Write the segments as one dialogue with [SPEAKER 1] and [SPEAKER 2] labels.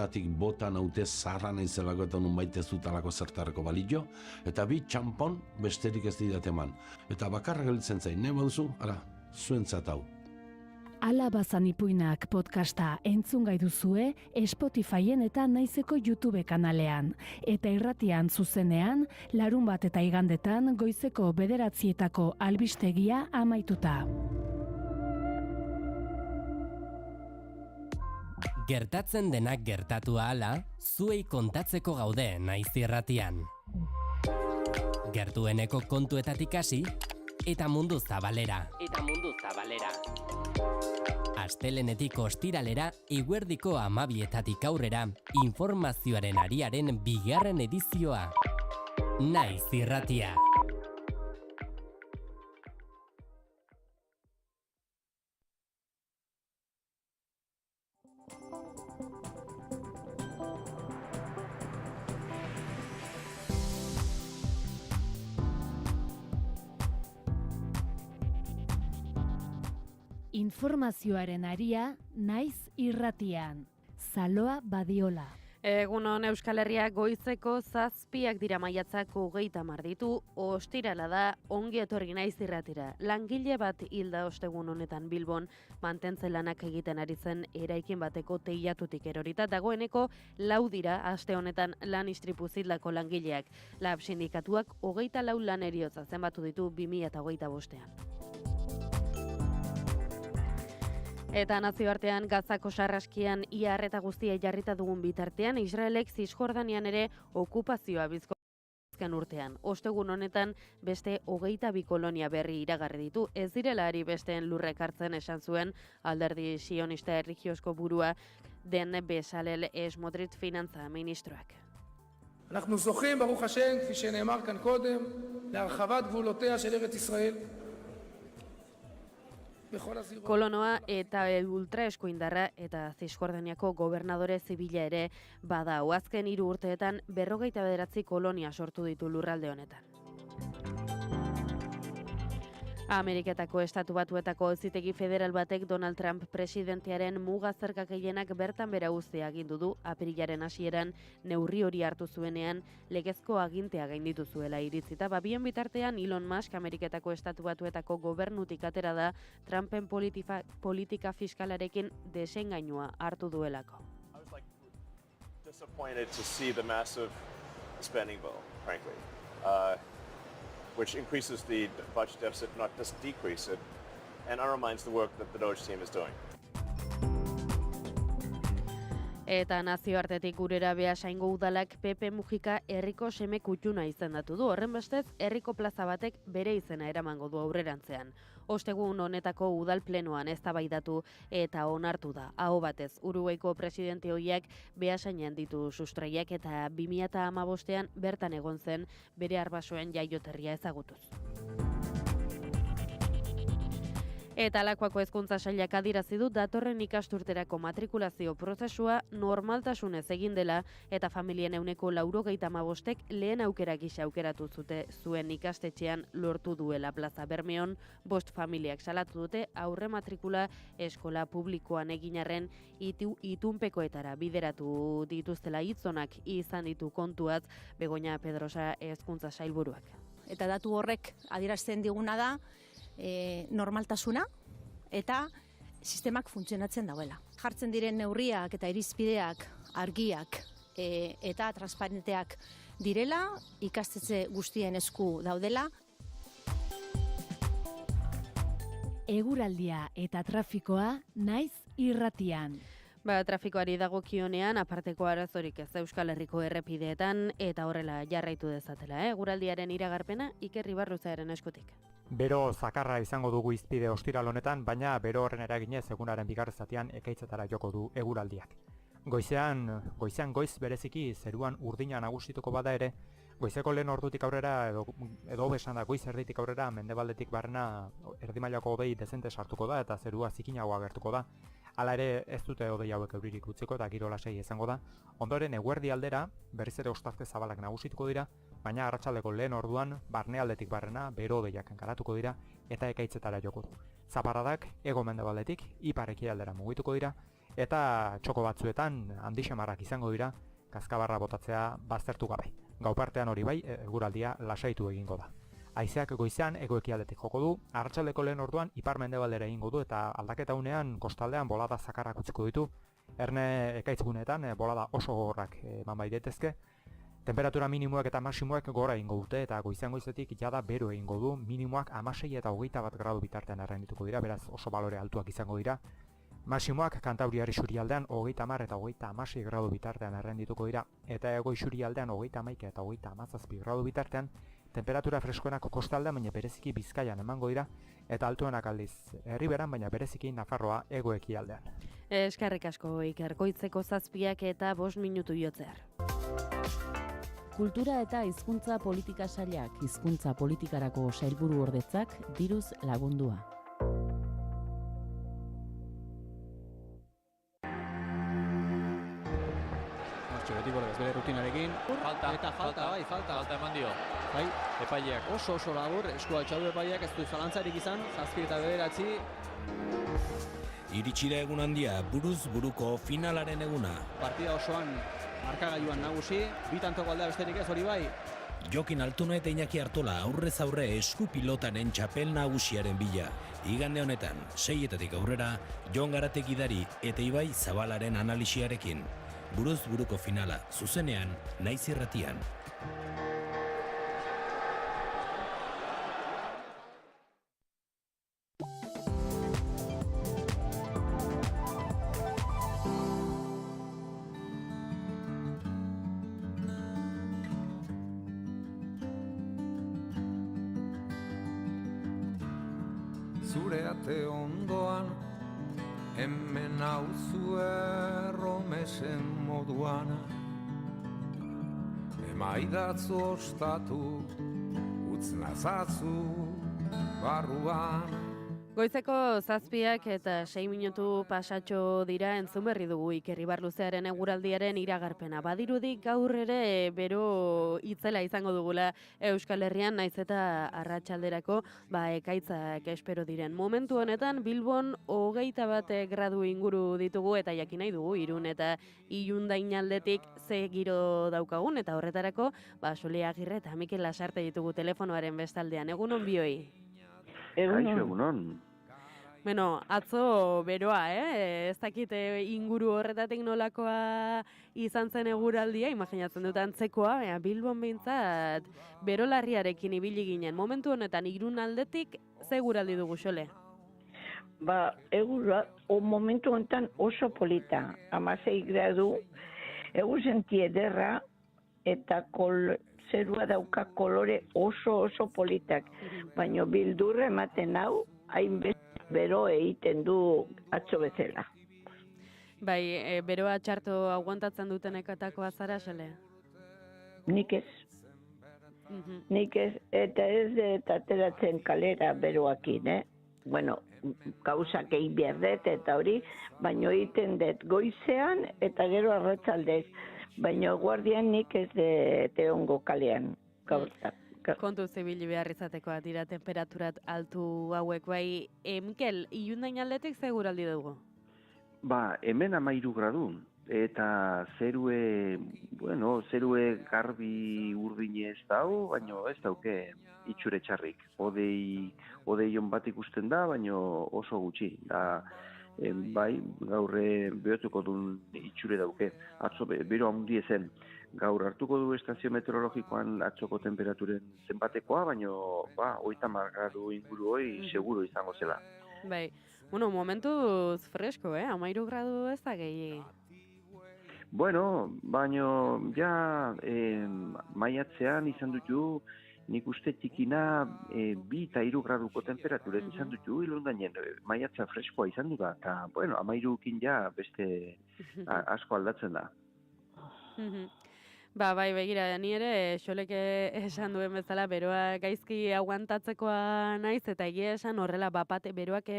[SPEAKER 1] denboratik bota naute zaharra naizelako eta nun baita ez dutalako zertarako balio, eta bi txampon besterik ez didat eman. Eta bakarra gelditzen zain, ne baduzu, ara, zuentzat hau.
[SPEAKER 2] Ala bazan ipuinak podcasta entzun gai duzue Spotifyen eta Naizeko YouTube kanalean. Eta irratian zuzenean, larunbat eta igandetan goizeko 9:00 albistegia amaituta.
[SPEAKER 3] Gertatzen denak gertatu ahala, zuei kontatzeko gaude Naiz irratian. Gertueneko kontuetatik hasi, eta mundu zabalera. Astelenetik ostiralera, eguerdiko 12:00 aurrera, informazioaren ariaren 2. edizioa. Naiz irratia.
[SPEAKER 2] Informazioaren aria Naiz irratian. Zaloa Badiola.
[SPEAKER 4] Egunon Euskal Herria goizeko 7 dira maiatzak 30 ditu, ostirala da ongi etorri Naiz irratira. Langile bat hilda ostegun honetan Bilbon mantentze lanak egiten ari zen eraikin bateko teilatutik erorita. Dagoeneko 4 dira aste honetan lan istripu zildako langileak. Lab sindikatuak 24 lan heriotza zenbatu ditu 2025ean. Eta nazioartean Gazako sarraskian ia arreta guztia jarrita dugun bitartean, Israelek Zisjordanian ere okupazioa bizkaian urtean. Ostegun honetan beste 22 kolonia berri iragarri ditu, ez direla ari besteen lurrek hartzen esan zuen alderdi sionista erlijiosko burua den Bezalel Smotrich finantza ministroak.
[SPEAKER 5] אנחנו זוכים, ברוך השם, כפי שנאמר כאן קודם, להרחבת גבולותיה של ארץ ישראל.
[SPEAKER 4] Kolonoa eta ultraeskuindarra eta Zisjordaniako gobernadore zibila ere bada. Azken 3 urteetan 59 kolonia sortu ditu lurralde honetan. Ameriketako Estatu Batuetako Auzitegi Federal batek Donald Trump presidentearen muga zerga gehienak bertan behera uztea agindu du. Apirilaren hasieran neurri hori hartu zuenean legezko agintea gainditu zuela iritzita. Bien bitartean Elon Musk Ameriketako Estatu Batuetako gobernutik atera da Trumpen politika fiskalarekin desengainua hartu duelako.
[SPEAKER 6] I was disappointed to see the massive spending bill, frankly. Which increases the budget deficit, not just decrease it, and undermines the work that the Doge team is doing.
[SPEAKER 4] Eta nazioartetik gurera Beasaingo udalak Pepe Mujika herriko seme kutxuna izendatu du. Horrenbestez, herriko plaza batek bere izena eramango du aurrerantzean. Ostegun honetako udal plenoan eztabaidatu eta onartu da. Aho batez, Uruguaiko presidente hoiak Beasainean ditu sustraiak eta 2015ean bertan egon zen bere arbasoen jaioterria ezagutuz. Eta Lakuako hezkuntza sailak adierazi du datorren ikasturterako matrikulazio prozesua normaltasunez egin dela eta familien 95%ek lehen aukera gisa aukeratu zuen ikastetxean lortu duela plaza. Bermeon 5 familiak salatu dute aurre matrikula eskola publikoan egin arren itunpekoetara bideratu dituztela hitzonak izan ditu kontuaz Begoña Pedrosa hezkuntza sailburuak.
[SPEAKER 7] Eta datu horrek adierazten diguna da normaltasuna eta sistemak funtzionatzen dauela. Jartzen diren neurriak eta irizpideak argiak eta transparenteak direla, ikastetxe guztien esku daudela.
[SPEAKER 2] Eguraldia eta trafikoa Naiz irratian.
[SPEAKER 4] Trafikoari dagokionean aparteko arazorik ez Euskal Herriko errepideetan eta horrela jarraitu dezatela. Eguraldiaren iragarpena Iker Ibarruzaren eskutik.
[SPEAKER 8] Bero zakarra izango dugu izpide ostiral honetan, baina bero horren eraginez egunaren bigarren zatian ekaitzetara joko du eguraldiak. Goizean goiz bereziki zeruan urdina nagusituko bada ere, goizeko lehen ordutik aurrera edo besan da goiz erditik aurrera mendebaldetik barrena erdimailako hodei dezente sartuko da eta zerua zikinagoa agertuko da. Hala ere ez dute hodei hauek euririk utziko eta giro lasai izango da. Ondoren eguerdi aldera berriz ere ostazte zabalak nagusituko dira, baina arratsaldeko lehen orduan barnealdetik barrena bero hodeiak enkaratuko dira eta ekaitzetara joko du. Zaparradak hego mendebaldetik ipar ekialdera mugituko dira eta txoko batzuetan handi xamarrak izango dira kazkabarra botatzea baztertu gabe. Gau partean hori bai, eguraldia lasaitu egingo da. Haizeak goizean hego-ekialdetik joko du, arratsaldeko lehen orduan ipar-mendebaldera egingo du eta aldaketa unean kostaldean bolada zakarrak utziko ditu. Erne ekaitzguneetan bolada oso gogorrak eman bai daitezke. Temperatura minimoak eta maximoak gora egingo dute eta goizean goizetik jada bero egingo du, minimoak 16 eta 21 gradu bitartean errendituko dira, beraz oso balore altuak izango dira. Maximoak Kantauriar isurialdean 30 eta 36 gradu bitartean errendituko dira, eta hego isurialdean 31 eta 37 gradu bitartean, temperatura freskoenak kostaldean baina bereziki Bizkaian emango dira, eta altuenak aldiz Erriberan baina bereziki Nafarroa hego-ekialdean.
[SPEAKER 4] Eskerrik asko Iker, goitzeko 7 eta 5 minutu jotzear.
[SPEAKER 9] Kultura eta hizkuntza politika sailak hizkuntza politikarako sailburuordetzak diruz lagundua.
[SPEAKER 10] Betiko legez bere rutinarekin, falta eman dio. Bai, epaileak oso labur, eskua altxadu epaileak ez du zalantzarik izan, 7 eta 9.
[SPEAKER 11] Iritsi da egun handia, buruz buruko finalaren eguna.
[SPEAKER 10] Partida osoan markagailuan nagusi, 2 tantoko aldea besterik ez hori bai.
[SPEAKER 11] Jokin Altuna eta Iñaki Artola aurrez aurre esku pilotaren txapel nagusiaren bila. Igande honetan, 6etatik aurrera, Jon Garategidari eta Ibai Zabalaren analisiarekin. Buruz buruko finala, zuzenean, Naiz Irratian.
[SPEAKER 12] Zure ate ondoan, hemen hauzu erromesen moduan, emaidatzu ostatu, utz nazatzu barruan.
[SPEAKER 4] Goizeko 7 eta 6 minutu pasatxo dira, entzun berri dugu Iker Ibarluzearen eguraldiaren iragarpena. Badirudi gaur ere bero itzela izango dugula Euskal Herrian, naiz eta arratsalderako ekaitzak espero diren. Momentu honetan Bilbon 21 gradu inguru ditugu eta jakin nahi dugu Irun eta Ilundain aldetik ze giro daukagun, eta horretarako Sole Agirre eta Mikel Lasarte ditugu telefonoaren bestaldean. Egunon bioi.
[SPEAKER 13] Egunon.
[SPEAKER 4] Bueno, atzo beroa, ez dakite inguru horretatik nolakoa izan zen eguraldia, imaginatzen dut antzekoa, Bilbon behintzat bero larriarekin ibili ginen. Momentu honetan Irun aldetik ze eguraldi dugu, Xole?
[SPEAKER 14] Momentu honetan oso polita, 16 gradu, egun senti ederra eta zerua dauka kolore oso politak, baina bildurra ematen hau, hainbeste bero egiten du atzo bezala.
[SPEAKER 4] Bai, beroa txarto aguantatzen dutenekatakoa zara, Xole?
[SPEAKER 14] Nik ez. Nik ez, eta ez ateratzen kalera beroakin, Bueno, gauzak egin behar eta hori, baina egiten dut goizean eta gero arratsaldez. Baina guardian nik ez teongo kalean gauzak.
[SPEAKER 4] Kontu zibili behar izatekoa dira temperaturat altu hauek, bai. Mikel, Ilundain aldetik ze eguraldi dugu?
[SPEAKER 13] Hemen 13 gradu, eta zerue garbi urdine ez dau, baina ez dauke itxure txarrik. Odeion bat ikusten da, baina oso gutxi. Gaurre behotuko duen itxure dauke. Atzo bero handi ezen. Gaur hartuko du estazio meteorologikoan atzoko temperaturen zenbatekoa, baina 30 gradu inguru hoi seguro izango zela.
[SPEAKER 4] Bai, momentuz fresko, 13 gradu ez da gehi.
[SPEAKER 13] Bueno, baina ja maiatzean izan dutu, nik uste tikina 2 eta 3 graduko temperaturen izan dutu, Ilundainen maiatza freskoa izan du da, eta, 13kin ja beste asko aldatzen da.
[SPEAKER 4] Bai, begira, ni ere Xoleke esan duen bezala beroa gaizki aguantatzekoa naiz, eta egia esan horrela beroak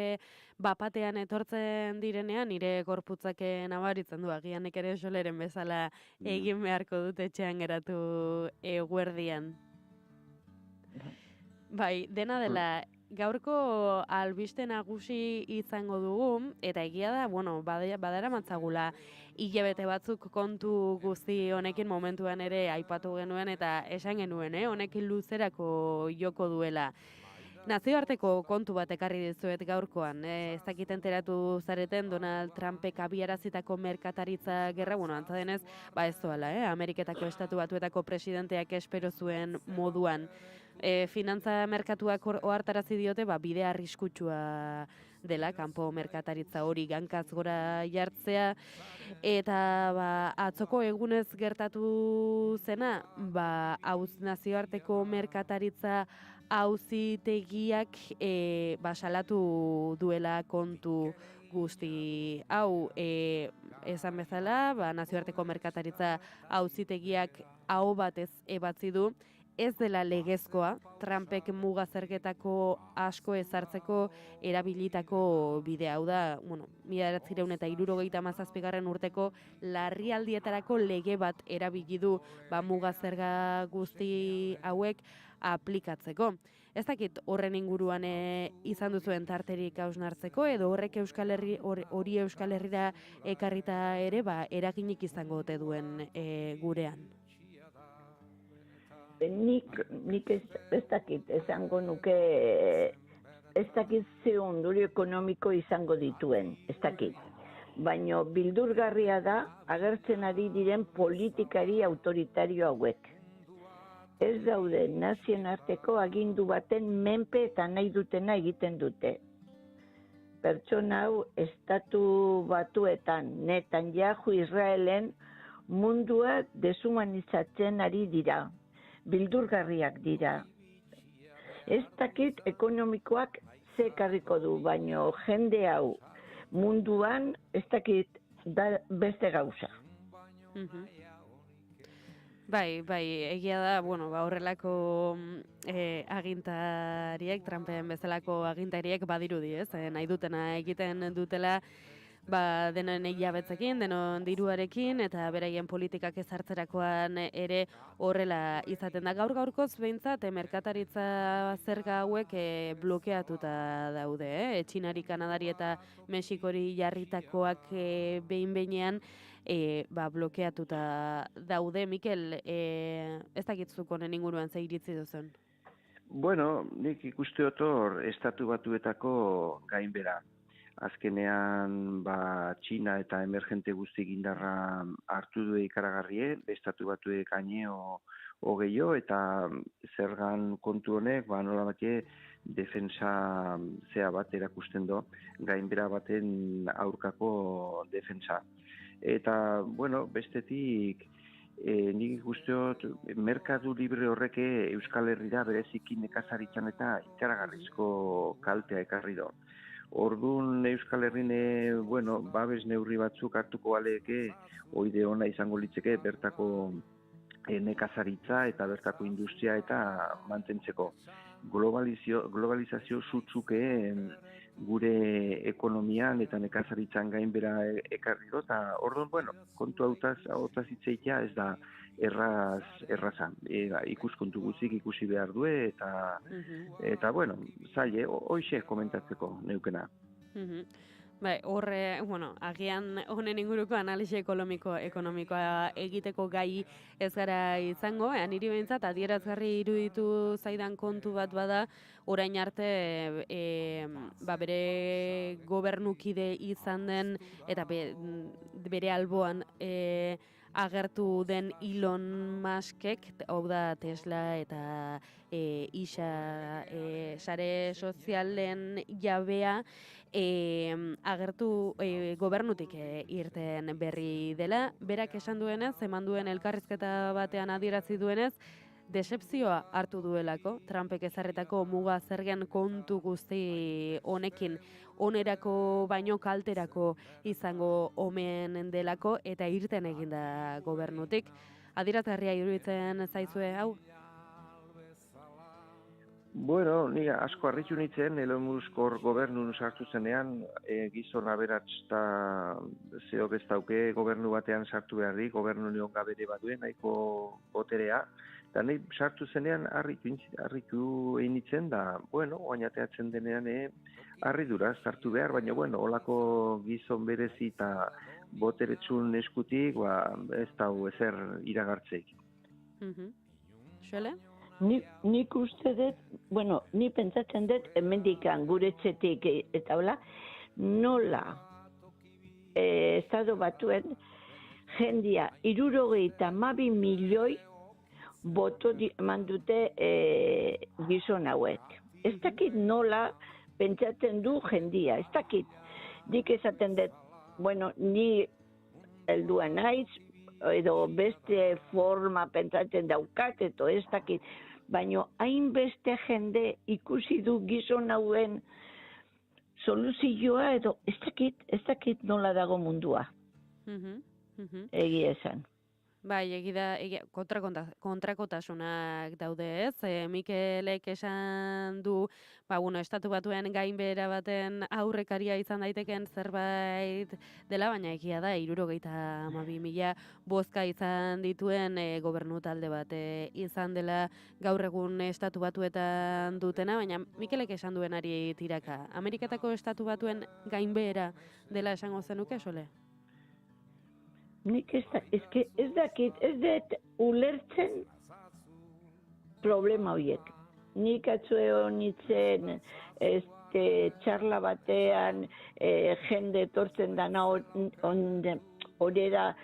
[SPEAKER 4] bapatean etortzen direnean nire gorputzak nabaritzen du, agian ere Xoleren bezala egin beharko dut etxean geratu eguerdian. Bai, dena dela, gaurko albiste nagusi izango dugu, eta egia da, badara matzagula hilabete batzuk kontu guzti honekin momentuan ere aipatu genuen eta esan genuen, honekin luzerako joko duela. Nazioarteko kontu bat ekarri dizuet gaurkoan, ez dakit enteratu zareten Donald Trumpek abiarazitako merkataritza gerra, antza denez, ez doala, Ameriketako Estatu Batuetako presidenteak espero zuen moduan. Finantza merkatuak ohartarazi diote, bide arriskutsua dela, kanpo merkataritza hori gankaz gora jartzea, eta atzoko egunez gertatu zena, nazioarteko merkataritza auzitegiak salatu duela kontu guzti hau, esan bezala, nazioarteko merkataritza auzitegiak aho batez ebatzi du, ez dela legezkoa, Trumpek muga zergetako asko ezartzeko erabilitako bidea. Hau da, 1977 urteko larrialdietarako lege bat erabili du muga zerga guzti hauek aplikatzeko. Ez dakit horren inguruan izan duzuen tarterik hausnartzeko, edo horrek hori Euskal Herrira ekarrita ere eraginik izango ote duen gurean.
[SPEAKER 14] Nik ez dakit, esango nuke, ez dakit ze ondori ekonomiko izango dituen, ez dakit. Baina bildurgarria da agertzen ari diren politikari autoritario hauek. Ez daude nazien arteko agindu baten menpe eta nahi dutena egiten dute. Pertsona hau Estatu Batuetan, Netanyahu Israelen mundua deshumanizatzen ari dira. Bildurgarriak dira. Ez dakit ekonomikoak ze ekarriko du, baino jende hau munduan ez dakit beste gauza.
[SPEAKER 4] Bai, egia da, horrelako agintariek, Trumpen bezalako agintariek badirudi, ez? Nahi dutena egiten dutela, denen hilabetzekin, denon diruarekin, eta beraien politikak ezartzerakoan ere horrela izaten da. Gaurkoz behintzat, merkataritza zerga hauek blokeatuta daude. Txinari, Kanadari eta Mexikori jarritakoak behin-behinean blokeatuta daude. Mikel, ez dakitzuk honen inguruan ze iritzi duzen?
[SPEAKER 13] Bueno, nik ikuste hor Estatu Batuetako gainbera. Azkenean Txina eta emergente guzti gindarra hartu du ikaragarrie, Estatu Batuek gaineo gehiago, eta zergan kontu honek nola batie defensa zea bat erakusten do, gainbera baten aurkako defensa. Eta, bestetik nik ikusteot merkatu libre horreke Euskal Herrira bereziki nekazaritzan eta ikaragarrizko kaltea ekarri do. Orduan Euskal Herrine, babes neurri batzuk hartuko baleke, oide ona izango litzeke bertako nekazaritza eta bertako industria eta mantentzeko. Globalizazio zutzuke gure ekonomian eta nekazaritzan gainbera ekarri do, eta orduan, kontu hautaz hitzeitea ez da erraza. Ikuskontu guzik ikusi behar du eta zaile, hoxe komentatzeko neukena.
[SPEAKER 4] Agian honen inguruko analisi ekonomikoa egiteko gai ez gara izango, niri behintzat adierazgarri iruditu zaidan kontu bat bada, orain arte bere gobernukide izan den eta bere alboan agertu den Elon Muskek, hau da Tesla eta isa sare sozialen jabea, agertu gobernutik irten berri dela. Berak esan duenez, eman duen elkarrizketa batean adierazi duenez, decepzioa hartu duelako, Trumpek ezarritako muga zergen kontu guzti honekin, onerako baino kalterako izango omen delako, eta irten eginda gobernutik. Adierazgarria iruditzen zaizue hau?
[SPEAKER 13] Ni asko harritu nintzen, Elon Musk gobernun sartu zenean, gizon aberats eta zeok ez dauke gobernu batean sartu beharrik, gobernu nion gabere baduen, nahiko boterea, Eta nahi sartu zenean harritu einitzen da, bueno, oainateatzen denean harridura sartu behar, baina bueno, olako gizon berezi eta boteretsun eskutik, ez dago ezer iragartzeik.
[SPEAKER 4] Xole?
[SPEAKER 14] Nik uste dut, bueno, ni pentsatzen dut hemendikan gure etxetik eta hola, nola Estado Batuen jendia 62 milioi boto eman dute gizon hauek. Ez dakit nola pentsatzen du jendia, ez dakit. Dik esaten dut, bueno, ni heldua naiz, edo beste forma pentsatzen daukat, eto ez dakit. Baina hainbeste jende ikusi du gizon hauen soluzioa, edo ez dakit nola dago mundua. Egia esan.
[SPEAKER 4] Bai, kontrakotasunak daude ez. Mikelek esan du, Estatu Batuen gainbehera baten aurrekaria izan daiteken zerbait dela, baina egia da, 72.000 bozka izan dituen gobernu talde bat izan dela gaur egun Estatu Batuetan dutena, baina Mikelek esan duenari tiraka. Ameriketako Estatu Batuen gainbehera dela esango zenuke, Xole?
[SPEAKER 14] Nik ez dakit, ez dut ulertzen problema horiek. Nik atzue honitzen txarla batean jende etortzen dana horera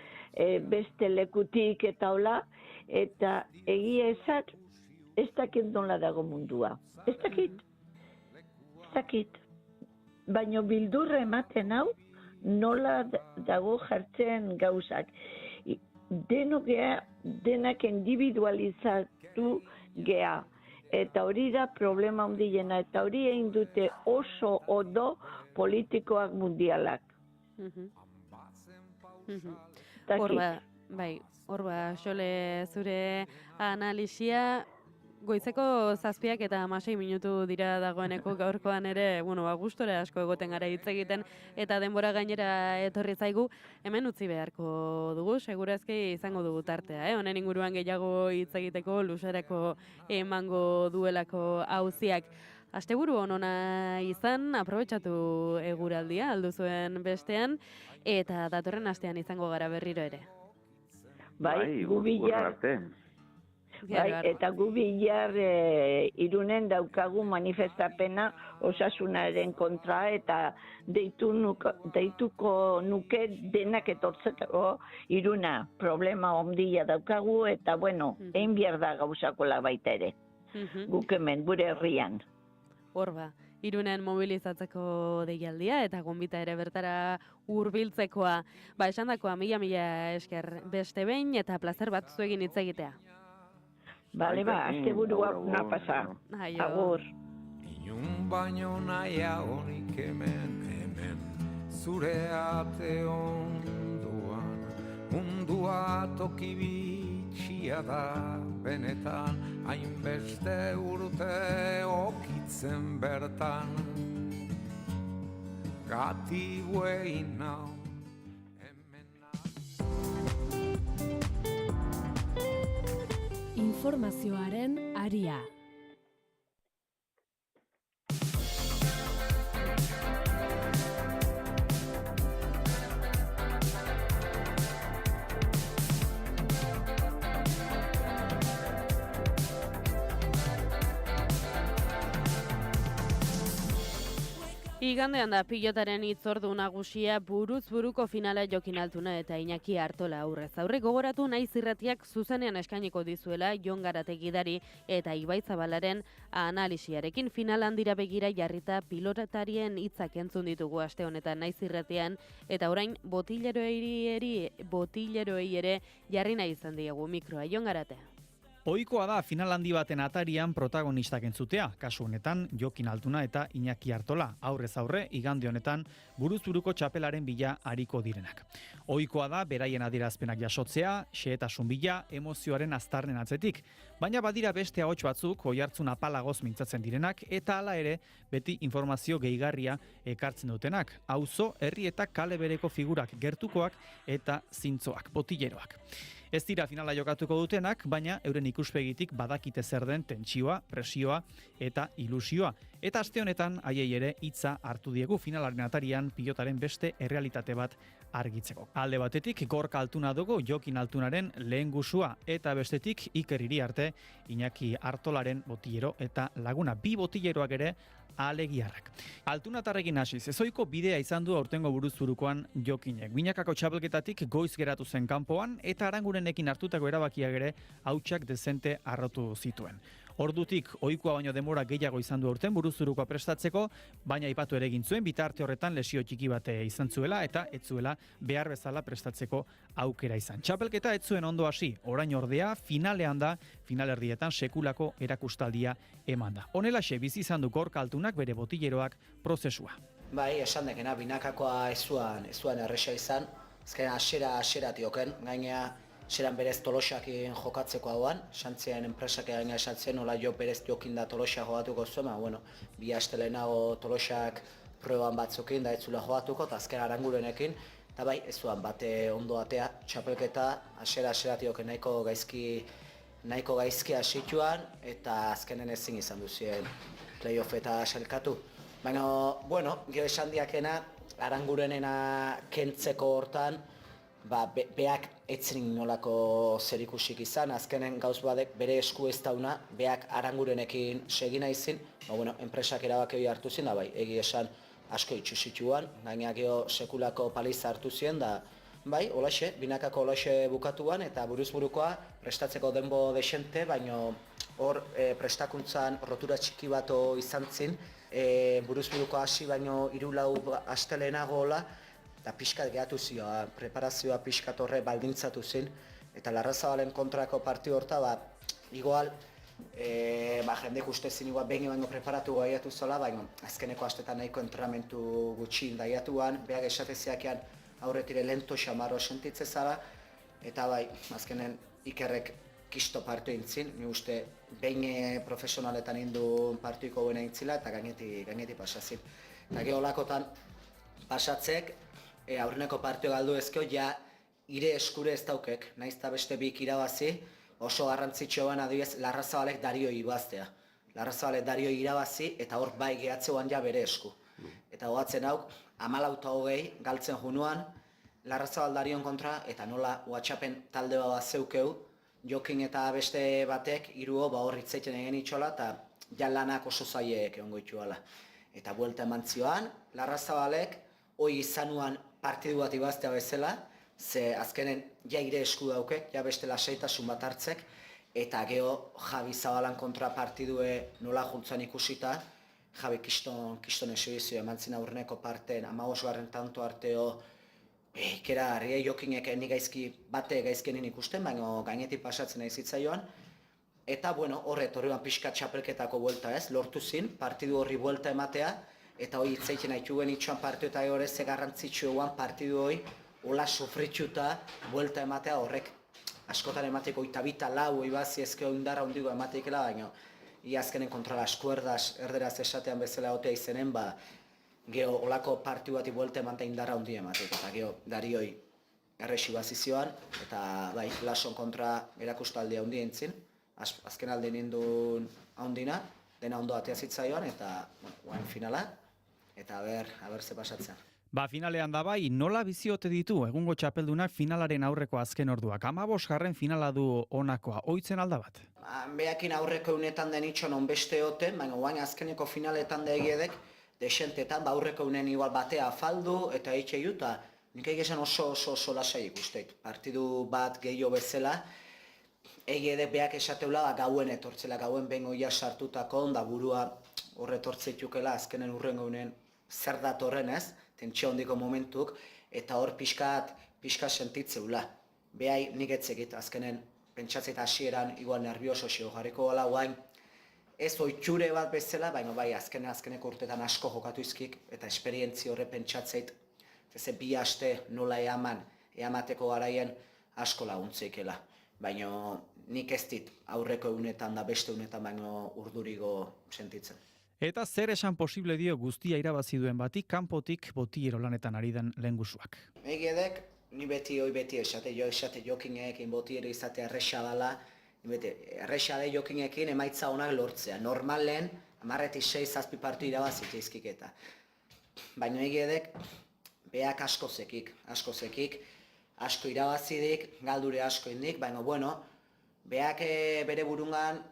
[SPEAKER 14] beste lekutik eta hola, eta egia esan ez dakit nola dago mundua. Ez dakit. Baina bildurra ematen hau, nola dago jartzen gauzak. Denak individualizatu gea. Eta hori da problema handiena, eta hori egin dute oso odo politikoak mundialak.
[SPEAKER 4] Horba, Xole, zure analisia goizeko 7 eta 16 minutu dira dagoeneko gaurkoan ere, gustora asko egoten gara hitz egiten eta denbora gainera etorri zaigu, hemen utzi beharko dugu, segurazki izango dugu tartea, honen inguruan gehiago hitz egiteko luzerako emango duelako auziak. Asteburu onona izan, aprobetxatu eguraldia alduzuen bestean, eta datorren astean izango gara berriro ere.
[SPEAKER 14] Bai, eta gu bihar Irunen daukagu manifestapena osasunaren kontra eta deituko nuke denak etortzeko Iruna. Problema ondia daukagu eta egin behar da gauzakola baita ere. Guk hemen, gure herrian.
[SPEAKER 4] Horba, Irunen mobilizatzeko deialdia eta gonbita ere bertara hurbiltzekoa. Esandakoa, mila esker beste behin eta plazer bat zuegin hitz egitea.
[SPEAKER 14] Bale, asteburua na pasa. Agur.
[SPEAKER 12] Inun baino naia honik hemen, zure ate onduan, mundua toki bitxia da benetan, hainbeste urte okitzen bertan, gati guein nau.
[SPEAKER 2] Informazioaren aria.
[SPEAKER 4] Igandean da pilotaren hitzordu nagusia buruz buruko finala Jokin Altuna eta Iñaki Artola aurrez aurre gogoratu Naiz Irratiak zuzenean eskainiko dizuela Jon Garategidari eta Ibai Zabalaren analisiarekin final handira begira jarrita pilotarien hitzak entzun ditugu aste honetan Naiz Irratian eta orain botileroei ere jarri nahi izan diegu mikroa Jon Garatea.
[SPEAKER 15] Ohikoa da final handi baten atarian protagonistak entzutea, kasu honetan Jokin Altuna eta Iñaki Artola, aurrez aurre igande honetan buruz buruko txapelaren bila ariko direnak. Ohikoa da beraien adierazpenak jasotzea, xehetasun bila, emozioaren aztarnen atzetik, baina badira beste ahots batzuk oihartzun apalagoz mintzatzen direnak eta hala ere beti informazio gehigarria ekartzen dutenak, auzo, herri eta kale bereko figurak gertukoak eta zintzoak, botileroak. Ez dira finala jokatuko dutenak, baina euren ikuspegitik badakite zer den tentsioa, presioa eta ilusioa. Eta aste honetan haiei ere hitza hartu diegu finalaren atarian pilotaren beste errealitate bat argitzeko. Alde batetik Gorka Altuna dugu Jokin Altunaren lehen gusua eta bestetik Iker Iriarte Iñaki Artolaren botillero eta laguna. Bi botileroak ere alegiarrak. Altunatarrekin hasiz, ezoiko bidea izan du aurtengo buruzburukoan Jokinek. Binakako txapelketatik goiz geratu zen kanpoan eta Arangurenekin hartutako erabakiak ere hautsak dezente arrotu zituen. Ordutik ohikoa baino denbora gehiago izan du aurten buruzburukoa prestatzeko, baina aipatu ere egin zuen bitarte horretan lesio txiki bat izan zuela eta ez zuela behar bezala prestatzeko aukera izan. Txapelketa ez zuen ondo hasi, orain ordea finalean da, finalerdietan sekulako erakustaldia eman da. Honelaxe bizi izan du Gorka Altunak bere botilleroak prozesua.
[SPEAKER 16] Bai, esan dekena, binakakoa ez zuen erresa izan, ezken asera tioken, gainea Zeran berez Tolosakin jokatzeko hauan, xantzien enpresak gaina esatzen, nola jo berez jokin da Tolosa jogatuko zuen, bueno, bi astelenago Tolosak proban batzukin da ez zula jogatuko, eta azken Arangurenekin, eta bai, ez zuen bate ondo atea, txapelketa, asera tioken nahiko gaizki hasituan, eta azkenen ezin izan duzien playoff eta selkatu. Baina, bueno, gero esan diakena, Arangurenena kentzeko hortan, beak etzin nolako zerikusik izan, azkenen gauz badek bere esku ez dauna, beak Arangurenekin segina izin, enpresak erabaki hartu zin, da bai, egi esan asko itxusituan, gaina geho sekulako paliza hartu zien, da bai, olaxe, binakako olaxe bukatuan, eta buruzburukoa prestatzeko denbo desente, baina hor prestakuntzan rotura txiki bato izan zin, buruzburuko hasi baino 3-4 astelehenago hola, eta pixkat gehatu zioa, preparazioa pixkat horre baldintzatu zin, eta Larrazabalen kontrako partio horta, igual, jendek uste zin igual behin baino preparatu gaiatu zola, baina azkeneko astetan nahiko entrenamentu gutxi indaiatuan, behar esateziakean aurretire lento xamarro sentitze zara, eta bai, azkenen Ikerrek kisto partu intzin, ni uste behin profesionaletan induen partiko buena intzila, eta gaineti pasazin. Eta geholakotan pasatzek, aurreneko partio galdu ezkeo, ja ire eskure ez daukek, nahiz eta beste bik irabazi, oso garrantzitsuan adibidez Larrazabalek Dario ibaztea. Larrazabalek Dario irabazi eta hor bai gehatzeuan ja bere esku. Eta hogatzen hau, 14-20 galtzen junuan, Larrazabal Darion kontra, eta nola WhatsAppen talde bat zeukeu, Jokin eta beste batek, hiruo hor hitzaiten egin itxola, eta ja lanak oso zaiek egongo itxuala. Eta buelta eman zioan, Larrazabalek, hoi izanuan partidu bat ibaztea bezala, ze azkenen ja ire esku daukek, ja beste lasaitasun bat hartzek, eta geho Javi Zabalan kontra partidue nola juntzan ikusita, Javi kiston esibizio eman zin aurreneko parten, 15. tanto arteo, ikera harriei Jokinek ni bate gaizkenin ikusten, baina gainetik pasatzen nahi zitzaioan, eta horre etorriban pixka txapelketako buelta ez, lortu zin, partidu horri buelta ematea, eta hori hitzaiten haituen itxuan partidu eta hori ze garrantzitsu eguan partidu hori hola sofritxuta buelta ematea horrek askotan emateko 22 ibazi ezkeo indarra hundigo emateikela, baina azkenen kontra las kuerdas erderaz esatean bezala otea izenen, geho olako partidu bati buelta emata indarra hundi emateko, eta geho Darioi erresi bazizioan, eta bai, Lason kontra erakustaldia hundi entzin, azken alde nindun handina, dena ondo atea zitzaioan, eta guain finala, eta aber ze pasatzen.
[SPEAKER 15] Finalean da bai, nola biziote ditu egungo txapeldunak finalaren aurreko azken orduak? 15. finala du honakoa, ohitzen alda bat?
[SPEAKER 16] Beakin aurreko unetan den itxon onbeste oten, baina guain azkeneko finaletan da egiedek, desentetan, aurreko unen igual batea afaldu, eta eitxe juta, nik egizan oso lasai ikusteit. Partidu bat gehiago bezala, egiedek beak esateula gauen etortzela, gauen behin oia sartutako, da burua horre etortzeitukela, azkenen urrengo unen zer datorren ez, tentsio handiko momentuk, eta hor pixka sentitzeula. Behai nik etzekit, azkenen pentsatzeit hasieran igual nervioso xio jarriko gala guain, ez oitxure bat bezala, baina bai azkeneko urtetan asko jokatu izkik, eta esperientzi horre pentsatzeit, ze bi aste nola eamateko garaien asko laguntzeikela. Baina nik ez dit aurreko unetan da beste unetan baino urdurigo sentitzen.
[SPEAKER 15] Eta zer esan posible dio guztia irabazi duen bati kanpotik botillero lanetan ari den lehengusuak?
[SPEAKER 16] Egiedek, ni beti esate jokinekin botiere izate erresa dela, beti erresa da jokinekin emaitza onak lortzea. Normalen 10-6-7 partu irabazi eta. Baina egedek beak asko zekik, asko irabazidik, galdure asko indik, baina bueno, beak bere burungan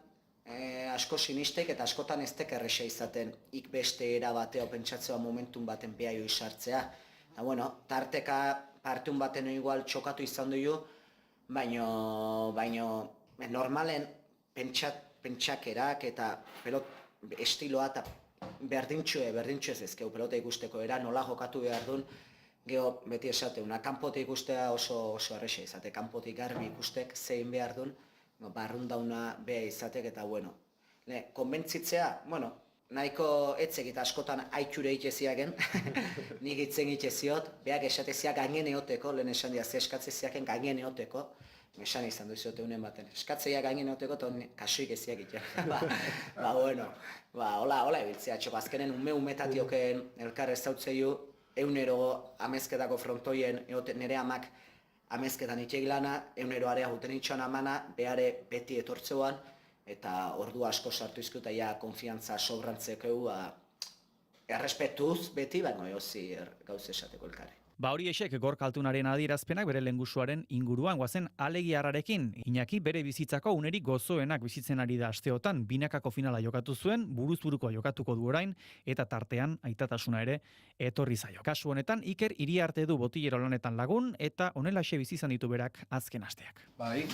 [SPEAKER 16] asko sinistek eta askotan ez tek erresa izaten ik beste era bateo pentsatzea momentun baten behaio izartzea. Eta bueno, tarteka partun baten igual txokatu izan dugu, baina normalen pentsakerak eta pelot estiloa eta berdintxue ezkeu pelota ikusteko era nola jokatu behar duen, geho beti esateuna, kanpotik ikustea oso erresa izate, kanpotik garbi ikustek zein behar duen, barrundauna beha izatek eta bueno. Konbentzitzea, bueno, nahiko etzekit askotan aitzure itxeziaken, nik itzen itxeziot, behak esateziak gainen eoteko, lehen esan dira, ze eskatzeziaken gainen eoteko, esan izan duziote unen baten, eskatzeia gainen eoteko, eta kasuik eziak iten. Bueno, hola ebiltzea, txoko, azkenen umetatioken elkar ez zautzeiu, eunero amezketako frontoien, nire amak amezketan itxegilana, eunero area guten itxan amana, behare beti etortzeuan, eta ordu asko sartu izkuta ja konfiantza sobrantzekeu, errespetuz beti, baina hozi gauz esateko elkarri.
[SPEAKER 15] Hori esek Gorka Altunaren adierazpenak bere lehengusuaren inguruan guazen Alegiarrarekin. Iñaki bere bizitzako unerik gozoenak bizitzen ari da asteotan, binakako finala jokatu zuen, buruzburuko jokatuko du orain, eta tartean aitatasuna ere etorri zaio. Kasu honetan, Iker Iriarte du botillero lanetan lagun, eta honelaxe bizi izan ditu berak azken asteak.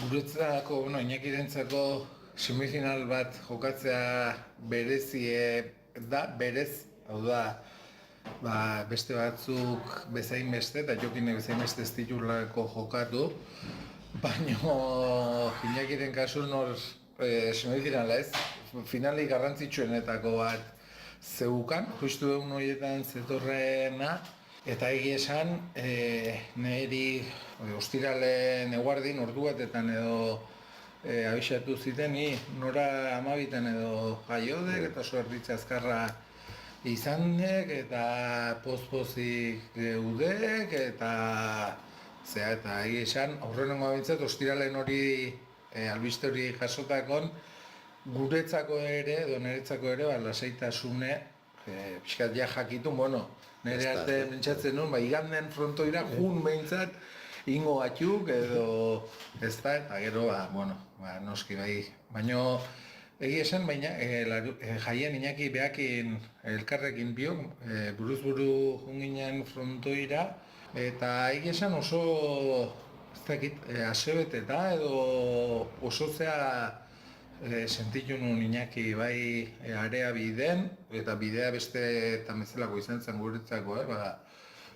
[SPEAKER 12] Guretzako, Iñakirentzako semifinal bat jokatzea berezie da, berez, hau da, beste batzuk bezain beste, eta jokinek bezain beste ez ditulako jokatu, baina Iñakiren kasun hor semifinala ez, finalik garrantzitsuenetako bat zeukan, justu egun horietan zetorrena, eta egia esan, niri ostiralen eguardin ordu batetan edo abisatu ziten, nora 12 edo jaiodek eta suertitza azkarra izanek eta poz-pozik geudek eta egia esan, aurrenengo abintzat ostiralen hori albiste hori jasotakon guretzako ere, edo niretzako ere, lasaitasune, pixkat ja jakitun, nire arte pentsatzen nuen, iganden frontoira jun behintzat ingo batzuk edo ez da, eta gero, noski bai, baina egia esan, baina jaien Iñaki behakin elkarrekin biok, buruz-buru junginen frontoira, eta egia esan oso, ez dakit, asebeteta edo oso zea sentitu nuen Iñaki bai area biden, eta bidea beste eta mezelako izan zen guretzako,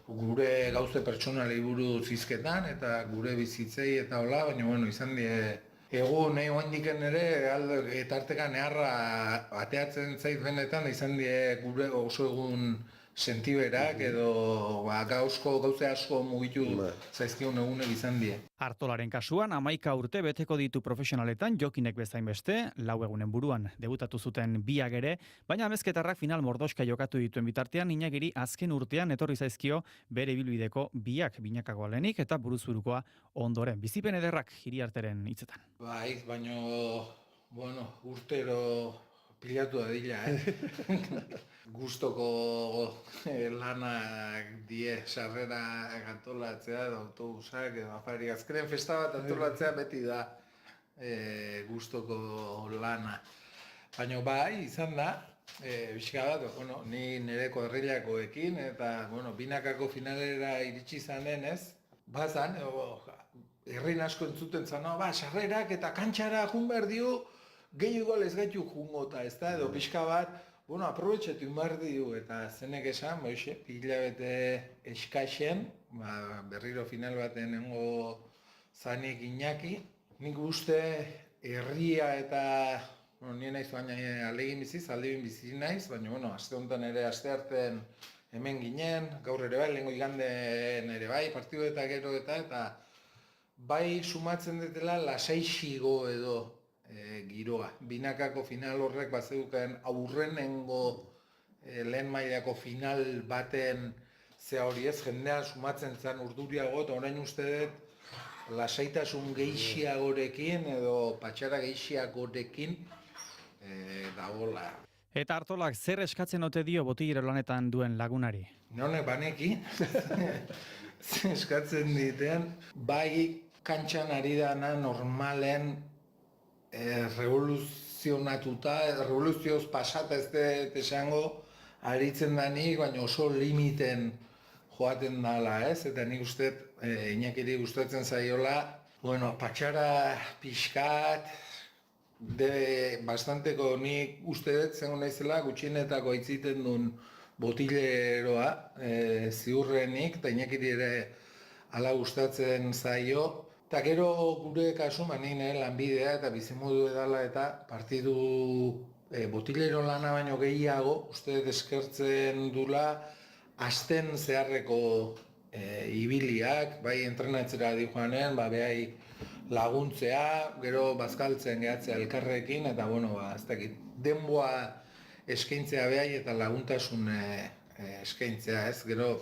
[SPEAKER 12] gure gauze pertsonalei buruz hizketan eta gure bizitzei eta hola, baina izan die egun nahi oandiken ere tarteka neharra ateatzen zait benetan izan die gure oso egun sentiberak edo gauze asko mugitu zaizkigun egunek izan die.
[SPEAKER 15] Artolaren kasuan 11 urte beteko ditu profesionaletan jokinek bezain beste, 4 egunen buruan debutatu zuten biak ere, baina amezketarrak final mordoska jokatu dituen bitartean Iñakiri azken urtean etorri zaizkio bere ibilbideko biak binakagoa lehenik eta buruzburukoa ondoren. Bizipen ederrak Iriarteren hitzetan.
[SPEAKER 12] Bai, baina, urtero pilatu da dila, Gustoko lanak die sarrera antolatzea edo autobusak edo afari. Azkenen festa bat antolatzea beti da Gustoko lana. Baina bai, izan da, bizka bat, ni nireko herrilakoekin eta binakako finalera iritsi zanen ez, bazan, herrin asko entzuten zan, sarrerak eta kantxara jun behar dio, gehi igual ez gaitu jungo eta ez da, edo pixka bat, aprobetxetu behar dio eta zenek esan, pila bete eskaixen, berriro final baten nengo zanik Iñaki. Nik uste herria eta, nien naiz baina alegin biziz, aldebin bizi naiz, baina aste honetan ere aste harten hemen ginen, gaur ere bai, lehengo iganden ere bai, partidu eta gero eta bai sumatzen dutela lasaixigo edo giroa. Binakako final horrek bazeuken aurrenengo lehen mailako final baten Zea hori ez, jendean sumatzen zen urduriago, eta orain uste dut lasaitasun gehiagorekin edo patxara gehiagorekin dagoela.
[SPEAKER 15] Eta Artolak zer eskatzen ote dio botillero lanetan duen lagunari?
[SPEAKER 12] Honek banekin, eskatzen diten, bai kantxan ari dana normalen revoluzioz pasata ez dut esango aritzen danik, baina oso limiten joaten dala, ez? Eta nik uste, Iñakiri gustatzen zaiola, patxara pixkat, bastanteko nik uste dut zengo naizela gutxienetako aitziten duen botilleroa ziurrenik, eta Iñakiri ere ala gustatzen zaio. Eta gero gure kasu manin lanbidea eta bizimodu edala eta partidu botillero lana baino gehiago uste deskertzen dula asten zeharreko ibiliak, bai entrenatzera di joanen, behai laguntzea, gero bazkaltzen gehatzea elkarrekin, eta ez dakit, denboa eskaintzea behai eta laguntasun eskaintzea, ez, gero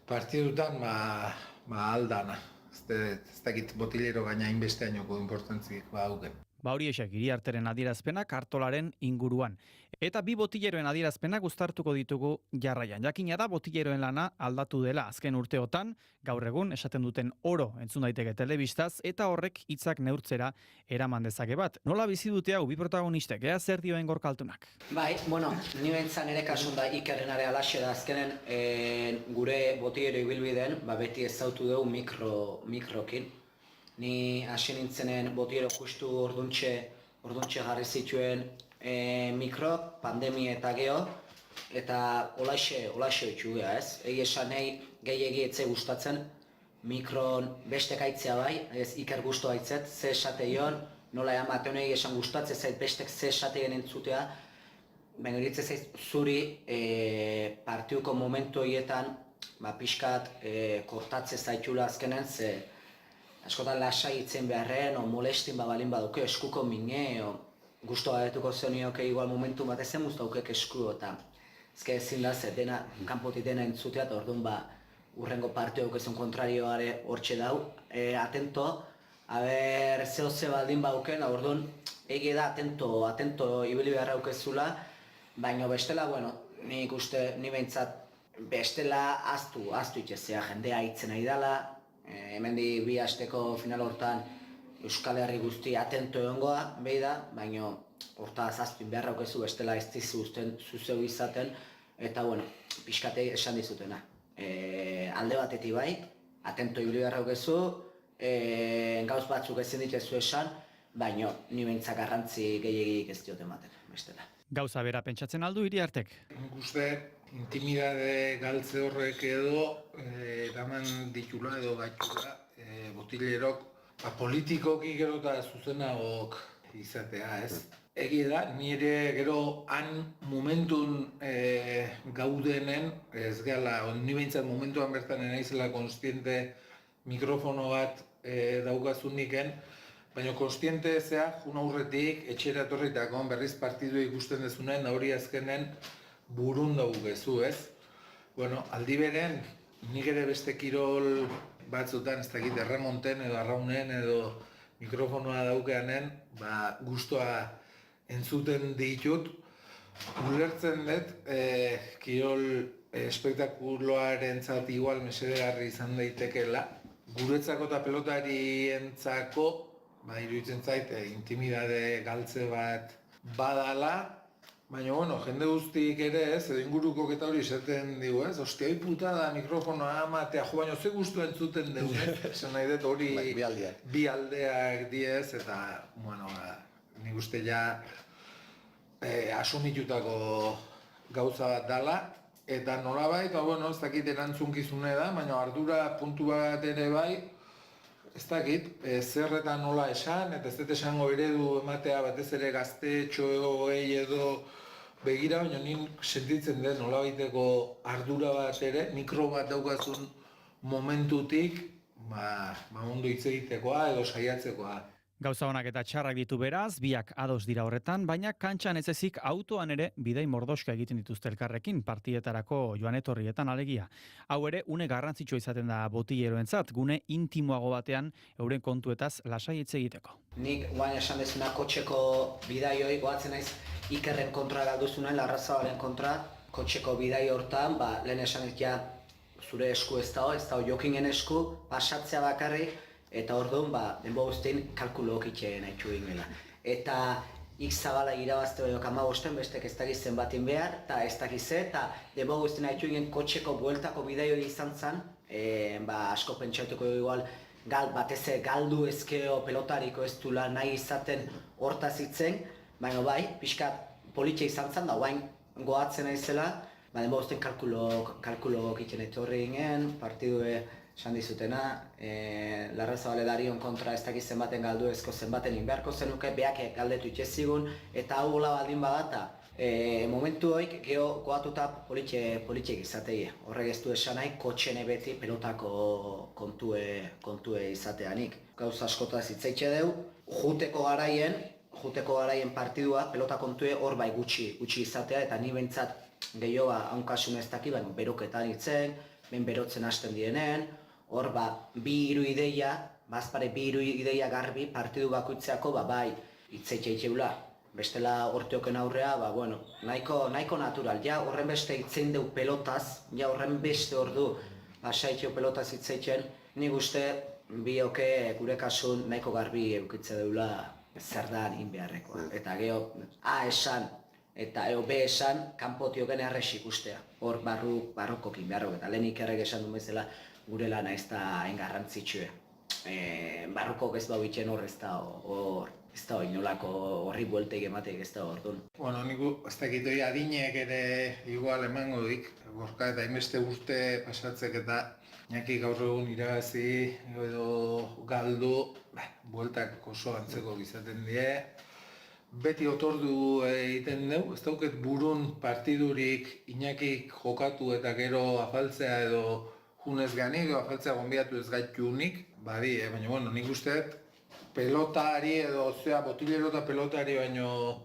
[SPEAKER 12] partidutan aldana. Ez dakit botillero gaina inbesteainoko importantzik hauken.
[SPEAKER 15] Hori esek, Iriarteren adierazpenak Artolaren inguruan. Eta bi botilleroen adierazpenak uztartuko ditugu jarraian. Jakina da botilleroen lana aldatu dela azken urteotan, gaur egun esaten duten oro entzun daiteke telebistaz, eta horrek hitzak neurtzera eraman dezake bat. Nola bizi dute hau bi protagonistek, ea zer dioen Gorkaltunak?
[SPEAKER 16] Bai, ni bentzan ere kasun da Ikerren are alaxe da azkenen gure botillero ibilbideen, beti ezautu dugu mikrokin. Ni hasi nintzenen botillero justu orduntxe jarri zituen mikro, pandemia eta geho, eta olaxe oitxu geha, ez? Egi esan nahi gehiagi etze gustatzen, mikron beste kaitzea bai, ez Iker gustu haitzet, ze esate joan, nola ematen egi esan gustatzen zait bestek ze esate entzutea, baina iritzen zaiz zuri partiuko momentu horietan pixkat kortatze zaitxula azkenen, ze askotan lasai itzen beharren, o molestin balin baduke, eskuko mine, o guztua gabetuko zenioke igual momentu bat ezen muztaukek esku, eta ezke ezin da, ze dena, kanpotik dena entzutea, eta orduan urrengo partio aukezun kontrarioare hortxe dau, atento, aber zehose baldin bauken, orduan egi da atento ibili beharra aukezula, baina bestela, nik uste, ni behintzat, bestela aztu itxezea, jendea hitzen nahi dela, hemendi bi asteko final hortan Euskal Herri guzti atento egongoa, behi da, baina hortaz aztuin beharra aukezu, bestela ez dizu zuzeu izaten, eta pixkate esan dizutena. Alde batetik bai, atento ibili beharra aukezu, gauz batzuk ezin ditezu esan, baina ni behintzak garrantzi gehiagik ez diote ematen, bestela.
[SPEAKER 15] Gauza bera pentsatzen aldu Iriartek?
[SPEAKER 12] Nik uste, intimidade galtze horrek edo eraman ditula edo gaitxula botillerok politikoki gero eta zuzenagok izatea, ez? Egi da, nire gero han momentun gaudenen, ez gala, ni behintzat momentuan bertan naizela konstiente mikrofono bat daukazuniken, baina konstiente zea, jun aurretik, etxera etorritakon berriz partidu ikusten dezunen, hori azkenen burun dugu gezu, ez? Aldi beren, nik ere beste kirol batzutan, ez dakit, erremonten edo arraunen edo mikrofonoa daukeanen, guztua entzuten ditut, ulertzen dut, kirol espektakuloaren zat igual mesedegarri izan daitekela, guretzako eta pelotarientzako, iruditzen zait, intimidade galtze bat badala, baina, jende guztik ere ez, edo inguruko eta hori esaten digu, ez? Ostia, hoi putada mikrofonoa amatea, baina ze guztu entzuten dugu, ez? Esan nahi dut hori bi aldeak diez, eta, nik uste ja asumitutako gauza bat dala, eta nolabait, ez dakit erantzunkizune da, baina ardura puntu bat ere bai, ez dakit, zer eta nola esan, eta ez dut esango eredu ematea batez ere gaztetxoei edo begira, baina nik sentitzen den nolabaiteko ardura bat ere, mikro bat daukazun momentutik, ondo hitz egitekoa edo saiatzekoa.
[SPEAKER 15] Gauza honak eta txarrak ditu beraz, biak ados dira horretan, baina kantxan ez ezik autoan ere bidei mordoska egiten dituzte elkarrekin, partietarako joan etorrietan alegia. Hau ere, une garrantzitsua izaten da botilleroentzat, gune intimoago batean euren kontuetaz lasai hitz egiteko.
[SPEAKER 16] Nik guain esan dezuna kotxeko bidaioi, goatzen naiz Ikerren kontra galduzunuen, Larrazabalen kontra, kotxeko bidai hortan, lehen esan ja zure esku ez dago jokingen esku, pasatzea bakarrik, eta orduan, denbo guztien kalkulo okitxe nahitu ingela. Eta Zabala irabazte baino 15, bestek ez dakiz zenbatin behar, eta ez dakize, eta denbo guztien nahitu ingen kotxeko bueltako bidai hori izan zen, asko pentsatuko igual, batez galdu ezkeo pelotariko ez dula nahi izaten hortaz hitzen, baina pixkat politxe izan zen, da guain goatzen naizela, denbo guztien kalkulo okitxen etorri ginen, partidue esan dizutena, Larrazabale Darion kontra ez dakiz zenbaten galdu ezko zenbaten inbeharko zenuke, beak galdetu itxezigun, eta hau gola baldin badata, momentu hoik geho goatuta politxek izateie. Horrek ez du esan nahi, kotxene beti pelotako kontue izateanik. Gauza askotaz hitzaitxe deu, juteko garaien partidua, pelota kontue hor gutxi izatea, eta ni bentsat gehiago haunkasun ez daki, baina beroketan hitzen, ben berotzen hasten direnen, hor bi hiru ideia garbi partidu bakoitzeako hitzaitxe itxeula. Bestela horteoken aurrea, nahiko natural. Ja horren beste hitzein deu pelotaz, ja horren beste ordu saitxeo pelotaz hitzaitzen, nik uste bioke gure kasun nahiko garbi eukitze deula zer da inbeharrekoa. Eta geho A esan eta B esan kanpotioken errez ikustea. Hor barrukokin beharrok, eta lehenik errek esan duen bezala gure lana ez da engarrantzitsue. Barrukok ez bauitzen hor ez da inolako horri buelteik emateik ez da hor duen.
[SPEAKER 12] Niku ez dakitoi adinek ere igual emango dik, gorka eta hainbeste urte pasatzek eta Iñaki gaur egun irabazi edo galdu, bueltak oso antzeko izaten die. Beti otordu egiten dugu, ez dauket burun partidurik Iñakik jokatu eta gero afaltzea edo junez ganik, edo afaltzea gonbiatu ez gaitunik, baina nik usteet pelotari edo botillero eta pelotari baino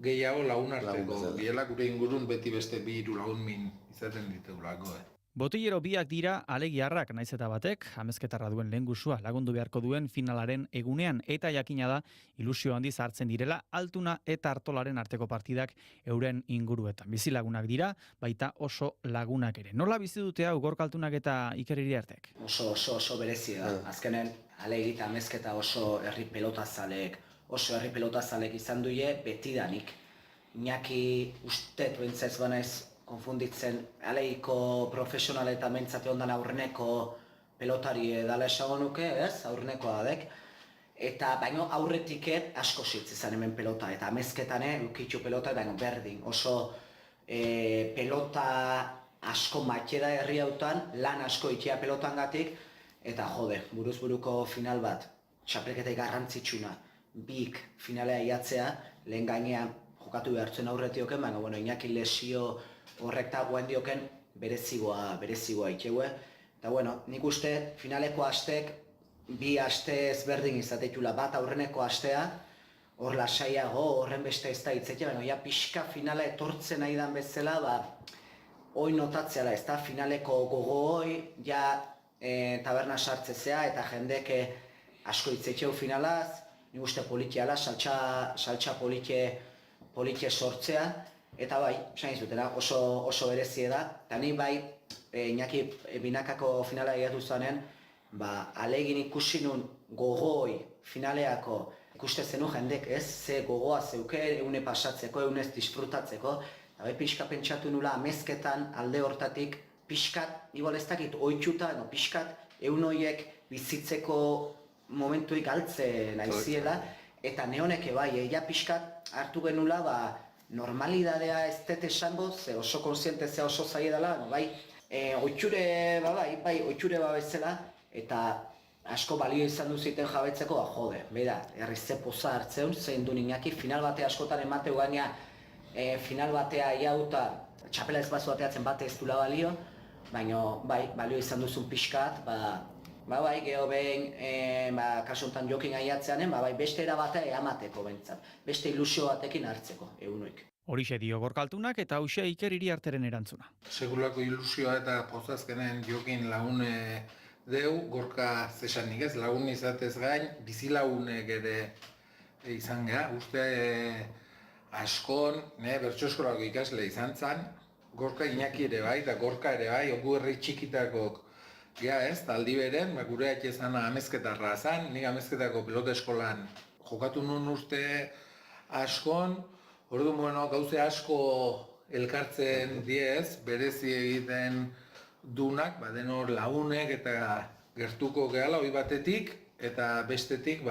[SPEAKER 12] gehiago lagun arteko. Giela gure ingurun beti beste 2 lagun min izaten ditugulako.
[SPEAKER 15] Botillero biak dira alegiarrak naiz eta batek, amezketarra duen lehengusua lagundu beharko duen finalaren egunean, eta jakina da ilusio handiz hartzen direla Altuna eta Artolaren arteko partidak euren inguruetan. Bizilagunak dira, baita oso lagunak ere. Nola bizi dute hau Gorka Altunak eta Iker Iriartek?
[SPEAKER 16] Oso berezia da. Azkenen alegi eta amezketa oso herri pelotazalek izan duie betidanik. Iñaki ustet bentzaiz banaiz konfunditzen, aleiko profesional eta mentzate ondan aurreneko pelotari dala esago nuke, aurrenekoa adek. Eta baino aurretiket asko zitz izan hemen pelota, eta amezketan ukitxu pelota, baino berdin. Oso pelota asko matxeda herri hautan, lan asko itea pelotan gatik, eta buruz buruko final bat, txapelketai garrantzitsuna, bik finalea iatzea, lehen gainean jokatu behartzen aurretioken, baina Iñaki lesio horrek da guen dioken berezigoa itxegue. Eta nik uste finaleko astek 2 aste ezberdin izatetula, bat aurreneko astea, hor lasaiago, horren beste ez da hitzetea, baina pixka finala etortzen nahi dan bezala, hoi notatzeala, ez da finaleko gogo hoi, taberna sartzezea eta jendeke asko hitzetxeu finalaz, nik uste politiala, saltxa politxe sortzea, eta esan izutena, oso berezie da, eta ni Iñaki binakako finala egatu zanen, alegin ikusi nun gogoi finaleako ikuste zenu jendek ze gogoa zeuke, eune pasatzeko, eunez disfrutatzeko, eta pixka pentsatu nula amezketan alde hortatik, pixkat, igual ez dakit, oitxuta, pixkat, eun horiek bizitzeko momentuik galtze nahiziela, eta neoneke pixkat hartu genula, normalidadea ez dut esango, ze oso konsiente zea oso zaila dela, oitxure bezala, eta asko balio izan duziten jabetzeko, herri ze poza hartzeun, zein du Iñaki, final batea askotan emateu gaina, final batea iauta, txapela ez bazu bateatzen bate ez dula balio, baina balio izan duzun pixkat, Bai, geho behin, kasu honetan Jokin aiatzeanen, bai, beste erabata eamateko bentsat, beste ilusio batekin hartzeko, egunoik.
[SPEAKER 15] Horixe dio Gorkaltunak eta hauxe Iker Iriarteren erantzuna.
[SPEAKER 12] Segulako ilusioa eta pozazkenen Jokin lagune deu, Gorka zesanik ez, lagun izatez gain, bizilagunek ere izan geha. Uste askon, bertso eskolako ikasle izan zan, Gorka Iñaki ere bai, eta Gorka ere bai, oku herri txikitakok geha ez, taldi beren, gure haiek ezana amezketarra zan, nik amezketako pelota eskolan jokatu nun uste askon, orduan, bueno, gauze asko elkartzen diez, berezi egiten dunak, denor lagunek eta gertuko gehala, hori batetik, eta bestetik,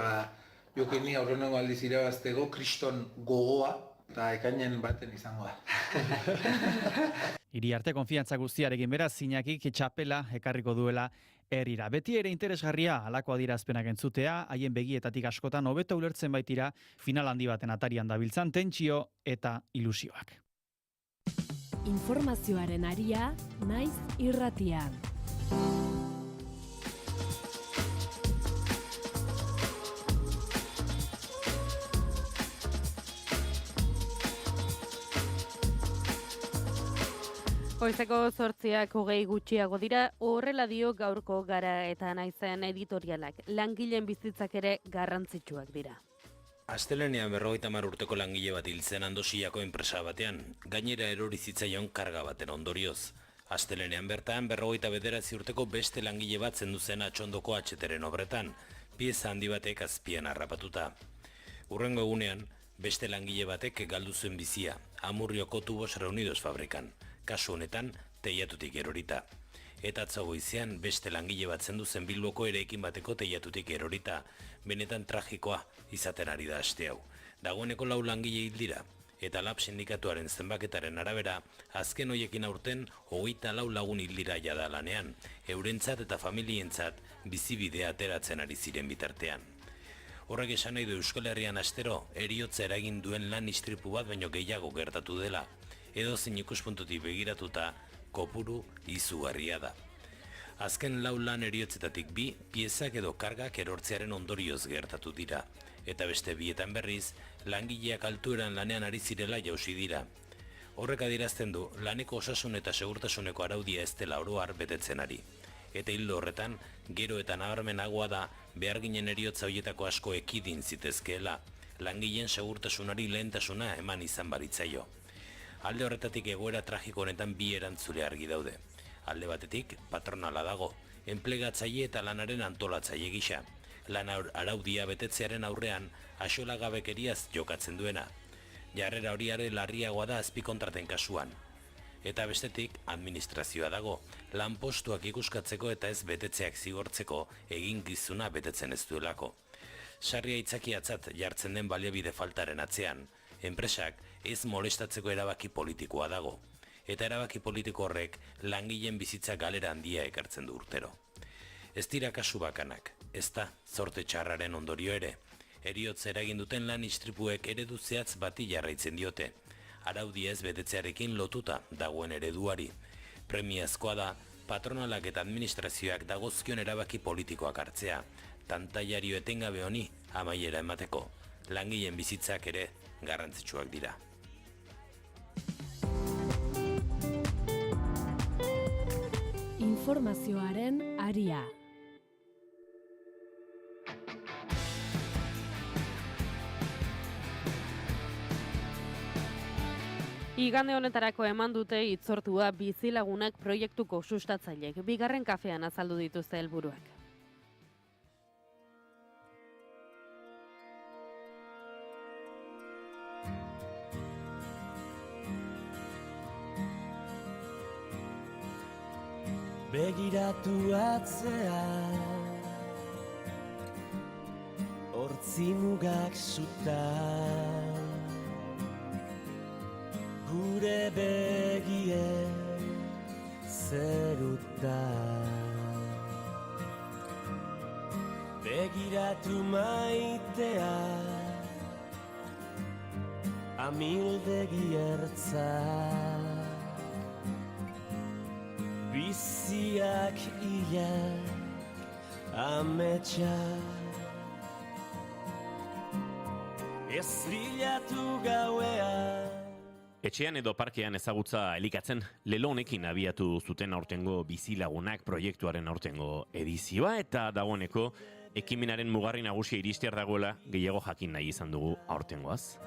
[SPEAKER 12] Jokini aurrenengo aldiz irabazteko kriston gogoa, eta ekainen baten izango da.
[SPEAKER 15] Iriarte konfiantza guztiarekin beraz, Iñakik txapela ekarriko duela herrira. Beti ere interesgarria halako adierazpenak entzutea, haien begietatik askotan hobeto ulertzen baitira final handi baten atarian dabiltzan tentsio eta ilusioak.
[SPEAKER 2] Informazioaren aria, naiz irratian.
[SPEAKER 4] Goizeko 8:20 gutxiago dira, horrela dio gaurko Gara eta Naizen editorialak. Langileen bizitzak ere garrantzitsuak dira.
[SPEAKER 11] Astelenean 50 urteko langile bat hil zen Andosiako enpresa batean, gainera erori zitzaion karga baten ondorioz. Astelenean bertan 59 urteko beste langile bat zendu zen Atxondoko atxeteren obretan, pieza handi batek azpian harrapatuta. Hurrengo egunean, beste langile batek galdu zuen bizia, Amurrioko Tubos Reunidos fabrikan. Kasu honetan, teiatutik erorita. Eta atzo goizean beste langile bat zendu zen Bilboko eraikin bateko teiatutik erorita. Benetan tragikoa izaten ari da aste hau. Dagoeneko 4 langile hil dira, eta LAB sindikatuaren zenbaketaren arabera, azken hoiekin aurten 24 lagun hil dira jada lanean, eurentzat eta familientzat bizibidea ateratzen ari ziren bitartean. Horrek esan nahi du Euskal Herrian astero, heriotza eragin duen lan istripu bat baino gehiago gertatu dela. Edozein ikuspuntutik begiratuta, kopuru izugarria da. Azken 4 lan heriotzetatik 2, piezak edo kargak erortzearen ondorioz gertatu dira. Eta beste 2etan berriz, langileak altueran lanean ari zirela jausi dira. Horrek adierazten du, laneko osasun eta segurtasuneko araudia ez dela oro har betetzen ari. Eta hildo horretan, gero eta nabarmenagoa da, beharginen heriotza hoietako asko ekidin zitezkeela, langileen segurtasunari lehentasuna eman izan baritzaio. Alde horretatik egoera tragiko honetan 2 erantzule argi daude. Alde batetik, patronala dago, enplegatzaile eta lanaren antolatzaile gisa. Lan araudia betetzearen aurrean, axolagabekeriaz jokatzen duena. Jarrera horiare larriagoa da azpikontraten kasuan. Eta bestetik, administrazioa dago, lanpostuak ikuskatzeko eta ez betetzeak zigortzeko eginkizuna betetzen ez duelako. Sarria aitzakiatzat jartzen den baliabide faltaren atzean, enpresak ez molestatzeko erabaki politikoa dago, eta erabaki politiko horrek langileen bizitza galera handia ekartzen du urtero. Ez dira kasu bakanak, ez da zorte txarraren ondorio ere, heriotza eragin duten lan istripuek eredu zehatz bati jarraitzen diote, araudia ez betetzearekin lotuta dagoen ereduari. Premiazkoa da, patronalak eta administrazioak dagozkion erabaki politikoak hartzea, tantailario etengabe honi amaiera emateko, langileen bizitzak ere garrantzitsuak dira.
[SPEAKER 2] Informazioaren aria.
[SPEAKER 4] Igande honetarako eman dute hitzortua bizilagunak proiektuko sustatzailek. Bigarren kafean azaldu dituzte helburuak.
[SPEAKER 17] Begiratu atzea, hortzi mugak zuta, gure begien zeruta. Begiratu maitea, amildegi ertza, biziak hilak ametsa ez bilatu gauea.
[SPEAKER 18] Etxean edo parkean ezagutza elikatzen, Lelo honekin abiatu zuten aurtengo bizilagunak proiektuaren aurtengo edizioa, eta dagoeneko ekimenaren mugarri nagusia iristear dagoela gehiago jakin nahi izan dugu aurtengoaz.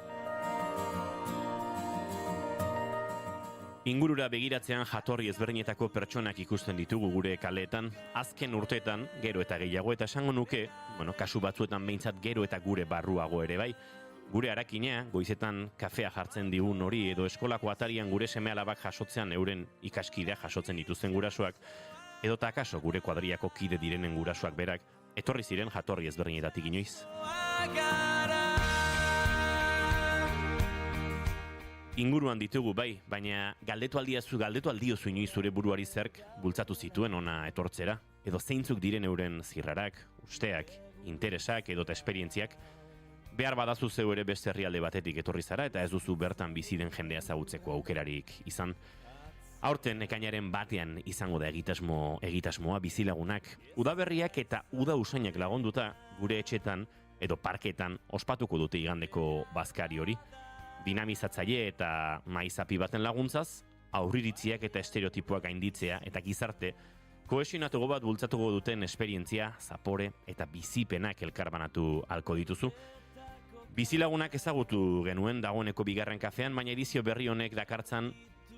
[SPEAKER 18] Ingurura begiratzean jatorri ezberdinetako pertsonak ikusten ditugu gure kaleetan, azken urteetan gero eta gehiago, eta esango nuke, kasu batzuetan behintzat gero eta gure barruago ere bai. Gure harakina, goizetan kafea jartzen digun hori, edo eskolako atarian gure seme-alabak jasotzean euren ikaskidea jasotzen dituzten gurasoak, edo takaso gure kuadriako kide direnen gurasoak berak, etorri ziren jatorri ezberdinetatik inoiz. Inguruan ditugu bai, baina galdetu aldiozu inoiz zure buruari zerk bultzatu zituen ona etortzera, edo zeintzuk diren euren zirrarak, usteak, interesak edota esperientziak. Behar badazu zeu ere beste herrialde batetik etorri zara eta ez duzu bertan bizi den jendea ezagutzeko aukerarik izan. Aurten ekainaren batean izango da egitasmoa bizilagunak. Udaberriak eta uda usainak lagunduta gure etxetan edo parketan ospatuko dute igandeko bazkari hori. Dinamizatzaile eta maizapi baten laguntzaz, aurriritziak eta estereotipoak gainditzea eta gizarte kohesionatuko bat bultzatuko duten esperientzia, zapore eta bizipenak elkarbanatu halko dituzu. Bizilagunak ezagutu genuen dagoeneko bigarren kafean, baina edizio berri honek dakartzan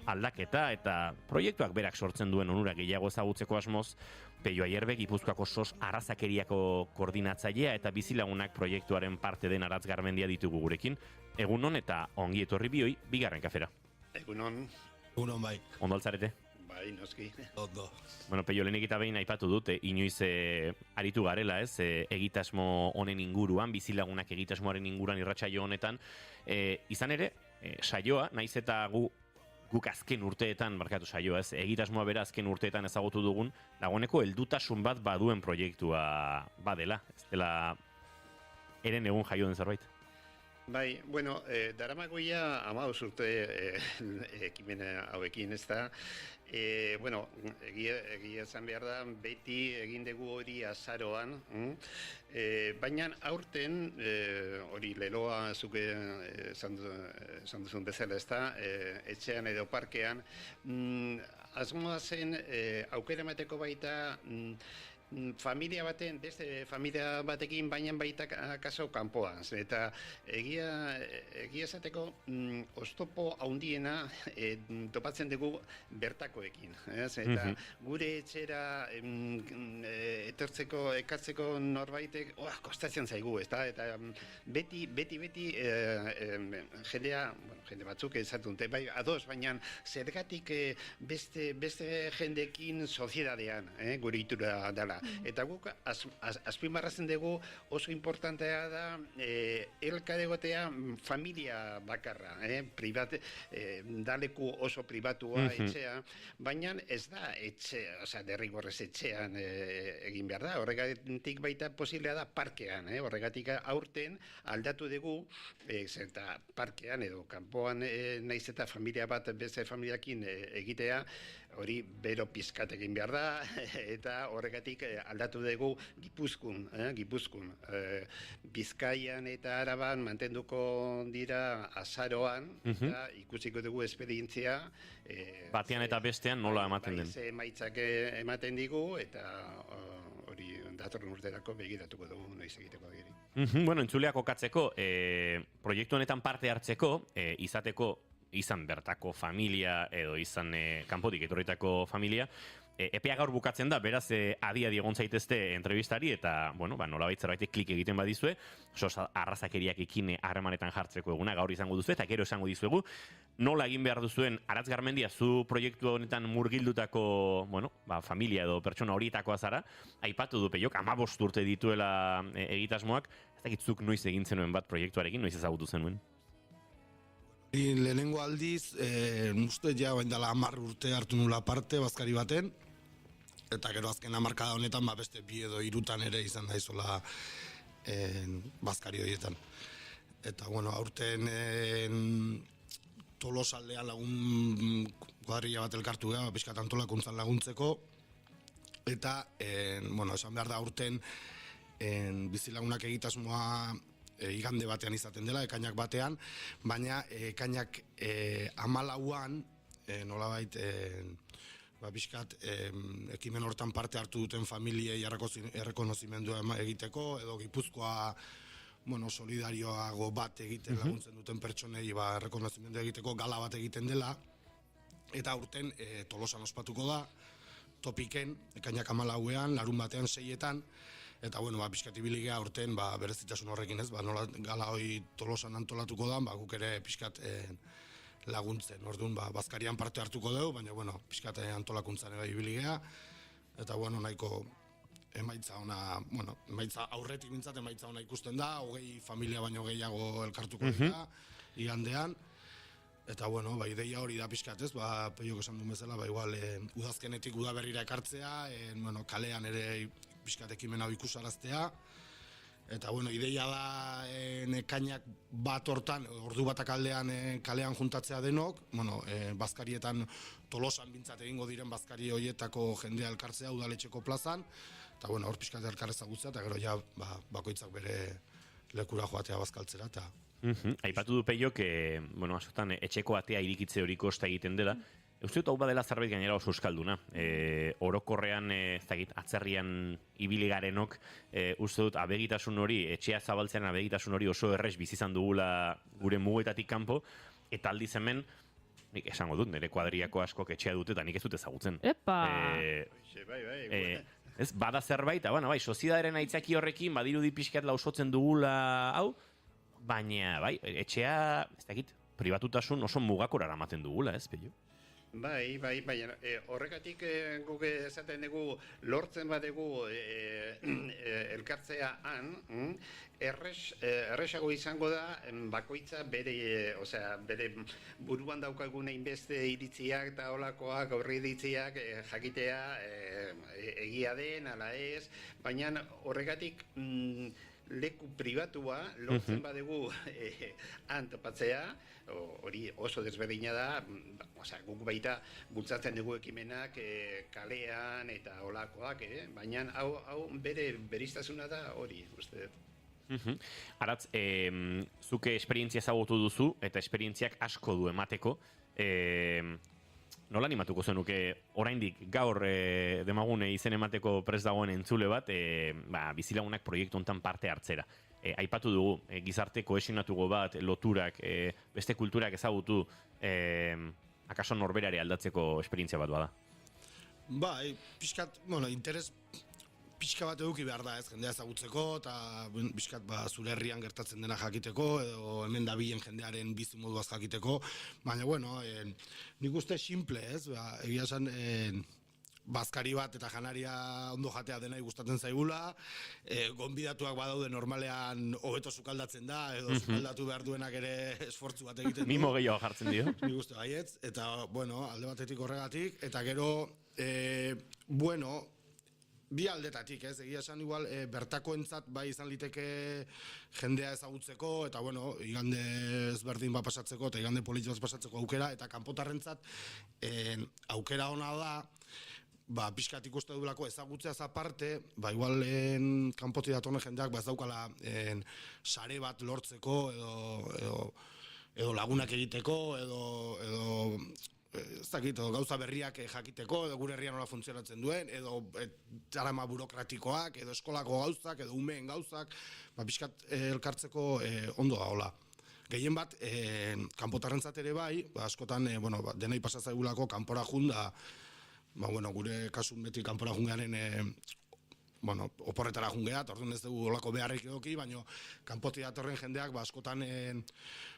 [SPEAKER 18] aldaketa eta proiektuak berak sortzen duen onura gehiago ezagutzeko asmoz, Peio Aierbe Gipuzkoako SOS arrazakeriako koordinatzailea eta bizilagunak proiektuaren parte den Aratz Garmendia ditugu gurekin. Egunon eta ongi etorri bioi bigarren kafera.
[SPEAKER 19] Egunon bai.
[SPEAKER 18] Ondo altzarete?
[SPEAKER 19] Bai, noski. Ondo.
[SPEAKER 18] Peio, lehenik eta behin aipatu dut, inoiz aritu garela, egitasmo honen inguruan, bizilagunak egitasmoaren inguruan irratsaio honetan. Izan ere, saioa, naiz eta guk azken urteetan, egitasmoa bera azken urteetan ezagutu dugun, dagoeneko heldutasun bat baduen proiektua badela, ez dela eren egun jaio den zerbait.
[SPEAKER 19] Bai, daramagoia 15 urte ekimen hauekin, ez da. Egia esan behar da, beti egin dugu hori azaroan, baina aurten, hori Leloa zuke esan duzun bezala, ez da, etxean edo parkean, asmoa zen aukera emateko baita familia baten, beste familia batekin baina baita kaso kanpoan. Eta egia esateko oztopo handiena topatzen dugu bertakoekin. Eta gure etxera ekartzeko norbaitek kostatzen zaigu, eta beti jende batzuk esaten dute, bai, ados, baina zergatik beste jendekin sozietatean, gure itura dela. Eta guk azpimarratzen dugu oso importantea da elkaregotea familia bakarra, daleku oso pribatua etxea, baina ez da etxea, derrigorrez etxean egin behar da, horregatik baita posiblea da parkean, horregatik aurten aldatu dugu, eta parkean edo kanpoan naiz eta familia bat beste familiakin egitea, hori bero pizkat egin behar da, eta horregatik aldatu dugu Gipuzkoan. Bizkaian eta Araban mantenduko dira azaroan, eta ikusiko dugu esperientzia.
[SPEAKER 18] Batean eta bestean nola ematen den?
[SPEAKER 19] Emaitzak ematen digu, eta hori datorren urterako begiratuko dugu noiz egiteko geri.
[SPEAKER 18] Entzuleak okatzeko, proiektu honetan parte hartzeko, izan bertako familia edo izan kanpotik etorritako familia, epea gaur bukatzen da, beraz adi egon zaitezte entrevistari eta, nolabait zerbaitek klik egiten badizue, SOS arrazakeriakekin harremanetan jartzeko eguna gaur izango duzu eta gero esango dizuegu, nola egin behar duzuen Aratz Garmendia zu proiektu honetan murgildutako, familia edo pertsona horietakoa zara, aipatu du Peiok 15 urte dituela egitasmoak, ez dakitzuk noiz egin zenuen bat proiektuarekin, noiz ezagutu zenuen?
[SPEAKER 20] Lehenengo aldiz, uste ja bain dela 10 urte hartu nula parte bazkari baten, eta gero azken hamarkada honetan beste 2 edo 3 ere izan daizola bazkari horietan. Eta aurten Tolosaldean lagun kuadrilla bat elkartu gara, pixkat antolakuntzan laguntzeko, eta, esan behar da urten bizilagunak egitasmoa igande batean izaten dela, ekainak batean, baina ekainak 14an, nolabait, pixkat, ekimen hortan parte hartu duten familiei errekonozimendua egiteko, edo Gipuzkoa solidarioago bat egiten laguntzen duten pertsonei errekonozimendua egiteko gala bat egiten dela, eta urten Tolosan ospatuko da, topiken, ekainak 14ean, larun batean 6etan, eta pixkat ibiligea urten berezitasun horrekin ez, nola gala hoi Tolosan antolatuko da, guk ere pixkat laguntzen, orduan bazkarian parte hartuko dugu, baina pixkat antolakuntzan ere ibiligea, eta nahiko emaitza ona, emaitza aurretik mintzat emaitza ona ikusten da, 20 familia baino gehiago elkartuko dira, igandean, eta ideia hori da pixkat ez, Peiok esan duen bezala, igual udazkenetik udaberrira ekartzea, kalean ere pixkat ekimen hau ikusaraztea, eta ideia da ekainak bat hortan, ordu batak aldean kalean juntatzea denok, bazkarietan Tolosan bintzat egingo diren bazkari horietako jendea elkartzea udaletxeko plazan, eta hor pixkat elkar ezagutzea, eta gero bakoitzak bere lekura joatea bazkaltzera, eta
[SPEAKER 18] Aipatu du Peiok, askotan etxeko atea irikitze hori kosta egiten dela. Uste dut hau badela zerbait gainera oso euskalduna. Orokorrean, atzerrian ibili garenok, uste dut abegitasun hori, etxea zabaltzean abegitasun hori oso errez bizizan dugula gure mugetatik kanpo, eta aldiz hemen, nik esango dut, nire kuadriako askok etxea dute, eta nik ez dut ezagutzen. Ez, bada zerbait, bai, soziedadaren aitzaki horrekin, badirudi pixkat lausotzen dugula hau, baina, bai, etxea, ez dakit, pribatutasun oso mugakorara ematen dugula, ez, Peio?
[SPEAKER 19] Bai, baina horregatik guk esaten dugu lortzen badegu elkartzea han, erresago izango da bakoitza bere buruan daukagun hainbeste iritziak eta holakoak, aurri iritziak jakitea egia den, ala ez, baina horregatik leku pribatua lortzen badegu han topatzea, hori oso desberdina da, guk baita bultzatzen dugu ekimenak kalean eta holakoak, baina hau bere beriztasuna da hori, uste dut.
[SPEAKER 18] Aratz, zuke esperientzia ezagutu duzu eta esperientziak asko du emateko. Nola animatuko zenuke oraindik gaur demagune izen emateko prest dagoen entzule bat, bizilagunak proiektu honetan parte hartzera. Aipatu dugu, gizarte kohesionatuko bat, loturak, beste kulturak ezagutu, akaso norberare aldatzeko esperientzia bat bada?
[SPEAKER 20] Bai, pixkat, interes pixka bat eduki behar da ez, jendea ezagutzeko, eta pixkat zure herrian gertatzen dena jakiteko, edo hemen dabilen jendearen bizimoduaz jakiteko, baina, nik uste simple ez, egia esan, bazkari bat eta janaria ondo jatea denai gustatzen zaigula, gonbidatuak badaude normalean hobeto sukaldatzen da, edo sukaldatu behar duenak ere esfortzu bat egiten du.
[SPEAKER 18] Mimo gehiago jartzen dio.
[SPEAKER 20] Nik uste baietz, eta, alde batetik horregatik, eta gero, bi aldetatik, ez, egia esan igual bertakoentzat bai izan liteke jendea ezagutzeko, eta igande ezberdin bat pasatzeko, eta igande politxo bat pasatzeko aukera, eta kanpotarrentzat aukera ona da, pixkat ikuste dudulako ezagutzeaz aparte, igual kanpotik datorren jendeak ez daukala sare bat lortzeko, edo lagunak egiteko, edo ez dakit, gauza berriak jakiteko, edo gure herrian nola funtzionatzen duen, edo tarama burokratikoak, edo eskolako gauzak, edo umeen gauzak, pixkat elkartzeko ondo da, hola. Gehien bat, kanpotarrentzat ere bai, askotan, denei pasazaigulako kanpora junda, gure kasun beti kanpora jungearen oporretara jungea, eta orduan ez dugu olako beharrik edoki, baina kanpotik datorren jendeak askotan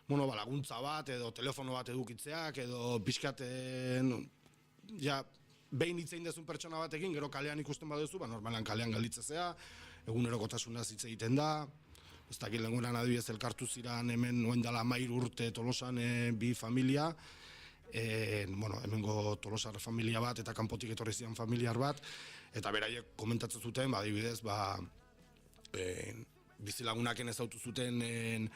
[SPEAKER 20] laguntza bat, edo telefono bat edukitzeak, edo pixkat behin hitzein dezun pertsona batekin, gero kalean ikusten baduzu, normalan kalean galditzezea, egunerokotasunaz hitz egiten da, ez dakit lenguran adibidez elkartu ziran hemen noen dela 13 urte Tolosan bi familia, hemengo Tolosar familia bat eta kanpotik etorri ziren familiar bat, eta beraiek komentatzen zuten, adibidez, bizilagunaken ezautu zuten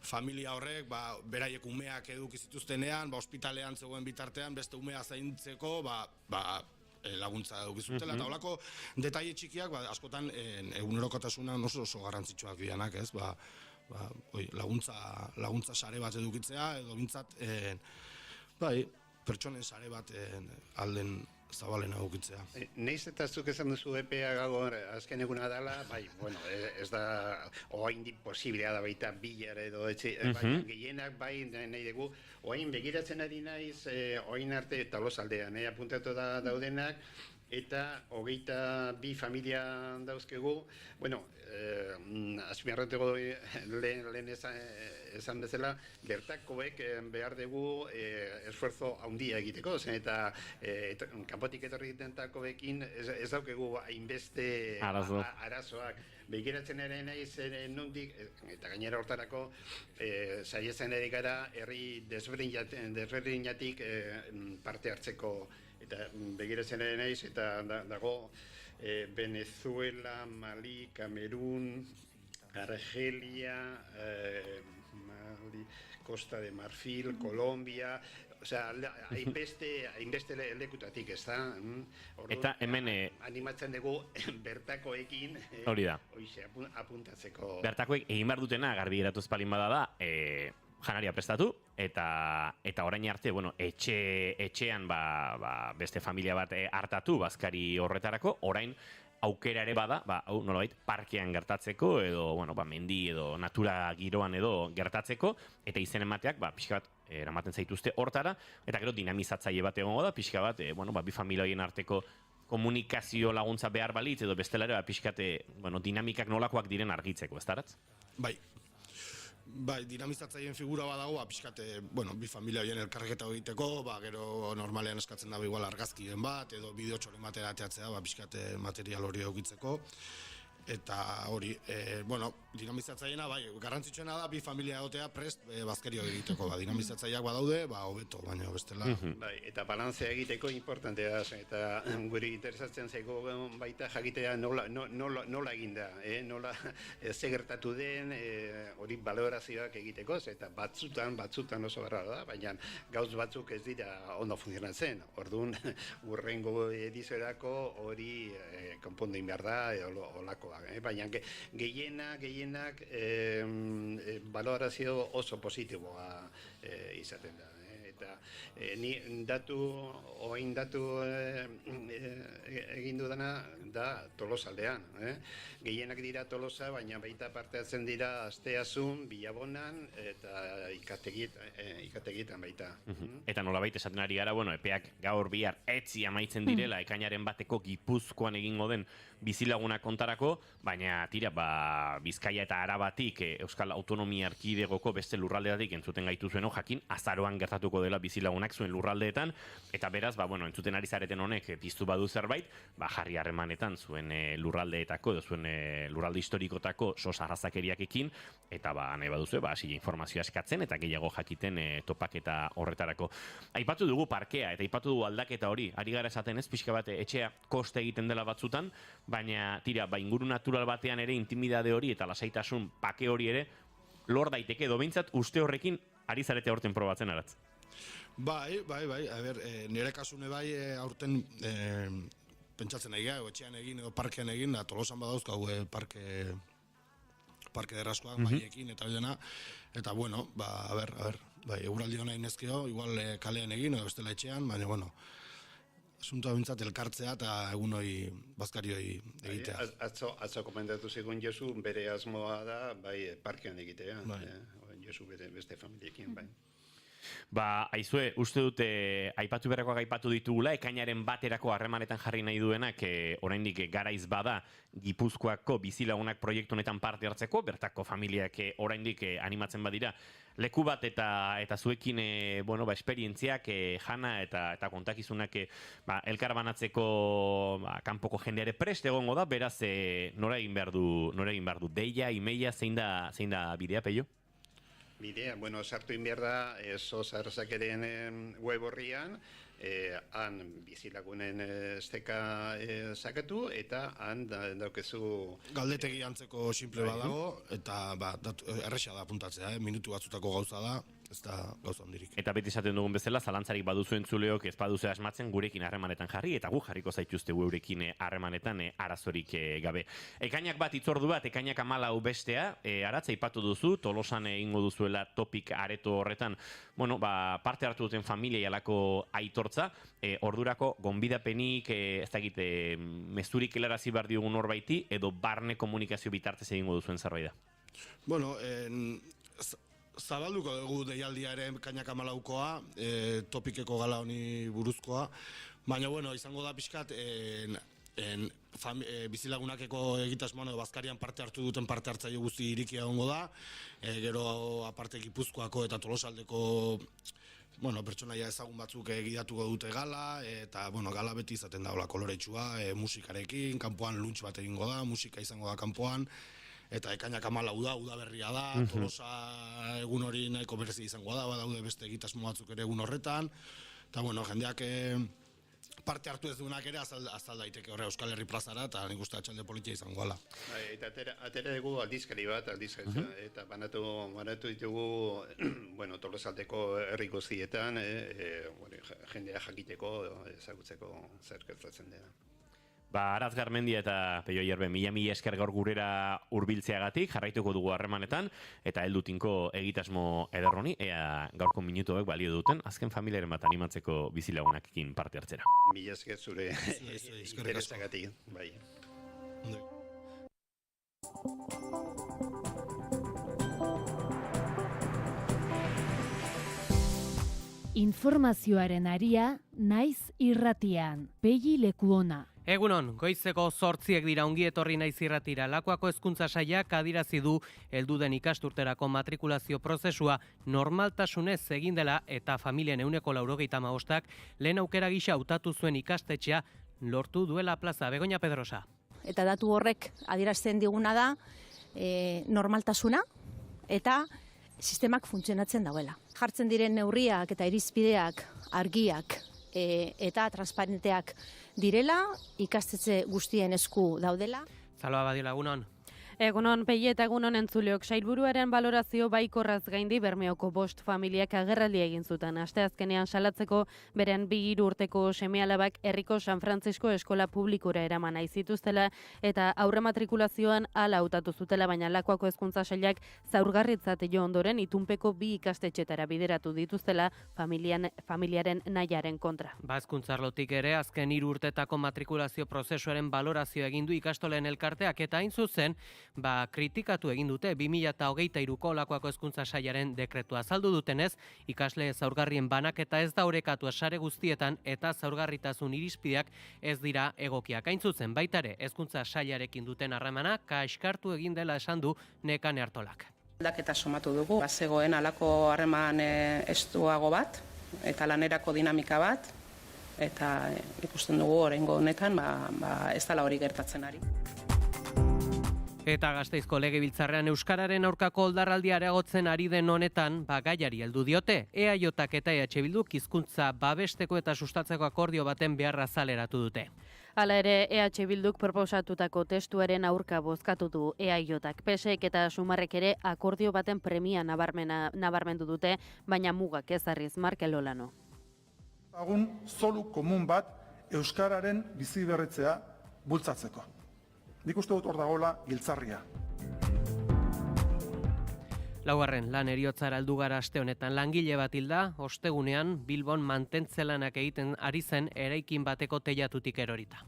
[SPEAKER 20] familia horrek, beraiek umeak eduki zituztenean, ospitalean zegoen bitartean, beste umea zaintzeko, laguntza edukizutela, eta holako detaile txikiak, askotan egunerokotasunan oso garrantzitsuak dianak, ez, laguntza sare bat edukitzea, edo bintzat, pertsonen sare bat alden zabalena edukitzea.
[SPEAKER 19] Neiz eta zuk esan duzu EPEA gaur azken eguna dela, bueno, ez da oaindik posiblea da baita bilar edo gehienak nahi dugu, oain begiratzen ari naiz, oain arte Tolosaldean, apuntatu daudenak, eta 22 familia dauzkegu, bueno, azpimarrateko lehen esan bezala, bertakoek behar dugu esfuerzo handia egiteko, zen eta kanpotik etorri dentakoekin ez daukegu hainbeste arazoak. Begiratzen ere naiz nondik, eta gainera hortarako saietzen ere gara herri desberdinatik parte hartzeko, eta begiratzen ere naiz, eta dago Venezuela, Mali, Kamerun, Argelia, Costa de Marfil, Colombia, osea, hainbeste lekutatik, ez da?
[SPEAKER 18] Eta hemen...
[SPEAKER 19] Animatzen dugu bertakoekin
[SPEAKER 18] hori da.
[SPEAKER 19] Apuntatzeko...
[SPEAKER 18] Bertakoek egin behar dutena, garbi geratu espalin bada da, janaria prestatu, eta orain arte, etxean beste familia bat hartatu, bazkari horretarako, orain aukera ere bada, nolabait, parkean gertatzeko, edo, mendi edo natura giroan edo gertatzeko, eta izen emateak, pixka bat, eramaten zaituzte hortara, eta gero dinamizatzaile bat egongo da, pixka bat, bi familia horien arteko komunikazio laguntza behar balitz, edo bestela ere, pixkate, dinamikak nolakoak diren argitzeko, ez daratz?
[SPEAKER 20] Bai, dinamizatzaileen figura badago, pixkate, bi familia horien elkarreketa egiteko, gero normalean eskatzen dago igual argazkien bat, edo bideotxoren batera ateatzea, pixkate material hori egitzeko, eta hori, dinamizatzaileena, garrantzitsuena da, bi familia egotea prest bazkerio egiteko, dinamizatzaileak badaude, hobeto, baina bestela.
[SPEAKER 19] Eta balantzea egiteko importantea, eta guri interesatzen zaigu baita jakitea nola eginda, nola ze gertatu den, hori balorazioak egiteko, eta batzutan oso berra da, baina gauz batzuk ez dira ondo funtzionatzen, orduan urrengo edizorako hori konpondu behar da, olakoa. Baina gehienak balorazio oso positiboa izaten da. Eta ni oain datu egin dudana da Tolosaldean. Gehienak dira Tolosa, baina baita parte hartzen dira Asteasun, Bilabonan eta ikategietan baita.
[SPEAKER 18] Eta nolabait esaten ari gara, epeak gaur bihar etzi amaitzen direla, ekainaren bateko Gipuzkoan egingo den bizilagunak kontarako, baina tira, Bizkaia eta Arabatik Euskal Autonomia Erkidegoko beste lurraldeetatik entzuten gaituzuen jakin, azaroan gertatuko dela bizilagunak zuen lurraldeetan, eta beraz, entzuten ari zareten honek piztu badu zerbait, jarri harremanetan zuen lurraldeetako, edo zuen lurralde historikotako sos arrazakeriakekin, eta nahi baduzue, hasi informazioa eskatzen, eta gehiago jakiten topaketa horretarako. Aipatu dugu parkea, eta aipatu dugu aldaketa hori, ari gara esaten ez, pixka bat etxea koste egiten dela batzutan, baina tira, inguru natural batean ere intimidade hori eta lasaitasun pake hori ere lor daiteke, edo behintzat uste horrekin ari zarete aurten probatzen aratz.
[SPEAKER 20] Bai, nire kasune aurten pentsatzen nahi gara, etxean egin edo parkean egin, Tolosan badauzkau parke derraskoak, maiekin eta dena, eta eguraldi hona inezkeo, igual kalean egin edo bestela etxean, baina asuntoa bintzat elkartzea eta egun hori bazkarioi egitea.
[SPEAKER 19] Atzo komentatu zigun Josu, bere asmoa da, parkean egitea, Josu beste familiekin, bai.
[SPEAKER 18] Aizue, uste dute aipatu berrakoak aipatu ditugula, ekainaren baterako harremanetan jarri nahi duenak, oraindik garaiz bada Gipuzkoako bizilagunak proiektu honetan parte hartzeko, bertako familiak oraindik animatzen badira, leku bat eta zuekin esperientziak jana eta kontakizunak elkar banatzeko kanpoko jendeare prest egongo da, beraz nora egin behar du, deia, imeia, zein da bidea, Peio?
[SPEAKER 19] Bidea, sartu inbier da, sos arrazakeren web horrian, han bizilagunen esteka sakatu, eta han daukezu...
[SPEAKER 20] Galdetegi antzeko simple badago, eta erresa da apuntatzea, minutu batzutako gauza da, ez da gauza handirik.
[SPEAKER 18] Eta beti esaten dugun bezala, zalantzarik baduzu entzuleok ez baduzu asmatzen gurekin harremanetan jarri, eta gu jarriko zaituztegu eurekin harremanetan arazorik gabe. Ekainak bat itzordu bat, ekainak 14 bestea, Aratz aipatu duzu, Tolosan egingo duzuela topik areto horretan, parte hartu duten familia alako aitortza, ordurako gonbidapenik, ez dakit, mezurik helarazi behar diogun norbaiti, edo barne komunikazio bitartez egingo duzuen zerbait da?
[SPEAKER 20] Bueno, zabalduko dugu deialdia ere Ekainak 14koa, topikeko gala honi buruzkoa, baina izango da pixkat bizilagunakeko egitasmoan edo Bazkarian parte hartu duten parte hartzaile guzti irikia egongo da, gero aparte Gipuzkoako eta Tolosaldeko pertsonaia ezagun batzuk gidatuko dute gala, eta gala beti izaten da koloretsua, musikarekin, kanpoan lunch bat egingo da, musika izango da kanpoan, eta Ekainak 14 da, udaberria da, Tolosa egun hori nahiko berezi izango da, badaude beste egitasmo batzuk ere egun horretan, eta jendeak parte hartu ez duenak ere azal daiteke horre Euskal Herri plazara, eta nik uste atxalde politia izango ala.
[SPEAKER 19] Eta atera dugu aldizkari bat, eta banatu ditugu Tolosaldeko herri guztietan, jendea jakiteko, ezagutzeko zer gertatzen dena.
[SPEAKER 18] Aratz Garmendia eta Peio Ierbe, mila esker gaur gurera hurbiltzeagatik, jarraituko dugu harremanetan, eta heldu tinko egitasmo ederroni, ea gaurko minutuek balio duten, azken familiaren bat animatzeko bizilagunakekin parte hartzera.
[SPEAKER 19] Mila esker zure interesagatik, bai.
[SPEAKER 2] Informazioaren aria, naiz irratian, Pegi Lekuona.
[SPEAKER 3] Egunon, goizeko 8 dira ongi etorri naiz irratira. Lakuako hezkuntza sailak adierazi du helduden ikasturterako matrikulazio prozesua normaltasunez egin dela eta familien 95%ak lehen aukera gisa hautatu zuen ikastetxea lortu duela plaza. Begoña Pedrosa.
[SPEAKER 7] Eta datu horrek adierazten diguna da normaltasuna eta sistemak funtzionatzen dauela. Jartzen diren neurriak eta irizpideak argiak eta transparenteak direla, ikastetxe guztien esku daudela.
[SPEAKER 3] Zaloa Badiola, egunon.
[SPEAKER 4] Egunon, Pegi eta egunon entzuleok, sailburuaren balorazio baikorraz gaindi Bermeoko 5 familiak agerraldia egin zuten. Asteazkenean salatzeko beren 2 urteko seme-alabak herriko San Francisco eskola publikora eraman nahi zituztela eta aurre matrikulazioan hala hautatu zutela, baina Lakuako hezkuntza sailak zaurgarritzat jo ondoren itunpeko 2 ikastetxetara bideratu dituztela familiaren nahiaren kontra.
[SPEAKER 3] Hezkuntza arlotik ere azken 3 urtetako matrikulazio prozesuaren balorazio egin du ikastolen elkarteak eta hain zuzen kritikatu egin dute 2023ko Lakuako hezkuntza sailaren dekretua. Azaldu dutenez, ikasle zaurgarrien banaketa ez da orekatu sare guztietan eta zaurgarritasun irizpideak ez dira egokiak. Hain zuzen baita ere hezkuntza sailarekin duten harremana kaskartu egin dela esan du Nekane Artolak.
[SPEAKER 21] Aldaketa somatu dugu, bazegoen halako harreman estuago bat eta lanerako dinamika bat, eta ikusten dugu oraingo honetan ez dela hori gertatzen ari.
[SPEAKER 3] Eta Gasteizko Legebiltzarrean euskararen aurkako oldarraldia areagotzen ari den honetan, gaiari heldu diote. EAJak eta EH Bilduk hizkuntza babesteko eta sustatzeko akordio baten beharra azaleratu dute.
[SPEAKER 4] Hala ere, EH Bilduk proposatutako testuaren aurka bozkatu du EAJak. PSek eta Sumarrek ere akordio baten premia nabarmendu dute, baina mugak ezarriz. Markel Olano.
[SPEAKER 22] Agun zolu komun bat euskararen biziberritzea bultzatzeko. Nik uste dut hor dagoela giltzarria.
[SPEAKER 3] Laugarren lan heriotzara heldu gara aste honetan. Langile bat hilda, ostegunean Bilbon mantentzelanak egiten ari zen eraikin bateko teilatutik erorita.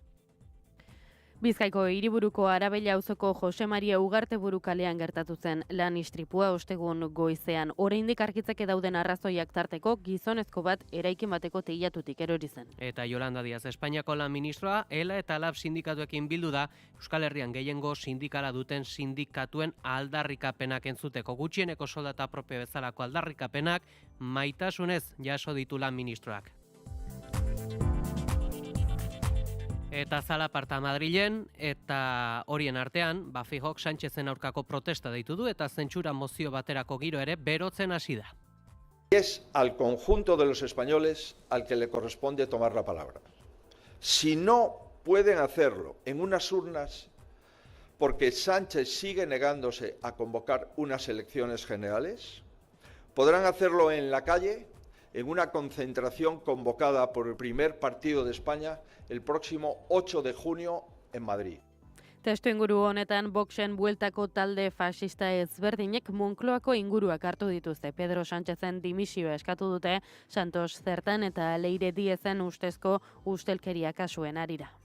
[SPEAKER 4] Bizkaiko hiriburuko Arabella auzoko Jose Maria Ugarteburu kalean gertatu zen lan istripua ostegun goizean. Oraindik argitzeke dauden arrazoiak tarteko gizonezko bat eraikin bateko teilatutik erori zen.
[SPEAKER 3] Eta Yolanda Díaz, Espainiako lan ministroa, ELA eta LAB sindikatuekin bildu da Euskal Herrian gehiengo sindikala duten sindikatuen aldarrikapenak entzuteko. Gutxieneko soldata propio bezalako aldarrikapenak maitasunez jaso ditu lan ministroak. Eta zalaparta Madrilen, eta horien artean, Fijok Sánchezen aurkako protesta deitu du eta zentsura mozio baterako giro ere berotzen hasi da.
[SPEAKER 23] Es al conjunto de los españoles al que le corresponde tomar la palabra. Si no pueden hacerlo en unas urnas, porque Sánchez sigue negándose a convocar unas elecciones generales, podrán hacerlo en la calle, en una concentración convocada por el primer partido de España el próximo 8 de junio en Madrid.
[SPEAKER 4] Testuinguru honetan Voxen bueltako talde fascista ezberdinek Moncloako inguruak hartu dituzte. Pedro Sánchezen dimisioa eskatu dute Santos zertan eta Leire Diezen ustezko ustelkeria kasuen arira.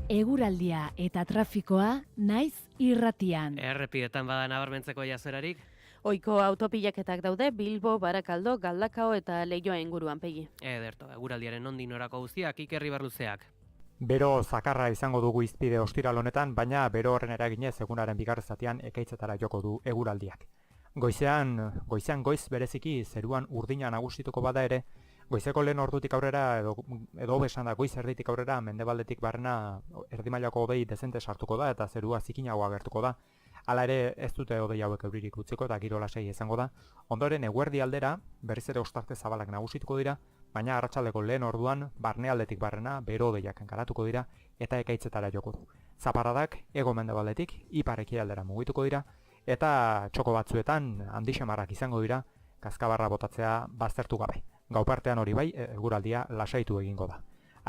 [SPEAKER 2] Eguraldia eta trafikoa naiz irratian.
[SPEAKER 3] Errepidetan bada nabarmentzeko jazerarik?
[SPEAKER 4] Ohiko autopilaketak daude Bilbo, Barakaldo, Galdakao eta Leioa inguruan pegi.
[SPEAKER 3] Ederto, eguraldiaren nondik norako guztiak Iker Ibarluzeak.
[SPEAKER 8] Bero zakarra izango dugu izpide ostiral honetan, baina bero horren eraginez egunaren bigarren zatian ekaitzetara joko du eguraldiak. Goizean goiz bereziki zeruan urdina nagusituko bada ere, goizeko lehen ordutik aurrera edo besan da goiz erditik aurrera mendebaldetik barrena erdimailako hodei dezente sartuko da eta zerua zikinago agertuko da. Hala ere ez dute hodei hauek euririk utziko eta giro lasai izango da. Ondoren eguerdi aldera berriz ere ostarte zabalak nagusituko dira, baina arratsaldeko lehen orduan barnealdetik barrena bero hodeiak garatuko dira eta ekaitzetara joko du. Zaparradak hego mendebaldetik ipar-ekialdera mugituko dira eta txoko batzuetan handixamarrak izango dira kazkabarra botatzea baztertu gabe. Gau partean hori bai, eguraldia lasaitu egingo da.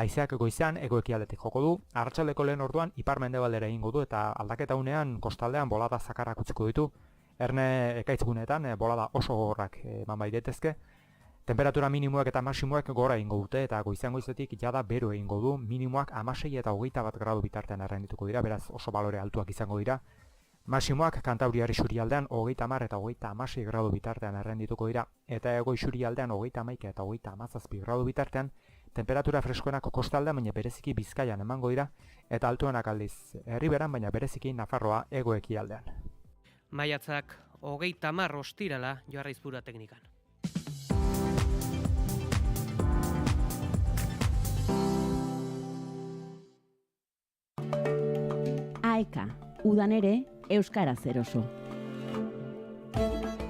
[SPEAKER 8] Haizeak goizean hego-ekialdetik joko du, arratsaldeko lehen orduan ipar-mendebaldera egingo du eta aldaketa unean kostaldean bolada zakarrak utziko ditu. Erne ekaitzguneetan bolada oso gogorrak eman bai daitezke. Temperatura minimoak eta maximoak gora egingo dute eta goizetik jada bero egingo du, minimoak 16 eta 21 gradu bitartean errendituko dira, beraz oso balore altuak izango dira. Maximoak Kantabriar isurialdean 30 eta 36 gradu bitartean errendituko dira, eta hego isurialdean 31 eta 37 gradu bitartean, temperatura freskoenak kostaldean baina bereziki Bizkaian emango dira, eta altuenak aldiz Erriberan baina bereziki Nafarroa hego ekialdean.
[SPEAKER 3] Maiatzak 30 ostirala Joarraizpura teknikan.
[SPEAKER 9] AEKA, udan ere, euskaraz eroso.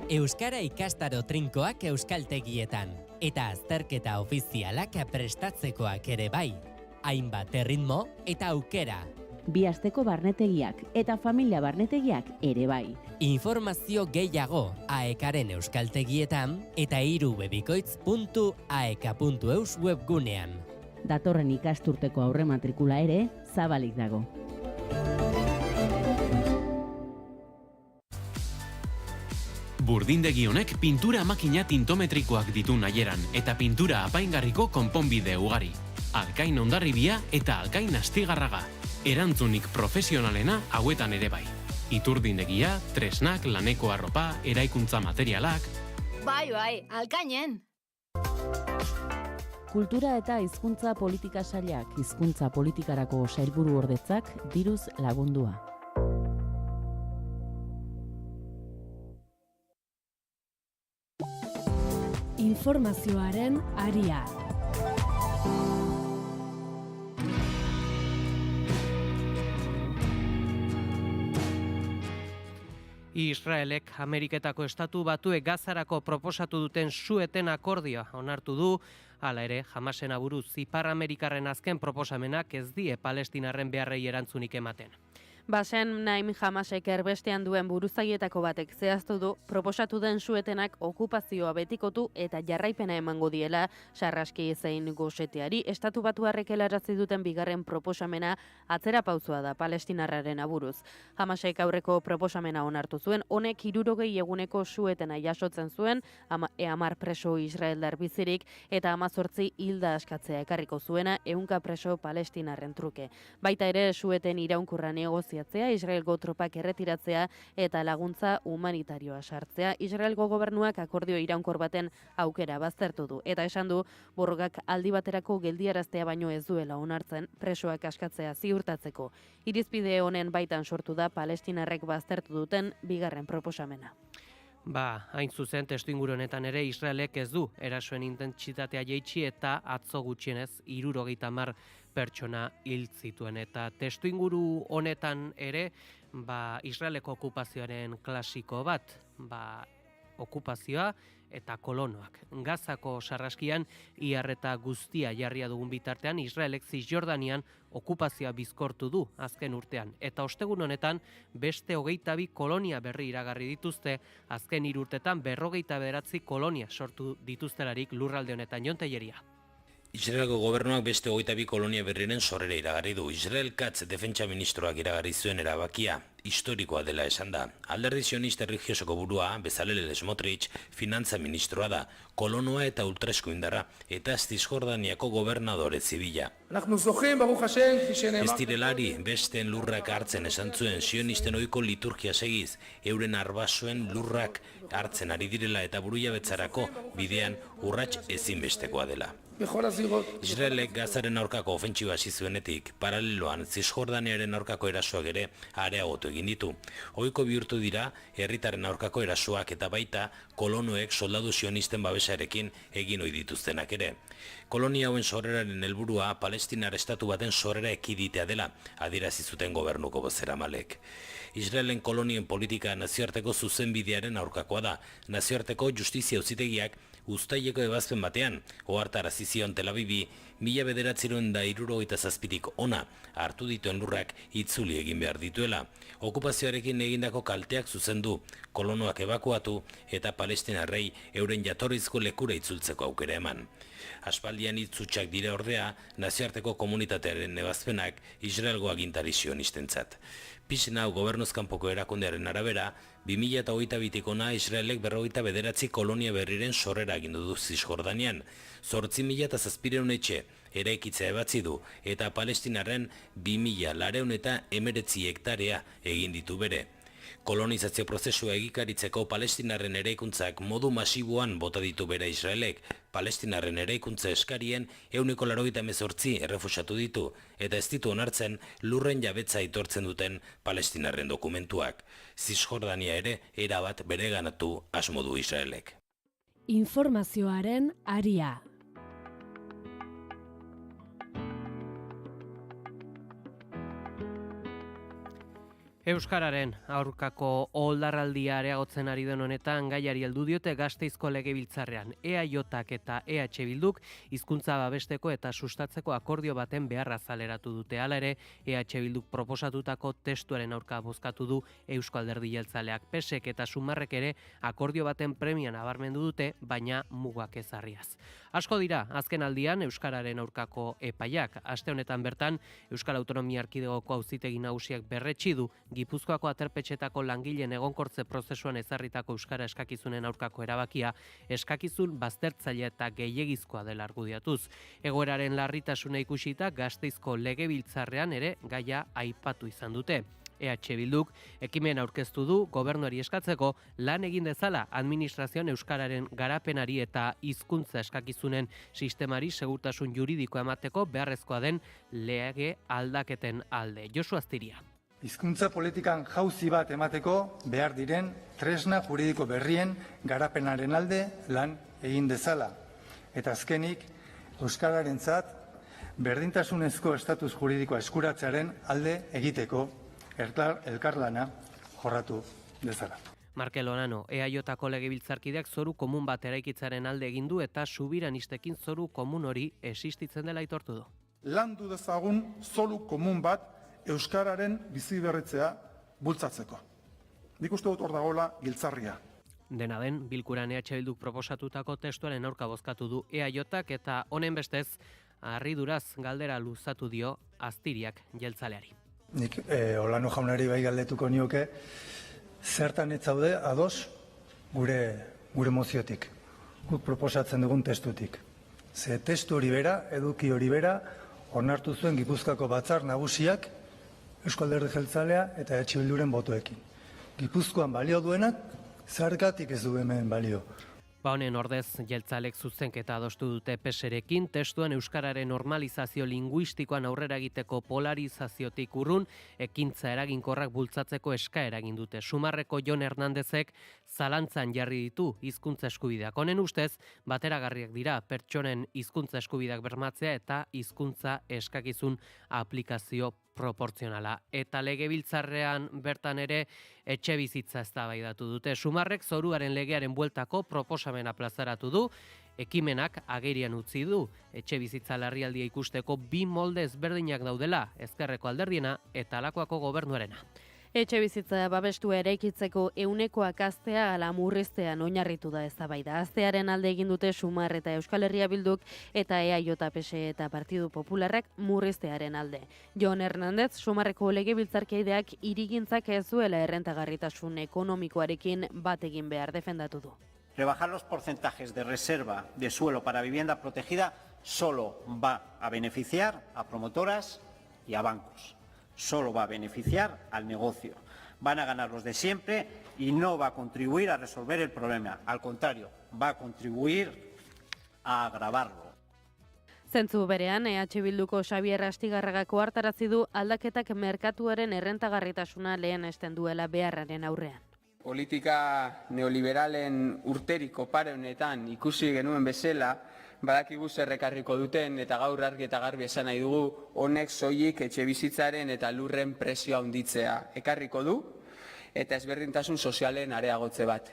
[SPEAKER 1] Euskara ikastaro trinkoak euskaltegietan, eta azterketa ofizialak prestatzekoak ere bai. Hainbat erritmo eta aukera.
[SPEAKER 9] Bi asteko barnetegiak eta familia barnetegiak ere bai.
[SPEAKER 1] Informazio gehiago AEKaren euskaltegietan eta irubebikoitz.aeka.eus webgunean.
[SPEAKER 9] Datorren ikasturteko aurrematrikula ere zabalik dago.
[SPEAKER 11] Burdindegi honek pintura makina tintometrikoak ditu nahieran eta pintura apaingarriko konponbide ugari. Alkain Hondarribia eta Alkain Astigarraga. Erantzunik profesionalena hauetan ere bai. Iturdindegia, tresnak, laneko arropa, eraikuntza materialak.
[SPEAKER 5] Bai, Alkainen!
[SPEAKER 9] Kultura eta hizkuntza politika sailak hizkuntza politikarako sailburu ordetzak diruz lagundua.
[SPEAKER 2] Informazioaren aria.
[SPEAKER 3] Israelek Ameriketako estatu batuek Gazarako proposatu duten su-eten akordioa onartu du, hala ere, Hamasen aburuz Ipar-Amerikarren azken proposamenak ez die Palestinarren beharrei erantzunik ematen.
[SPEAKER 4] Basen Naim Hamasek erbestean duen buruzagietako batek zehaztu du, proposatu den su-etenak okupazioa betikotu eta jarraipena emango diela sarraski zein goseteari. Estatu batuarrek helarazi duten bigarren proposamena atzera pausua da Palestinarraren aburuz. Hamasek aurreko proposamena onartu zuen, honek 60 eguneko su-etena jasotzen zuen, 10 preso israeldar bizirik eta 18 hilda askatzea ekarriko zuena 100 preso Palestinarren truke. Baita ere su-eten iraunkorra negoziatzea, Israelgo tropak erretiratzea eta laguntza humanitarioa sartzea. Israelgo gobernuak akordio iraunkor baten aukera baztertu du eta esan du borrokak aldi baterako geldiaraztea baino ez duela onartzen presoak askatzea ziurtatzeko. Irizpide honen baitan sortu da Palestinarrek baztertu duten bigarren proposamena.
[SPEAKER 3] Hain zuzen, testuinguru honetan ere Israelek ez du erasoen intentsitatea jaitsi eta atzo gutxienez 70 pertsona hil zituen. Eta testuinguru honetan ere Israeleko okupazioaren klasiko bat, okupazioa eta kolonoak. Gazako sarraskian iarreta guztia jarria dugun bitartean Israelek Zisjordanian okupazioa bizkortu du azken urtean. Eta ostegun honetan beste 22 kolonia berri iragarri dituzte, azken 3 urtetan 59 kolonia sortu dituztelarik lurralde honetan. Jon Telleria.
[SPEAKER 11] Israelgo gobernuak beste 22 kolonia berriren sorrera iragarri du. Israel Katz defentsa ministroak iragarri zuen erabakia historikoa dela esan da. Alderdi sionista erlijiosoko burua, Bezalel Smotrich, finantza ministroa da, kolonoa eta ultraeskuindarra, eta Zisjordaniako gobernadore zibila. Ez direlari besteen lurrak hartzen esan zuen sionisten ohiko liturgia segiz, euren arbasoen lurrak hartzen ari direla eta burujabetzarako bidean urrats ezinbestekoa dela. Israelek Gazaren aurkako ofentsiba hasi zuenetik, paraleloan Zisjordaniaren aurkako erasoak ere areagotu egin ditu. Ohiko bihurtu dira herritarren aurkako erasoak eta baita kolonoek soldadu sionisten babesarekin egin ohi dituztenak ere. Kolonia hauen sorreraren helburua Palestinar estatu baten sorrera ekiditea dela, adierazi zuten gobernuko bozeramalek. Israelen kolonien politika nazioarteko zuzenbidearen aurkakoa da. Nazioarteko justizia auzitegiak uztaileko ebazpen batean, ohartarazi zion Tel Avivi, 1967tik ona hartu dituen lurrak itzuli egin behar dituela. Okupazioarekin egindako kalteak zuzendu, kolonoak ebakuatu eta palestinarrei euren jatorrizko lekura itzultzeko aukera eman. Aspaldian hitzutsak dira ordea, nazioarteko komunitatearen ebazpenak Israelgo agintari sionistentzat. Pixen hau gobernuzkanpoko erakundearen arabera, 2022tik ona Israelek 59 kolonia berriren sorrera agindu du Zisjordanian. 8.700 etxe eraikitzea ebatzi du eta Palestinarren 2.419 hektarea egin ditu bere. Kolonizazio prozesua egikaritzeko Palestinarren eraikuntzak modu masiboan bota ditu bere Israelek. Palestinarren eraikuntza eskarien 188 errefusatu ditu eta ez ditu onartzen lurren jabetza aitortzen duten Palestinarren dokumentuak. Zisjordania ere erabat bereganatu asmo du Israelek.
[SPEAKER 2] Informazioaren aria.
[SPEAKER 3] Euskararen aurkako oldarraldia areagotzen ari den honetan gaiari heldu diote Gasteizko Legebiltzarrean. EAJak eta EH Bilduk hizkuntza babesteko eta sustatzeko akordio baten beharra zaleratu dute. Hala ere, EH Bilduk proposatutako testuaren aurka bozkatu du Eusko Alderdi Jeltzaleak. PSek eta Sumarrek ere akordio baten premian nabarmendu dute, baina mugak ezarriaz. Asko dira, azken aldian Euskararen aurkako epaiak. Aste honetan bertan, Euskal Autonomia Erkidegoko Auzitegi Nagusiak berretsi du Gipuzkoako aterpetxetako langileen egonkortze prozesuan ezarritako euskara eskakizunen aurkako erabakia, eskakizun baztertzaile eta gehiegizkoa dela argudiatuz. Egoeraren larritasuna ikusita Gasteizko Legebiltzarrean ere gaia aipatu izan dute. EH Bilduk ekimen aurkeztu du gobernuari eskatzeko lan egin dezala administrazioan euskararen garapenari eta hizkuntza eskakizunen sistemari segurtasun juridikoa emateko beharrezkoa den lege aldaketen alde. Josu Astiria.
[SPEAKER 22] Hizkuntza politikan jauzi bat emateko behar diren tresna juridiko berrien garapenaren alde lan egin dezala. Eta azkenik, euskararentzat berdintasunezko estatus juridikoa eskuratzearen alde egiteko elkarlana jorratu dezala.
[SPEAKER 3] Markel Onano, EAJko Legebiltzarkideak zoru komun bat eraikitzaren alde egin du eta subiranistekin zoru komun hori existitzen dela aitortu du.
[SPEAKER 22] Landu dezagun zoru komun bat euskararen biziberritzea bultzatzeko. Nik uste dut hor dagoela giltzarria.
[SPEAKER 3] Dena den, bilkuran EH Bilduk proposatutako testuaren aurka bozkatu du EAJak eta honen bestez, harriduraz galdera luzatu dio Astiriak jeltzaleari.
[SPEAKER 22] Nik Olano jaunari bai galdetuko nioke, zertan ez zaude ados gure moziotik, guk proposatzen dugun testutik. Ze testu hori bera, eduki hori bera, onartu zuen Gipuzkoako batzar nagusiak, Eusko Alderdi Jeltzalea eta EH Bilduren botoekin. Gipuzkoan balio duenak, zergatik ez du hemen balio.
[SPEAKER 3] Honen ordez, jeltzalek zuzenketa adostu dute PSrekin, testuan euskararen normalizazio linguistikoan aurrera egiteko polarizaziotik urrun, ekintza eraginkorrak bultzatzeko eskaera egin dute. Sumarreko Jon Hernandezek zalantzan jarri ditu hizkuntza eskubideak. Honen ustez, bateragarriak dira pertsonen hizkuntza eskubideak bermatzea eta hizkuntza eskakizun aplikazio proportzionala. Eta legebiltzarrean bertan ere etxe bizitza eztabaidatu dute. Sumarrek zoruaren legearen bueltako proposamena plazaratu du, ekimenak agerian utzi du. Etxe bizitza larrialdia ikusteko bi molde ezberdinak daudela, ezkerreko alderdiena eta Lakuako gobernuarena.
[SPEAKER 4] Etxe bizitza babestu eraikitzeko eunekoak aztea ala murriztean oinarritu da eztabaida. Aztearen alde egin dute Sumar eta Euskal Herria Bilduk eta EAJ, PSE eta Partidu Popularrak murriztearen alde. Jon Hernández, Sumarreko legebiltzarkideak hirigintzak ez duela errentagarritasun ekonomikoarekin bat egin behar defendatu du.
[SPEAKER 6] Rebajar los porcentajes de reserva de suelo para vivienda protegida solo va a beneficiar a promotoras y a bancos. Solo va a beneficiar al negocio. Van a ganar los de siempre y no va a contribuir a resolver el problema. Al contrario, va a contribuir a agravarlo.
[SPEAKER 4] Zentzu berean, EH Bilduko Xabier Astigarragako hartarazi du aldaketak merkatuaren errentagarritasuna lehenesten duela beharraren aurrean.
[SPEAKER 10] Politika neoliberalen urteriko pare honetan ikusi genuen bezala, badakigu zer ekarriko duten eta gaur argi eta garbi esan nahi dugu honek soilik etxe bizitzaren eta lurren prezioa handitzea ekarriko du eta ezberdintasun sozialen areagotze bat.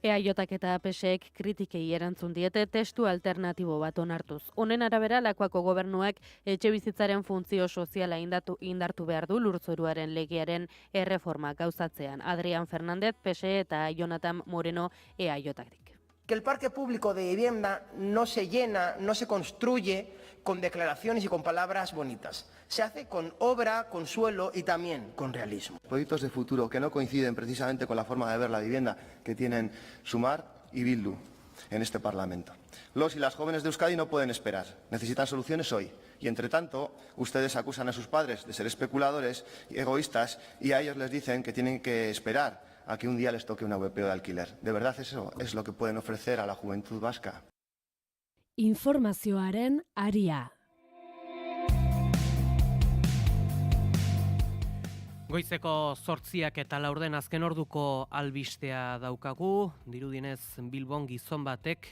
[SPEAKER 4] EAJak eta PSEek kritikei erantzun diete testu alternatibo bat onartuz. Honen arabera, Lakuako gobernuak etxe bizitzaren funtzio soziala indartu behar du lurzoruaren legearen erreforma gauzatzean. Adrián Fernández, PSE eta Jonathan Moreno, EAJak.
[SPEAKER 13] Que el parque público de vivienda no se llena, no se construye con declaraciones y con palabras bonitas. Se hace con obra, con suelo y también con realismo.
[SPEAKER 24] Proyectos de futuro que no coinciden precisamente con la forma de ver la vivienda que tienen Sumar y Bildu en este Parlamento. Los y las jóvenes de Euskadi no pueden esperar, necesitan soluciones hoy. Y entre tanto, ustedes acusan a sus padres de ser especuladores y egoístas y a ellos les dicen que tienen que esperar a que un día les toque una VPO de alquiler. ¿De verdad eso es lo que pueden ofrecer a la juventud vasca?
[SPEAKER 2] Informazioaren aria.
[SPEAKER 3] Goizeko 8 eta 4 azken orduko albistea daukagu. Dirudienez Bilbon gizon batek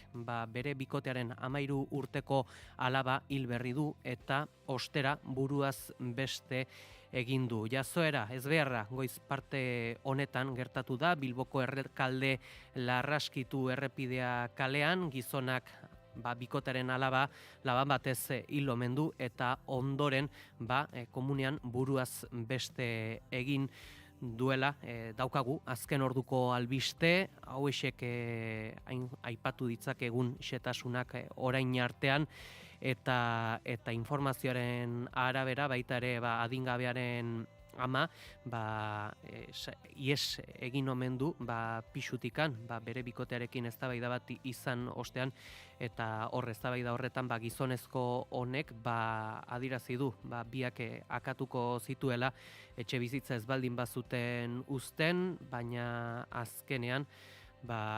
[SPEAKER 3] bere bikotearen 13 urteko alaba hil berri du eta ostera buruaz beste egin du. Jazoera ezbeharra goiz parte honetan gertatu da Bilboko Errekalde Larraskitu errepidea kalean, gizonak bikotaren alaba laban batez hil omen du eta ondoren komunean buruaz beste egin duela daukagu azken orduko albiste, hauexek aipatu ditzakegun xetasunak orain artean eta informazioaren arabera baita ere adingabearen ama ies egin omen du pixutikan bere bikotearekin eztabaida bat izan ostean eta eztabaida horretan gizonezko honek adierazi du biak akatuko zituela etxe bizitza ez baldin bazuten uzten, baina azkenean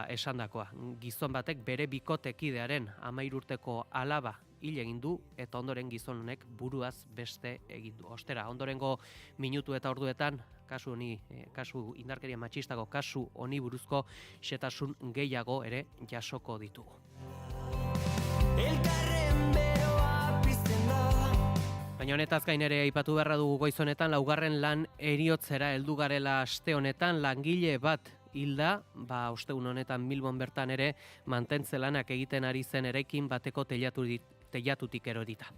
[SPEAKER 3] esandakoa. Gizon batek bere bikotekidearen 13 urteko alaba hil egin du eta ondoren gizon honek buruaz beste egin du. Ostera, ondorengo minutu eta orduetan kasu indarkeria matxistako kasu honi buruzko xetasun gehiago ere jasoko ditugu. Baina honetaz gain ere aipatu beharra dugu goiz honetan 4. lan heriotzera heldu garela aste honetan langile bat hilda, ostegun honetan Bilbon bertan ere mantentze lanak egiten ari zen eraikin bateko teilatutik erorita.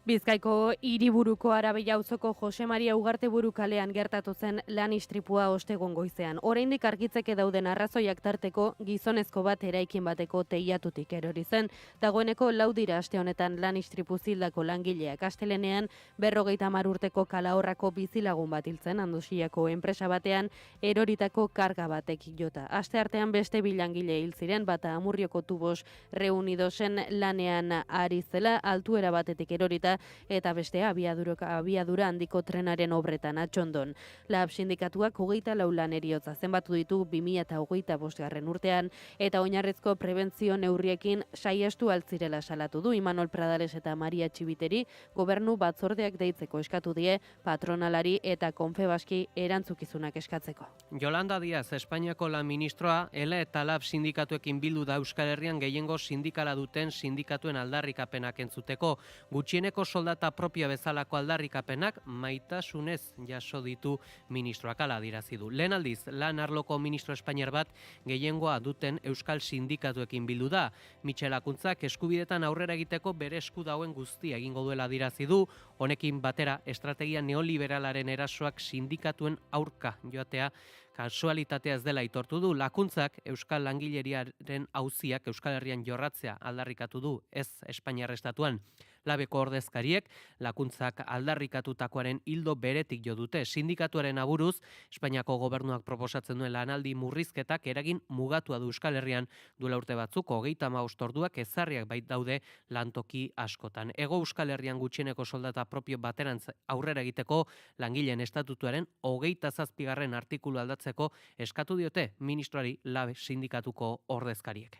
[SPEAKER 4] Bizkaiko hiriburuko Arabeia auzoko Jose Maria Ugarteburu kalean gertatu zen lan istripua ostegun goizean. Oraindik argitzeke dauden arrazoiak tarteko gizonezko bat eraikin bateko teilatutik erori zen. Dagoeneko 4 dira aste honetan lan istripu zildako langileak. Astelenean 50 urteko Kalahorrako bizilagun bat hiltzen Andoxiako enpresa batean eroritako karga batek jota. Aste artean beste 2 langile hil ziren, bata Amurrioko Tubos Reunidosen lanean ari zela altuera batetik erorita da eta bestea abiadura handiko trenaren obretan Atxondon. LAB sindikatuak 24 lan heriotza zenbatu ditu 2025 urtean eta oinarrizko prebentzio neurriekin saiestu altzirela salatu du Imanol Pradales eta Maria Txibiteri gobernu batzordeak deitzeko eskatu die patronalari eta Konfebaski erantzukizunak eskatzeko.
[SPEAKER 3] Yolanda Díaz, Espainiako lan ministroa, ELA eta LAB sindikatuekin bildu da Euskal Herrian gehiengo sindikala duten sindikatuen aldarrikapenak entzuteko. Gutxieneko soldata propioa bezalako aldarrikapenak maitasunez jaso ditu ministroak, hala adierazi du. Lehen aldiz, lan arloko ministro espainiar bat gehiengoa duten euskal sindikatuekin bildu da. Mitxel Akuntzak eskubidetan aurrera egiteko bere esku dauen guztia egingo duela adierazi du. Honekin batera, estrategia neoliberalaren erasoak sindikatuen aurka joatea kasualitatea ez dela aitortu du. Lakuntzak euskal langileriaren auziak Euskal Herrian jorratzea aldarrikatu du, ez Espainiar estatuan. Labeko ordezkariek Lakuntzak aldarrikatutakoaren hildo beretik jo dute. Sindikatuaren aburuz, Espainiako gobernuak proposatzen duen lanaldi murrizketak eragin mugatua du Euskal Herrian duela urte batzuk 35 orduak ezarriak bait daude lantoki askotan. Hego Euskal Herrian gutxieneko soldata propio baterantz aurrera egiteko langileen estatutuaren 27. artikulu aldatzeko eskatu diote ministroari LAB sindikatuko ordezkariek.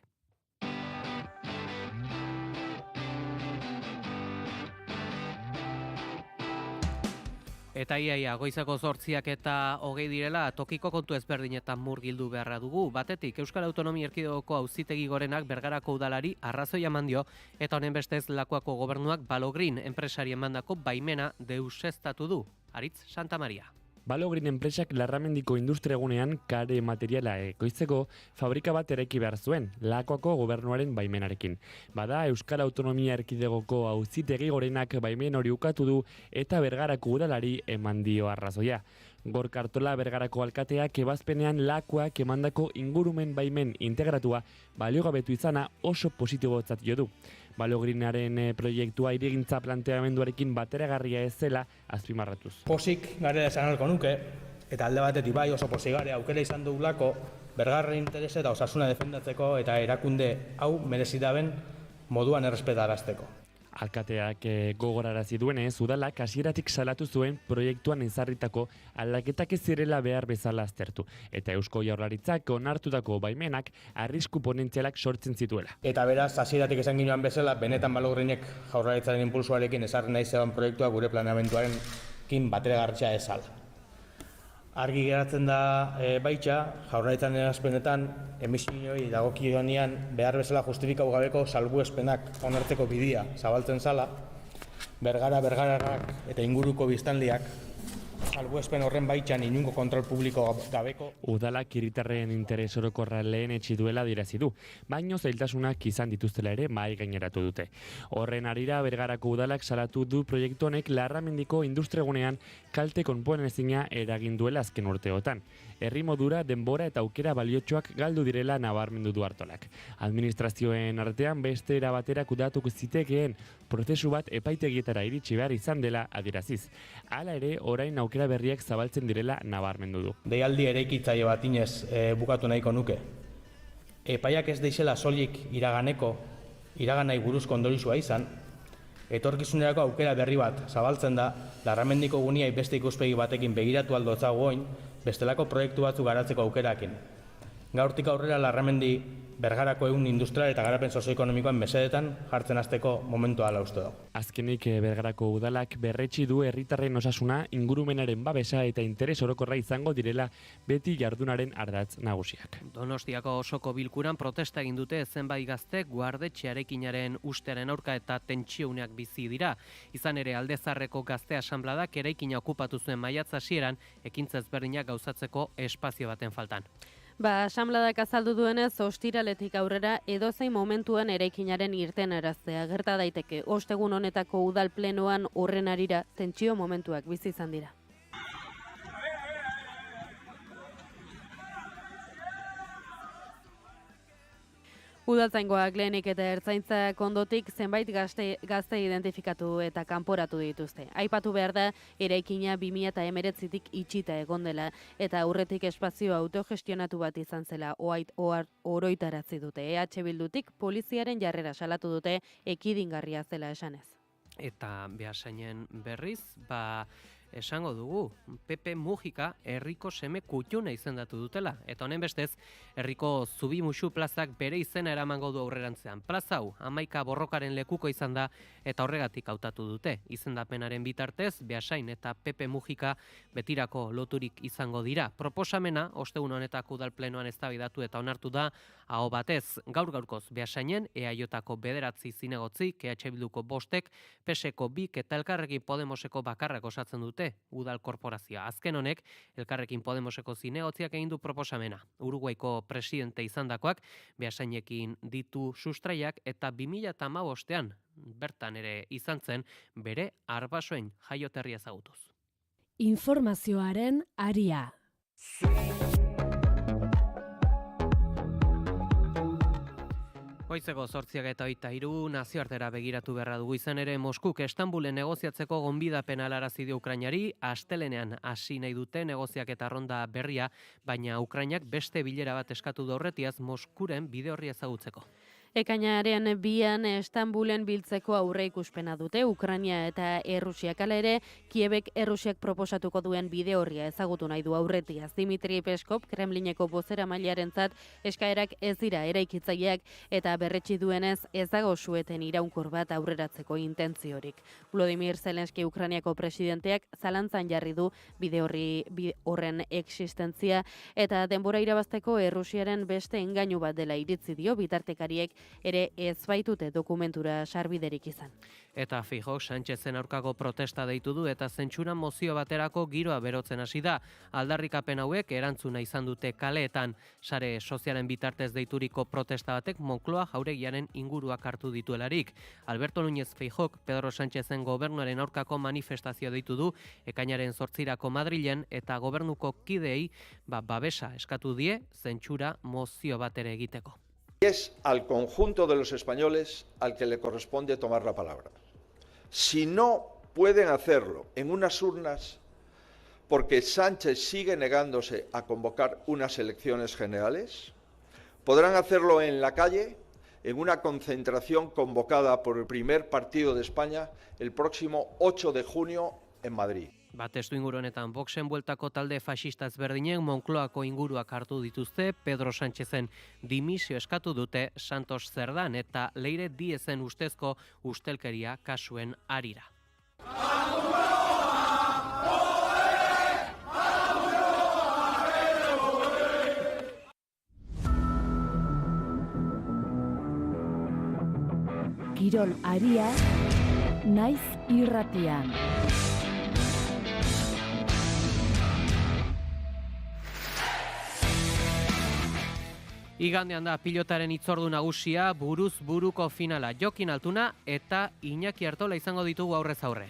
[SPEAKER 3] Eta iaia, goizako 8 eta 20 direla, tokiko kontu ezberdinetan murgildu beharra dugu. Batetik, Euskal Autonomia Erkidegoko Auzitegi Gorenak Bergarako udalari arrazoi eman dio, eta honen bestez Lakuako gobernuak Balogrin enpresari emandako baimena deuseztatu du. Aritz Santamaria.
[SPEAKER 12] Balogrin enpresak Larramendiko industriagunean kare materiala ekoizteko fabrika bat eraiki behar zuen, Lakuako gobernuaren baimenarekin. Bada, Euskal Autonomia Erkidegoko Auzitegi Gorenak baimen hori ukatu du eta Bergarako udalari eman dio arrazoia. Gorka Artola Bergarako alkateak ebazpenean Lakuak emandako ingurumen baimen integratua baliogabetu izana oso positibotzat jo du. Balogrinaren proiektua hirigintza planteamenduarekin bateragarria ez zela azpimarratuz.
[SPEAKER 14] Pozik garela esan alko nuke, eta alde batetik bai oso pozik gare aukera izan dugulako Bergarren interese eta osasuna defendatzeko eta erakunde hau merezidaben moduan errespetarazteko.
[SPEAKER 12] Alkateak gogorarazi duenez, udalak hasieratik salatu zuen proiektuan ezarritako aldaketak ez zirela behar bezala aztertu, eta Eusko Jaurlaritzak onartutako baimenak arrisku ponentzialak sortzen zituela.
[SPEAKER 14] Eta beraz, hasieratik esan ginoan bezala, benetan Balogrinek Jaurlaritzaren impulsuarekin ezarri nahi zeban proiektua gure planeamenduarekin bateragarria ezala. Argi geratzen da baitxa, Jaurlaritzaren erazpenetan emisioi dagokionean behar bezala justifikau gabeko salbuespenak onartzeko bidea zabaltzen zala, Bergararrak eta inguruko biztanleak salbuespen horren baitxan inungo kontrol publiko gabeko.
[SPEAKER 12] Udalak hiritarren interes orokorra lehenetsi duela adierazi du, baino zailtasunak izan dituztela ere mahai gaineratu dute. Horren harira Bergarako udalak salatu du proiektu honek Larramendiko industriagunean kalte konponezina eragin duela azken urteotan. Herri modura, denbora eta aukera baliotsuak galdu direla nabarmendu du Artolak. Administrazioen artean beste era batera kudatuko zitekeen prozesu bat epaitegietara iritsi behar izan dela adieraziz. Hala ere, orain aukera berriak zabaltzen direla nabarmendu du.
[SPEAKER 14] Deialdi eraikitzaile bat inez bukatu nahiko nuke. Epaiak ez deixela soilik iraganai buruzko ondorizua izan, etorkizunerako aukera berri bat zabaltzen da, Larramendiko guniai beste ikuspegi batekin begiratu aldotzago oin, bestelako proiektu batzu garatzeko aukerakin. Gaurtik aurrera Larramendi Bergarako ehun industrial eta garapen sozioekonomikoan mesedetan jartzen hasteko momentua hala uste dago.
[SPEAKER 12] Azkenik Bergarako udalak berretsi du herritarren osasuna, ingurumenaren babesa eta interes orokorra izango direla beti jardunaren ardatz nagusiak.
[SPEAKER 3] Donostiako osoko bilkuran protesta egin dute zenbait gazte guardetxearekinaren ustearen aurka eta tentsiuneak bizi dira. Izan ere Aldezarreko gazte asanbladak eraikina okupatu zuen maiatz hasieran ekintza ezberdinak gauzatzeko espazio baten faltan.
[SPEAKER 4] Asanbladak azaldu duenez, ostiraletik aurrera edozein momentuan eraikinaren irtenaraztea gerta daiteke. Ostegun honetako udal plenoan horren harira tentsio momentuak bizi izan dira. Udaltzaingoak lehenik eta ertzaintzak ondotik zenbait gazte identifikatu eta kanporatu dituzte. Aipatu behar da, eraikina 2019tik itxita egon dela eta aurretik espazio autogestionatu bat izan zela oroitaratzi dute. EH Bildutik poliziaren jarrera salatu dute ekidingarria zela esanez.
[SPEAKER 3] Eta Beasainen berriz, esango dugu, Pepe Mujika herriko seme kutxuna izendatu dutela. Eta honen bestez, herriko Zubimuxu plazak bere izena eramango du aurrerantzean. Plaza hau, 11 borrokaren lekuko izan da eta horregatik hautatu dute. Izendapenaren bitartez, Beasain eta Pepe Mujika betirako loturik izango dira. Proposamena, ostegun honetako udal plenoan eztabaidatu eta onartu da, aho batez, gaur-gaurkoz Beasainen, EAJ-ko 9 zinegotzi, EH Bilduko 5, PSeko 2 eta Elkarrekin Podemoseko bakarrak osatzen dute udal korporazioa. Azken honek, Elkarrekin Podemoseko zinegotziak egin du proposamena. Uruguaiko presidente izandakoak Beasainekin ditu sustraiak eta 2015ean bertan ere izan zen bere Arbasoen jaioterria ezagutuz.
[SPEAKER 2] Informazioaren aria.
[SPEAKER 3] Goizeko 8:23 nazioartera begiratu beharra dugu, izan ere Moskuk Estanbulen negoziatzeko gonbidapena helarazi dio Ukrainari. Astelenean hasi nahi dute negoziaketa ronda berria, baina Ukrainak beste bilera bat eskatu du aurretiaz Moskuren bide horri ezagutzeko.
[SPEAKER 4] Ekainaren 2an Estanbulen biltzeko aurre ikuspena dute Ukraina eta Errusiak, hala ere Kiebek Errusiak proposatuko duen bide horria ezagutu nahi du aurretiaz. Dmitri Peskov Kremlineko bozeramailearentzat eskaerak ez dira eraikitzaileak eta berretsi duenez ez dago sueten iraunkor bat aurreratzeko intentziorik. Volodymyr Zelensky Ukrainiako presidenteak zalantzan jarri du bide horren existentzia eta denbora irabazteko Errusiaren beste engainu bat dela iritzi dio, bitartekariek ere ez baitute dokumentura sarbiderik izan.
[SPEAKER 3] Eta Feijóo Sánchezen aurkako protesta deitu du eta zentsura mozio baterako giroa berotzen hasi da. Aldarrikapen hauek erantzuna izan dute kaleetan. Sare sozialen bitartez deituriko protesta batek Moncloa jauregiaren inguruak hartu dituelarik. Alberto Núñez Feijóok Pedro Sánchezen gobernuaren aurkako manifestazio deitu du ekainaren 8irako Madrilen eta gobernuko kideei babesa eskatu die zentsura mozio batere egiteko.
[SPEAKER 23] Y es al conjunto de los españoles al que le corresponde tomar la palabra. Si no pueden hacerlo en unas urnas, porque Sánchez sigue negándose a convocar unas elecciones generales, podrán hacerlo en la calle, en una concentración convocada por el primer partido de España el próximo 8 de junio en Madrid.
[SPEAKER 3] Testu inguru honetan Voxen bueltako talde faxista ezberdinen Moncloako inguruak hartu dituzte, Pedro Sánchezen dimisio eskatu dute Santos Zerdan eta Leire Diezen ustezko ustelkeria kasuen harira.
[SPEAKER 2] Kirol aria, naiz irratian.
[SPEAKER 3] Igandean da pilotaren hitzordu nagusia, buruz buruko finala. Jokin Altuna eta Iñaki Artola izango ditugu aurrez aurre.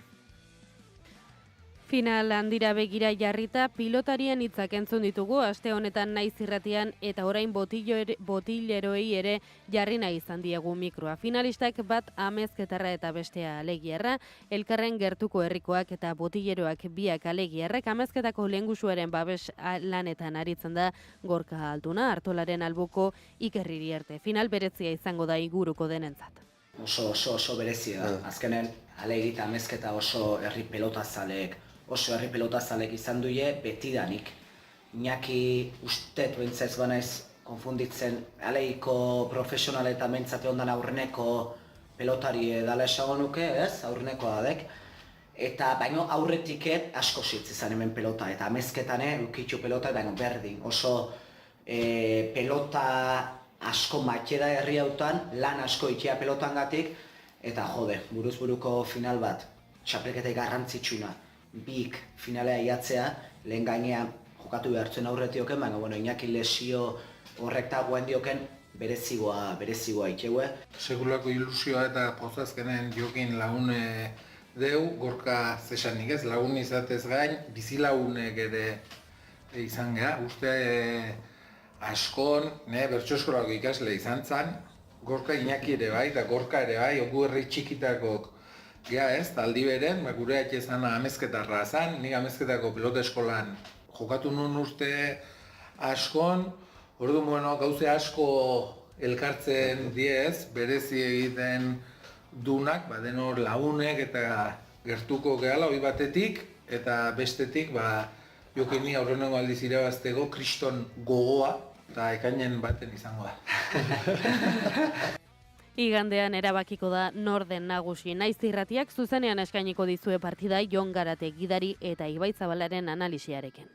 [SPEAKER 4] Final handira begira jarrita pilotarien hitzak entzun ditugu aste honetan naiz irratian eta orain botileroei ere jarri nahi izan diegu mikroa. Finalistak bat amezketarra eta bestea alegierra, elkarren gertuko herrikoak eta botileroak biak alegierrek. Amezketako lehengusuaren babes lanetan aritzen da Gorka Altuna, Artolaren albuko Ikerriri arte. Final berezia izango da inguruko denentzat.
[SPEAKER 15] Oso berezia da. Azkenen alegita amezketa oso herri pelotazaleek izan duie betidanik. Iñaki ustet bentzez banaiz konfunditzen aleiko profesional eta mentzate ondan aurreneko pelotari dala esago nuke, ez? Aurrenekoa dadek. Eta baino aurretiket asko sitz izan hemen pelota eta amezketane ukitxu pelota baino berdin. Oso pelota asko matxeda herri hautan, lan asko ikia pelotangatik eta jode, buruz buruko final bat, txapelketai garrantzitsuna. Bik finalea iatzea, lehen gainean jokatu behartzen aurretioken, baina Iñaki lesio horrek dagoen dioken berezigoa ikeue.
[SPEAKER 16] Segurako ilusioa eta pozazkenen Jokin lagune deu, Gorka zesanik ez, lagun izatez gain, bizilagunek ere izan geha. Uste askon, bertso eskolako ikasle izan zan, Gorka Iñaki ere bai, eta Gorka ere bai, oku herri txikitakok geha ez, taldi beren, gure haitxe zana amezketarra zan, nik amezketako pelota eskolan jokatu nun uste askon, orduan gauze asko elkartzen diez, berezi egiten dunak, denor lagunek eta gertuko gehala hori batetik, eta bestetik jokin ni aurrenengo aldiz irabazteko kriston gogoa, eta ekainen baten izango da.
[SPEAKER 4] Igandean erabakiko da nor den nagusi. Naiz irratiak zuzenean eskainiko dizue partida Jon Garate gidari eta Ibai Zabalaren analisiarekin.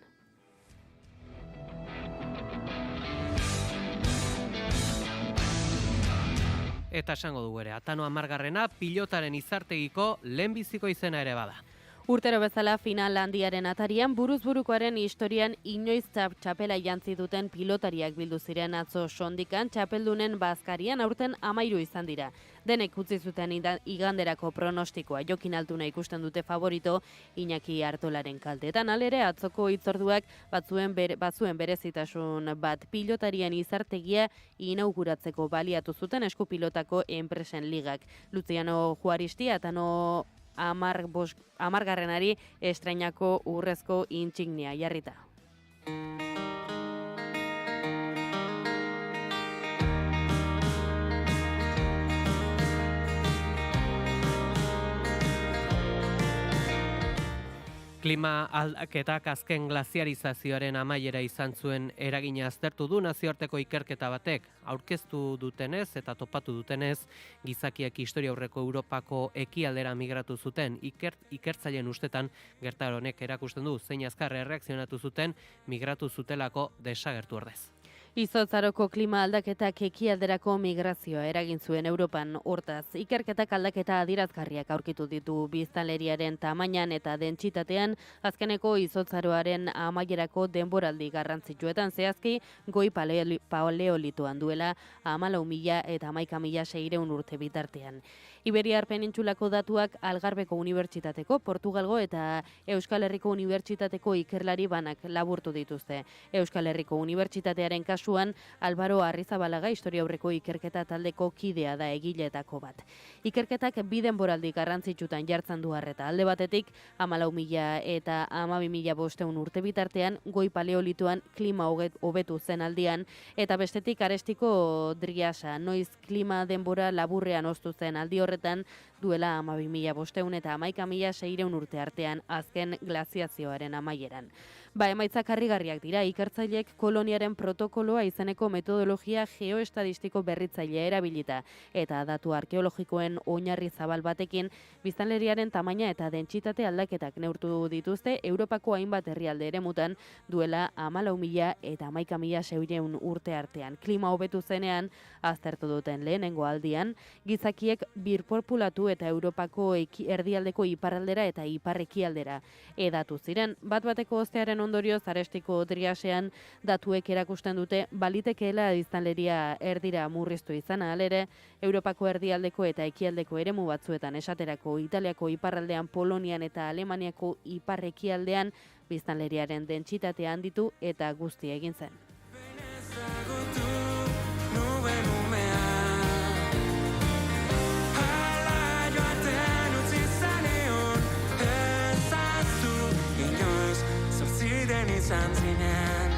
[SPEAKER 3] Eta esango dugu ere, Atano 10. pilotaren izartegiko lehenbiziko izena ere bada.
[SPEAKER 4] Urtero bezala final handiaren atarian buruz-burukoaren historian inoiz txapela jantzi duten pilotariak bildu ziren atzo sondikan, txapeldunen bazkarian aurten 13 izan dira. Denek utzi zuten iganderako pronostikoa Jokin Altuna ikusten dute favorito Iñaki Artolaren kaltetan. Alere atzoko hitzorduak batzuen berezitasun bat pilotarien izartegia inauguratzeko baliatu zuten Eskupilotako enpresen ligak. Luciano Juaristi Atano 10. estrainako urrezko intsignia jarrita.
[SPEAKER 3] Klima aldaketak azken glaziarizazioaren amaiera izan zuen eragina aztertu du nazioarteko ikerketa batek. Aurkeztu dutenez eta topatu dutenez, gizakiak historia aurreko Europako ekialdera migratu zuten. Ikertzaileen ustetan gertaro honek erakusten du zein azkar erreakzionatu zuten migratu zutelako desagertu ordez.
[SPEAKER 4] Izotzaroko klima aldaketak ekialderako migrazioa eragin zuen Europan hortaz. Ikerketak aldaketa adierazgarriak aurkitu ditu biztanleriaren tamainan eta dentsitatean azkeneko izotzaroaren amaierako denboraldi garrantzitsuetan zehazki goi paleolitoan duela 14.000 eta 11.600 urte bitartean. Iberiar penintsulako datuak Algarbeko Unibertsitateko, Portugalgo eta Euskal Herriko Unibertsitateko ikerlari banak laburtu dituzte. Euskal Herriko Unibertsitatearen kasuan Albaro Arrizabalaga historia aurreko ikerketa taldeko kidea da egileetako bat. Ikerketak bi denboraldi garrantzitsutan jartzen du arreta. Alde batetik 14.000 eta 12.500 urte bitartean goi paleolitoan klima hobetu zen aldian eta bestetik Arestiko Driasa noiz klima denbora laburrean oztu zen aldi horretan duela 12.500 eta 11.600 urte artean azken glaziazioaren amaieran. Emaitzak harrigarriak dira, ikertzaileek koloniaren protokoloa izeneko metodologia geoestadistiko berritzailea erabilita eta datu arkeologikoen oinarri zabal batekin biztanleriaren tamaina eta dentsitate aldaketak neurtu dituzte Europako hainbat herrialde eremutan duela 14.000 eta 11.600 urte artean. Klima hobetu zenean aztertu duten lehenengo aldian, gizakiek birpopulatu eta Europako erdialdeko iparraldera eta iparrekialdera edatu ziren. Bat-bateko ostearen ondorioz Arestiko Driasean datuek erakusten dute balitekeela biztanleria erdira murriztu izana, halere Europako erdialdeko eta ekialdeko eremu batzuetan esaterako Italiako iparraldean, Polonian eta Alemaniako iparrekialdean biztanleriaren dentsitatea handitu eta guzti egin zen.
[SPEAKER 17] Izan zinen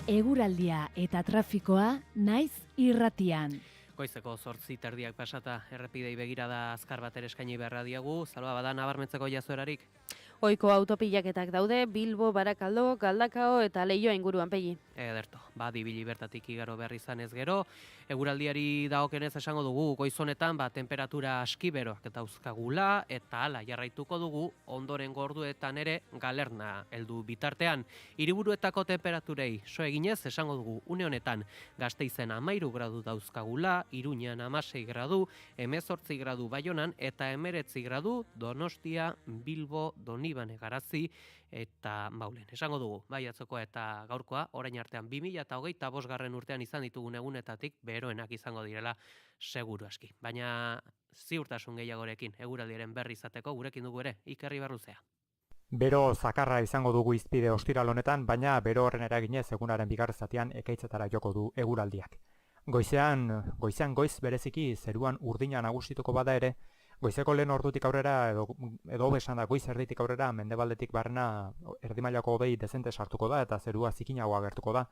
[SPEAKER 2] Eguraldia eta trafikoa naiz irratian.
[SPEAKER 3] Goizeko 8:00 pasata errepidei begirada azkar bat ere eskaini beharra diagu. Salba, bada nabarmentzeko jazoerarik?
[SPEAKER 4] Ohiko autopilaketak daude Bilbo, Barakaldo, Galdakao eta Leioa inguruan Pegi.
[SPEAKER 3] Ederto, dibili bertatik igaro behar izan ez gero. Eguraldiari dagokenez esango dugu goizonetan temperatura askiberoak eta uzkagula eta hala jarraituko dugu ondoren gorduetan ere galerna heldu bitartean. Hiriburuetako temperaturei so eginez esango dugu une honetan Gasteizen 13 gradu dauzkagula, Iruñan 16 gradu, 18 gradu Baionan eta 19 gradu Donostia, Bilbo, Donibane, Garazi eta Maulen. Esango dugu, atzokoa eta gaurkoa, orain artean 2025 urtean izan ditugun egunetatik beroenak izango direla seguru aski. Baina ziurtasun gehiagorekin eguraldiaren berri izateko gurekin dugu ere, Iker Ibarruzea.
[SPEAKER 8] Bero zakarra izango dugu izpide ostiral honetan, baina bero horren eraginez egunaren bigarren zatian ekaitzetara joko du eguraldiak. Goizean goiz bereziki zeruan urdina nagusituko bada ere, goizeko lehen ordutik aurrera edo besan da goiz erditik aurrera mendebaldetik barrena erdimailako hodei dezente sartuko da eta zerua zikinago agertuko da.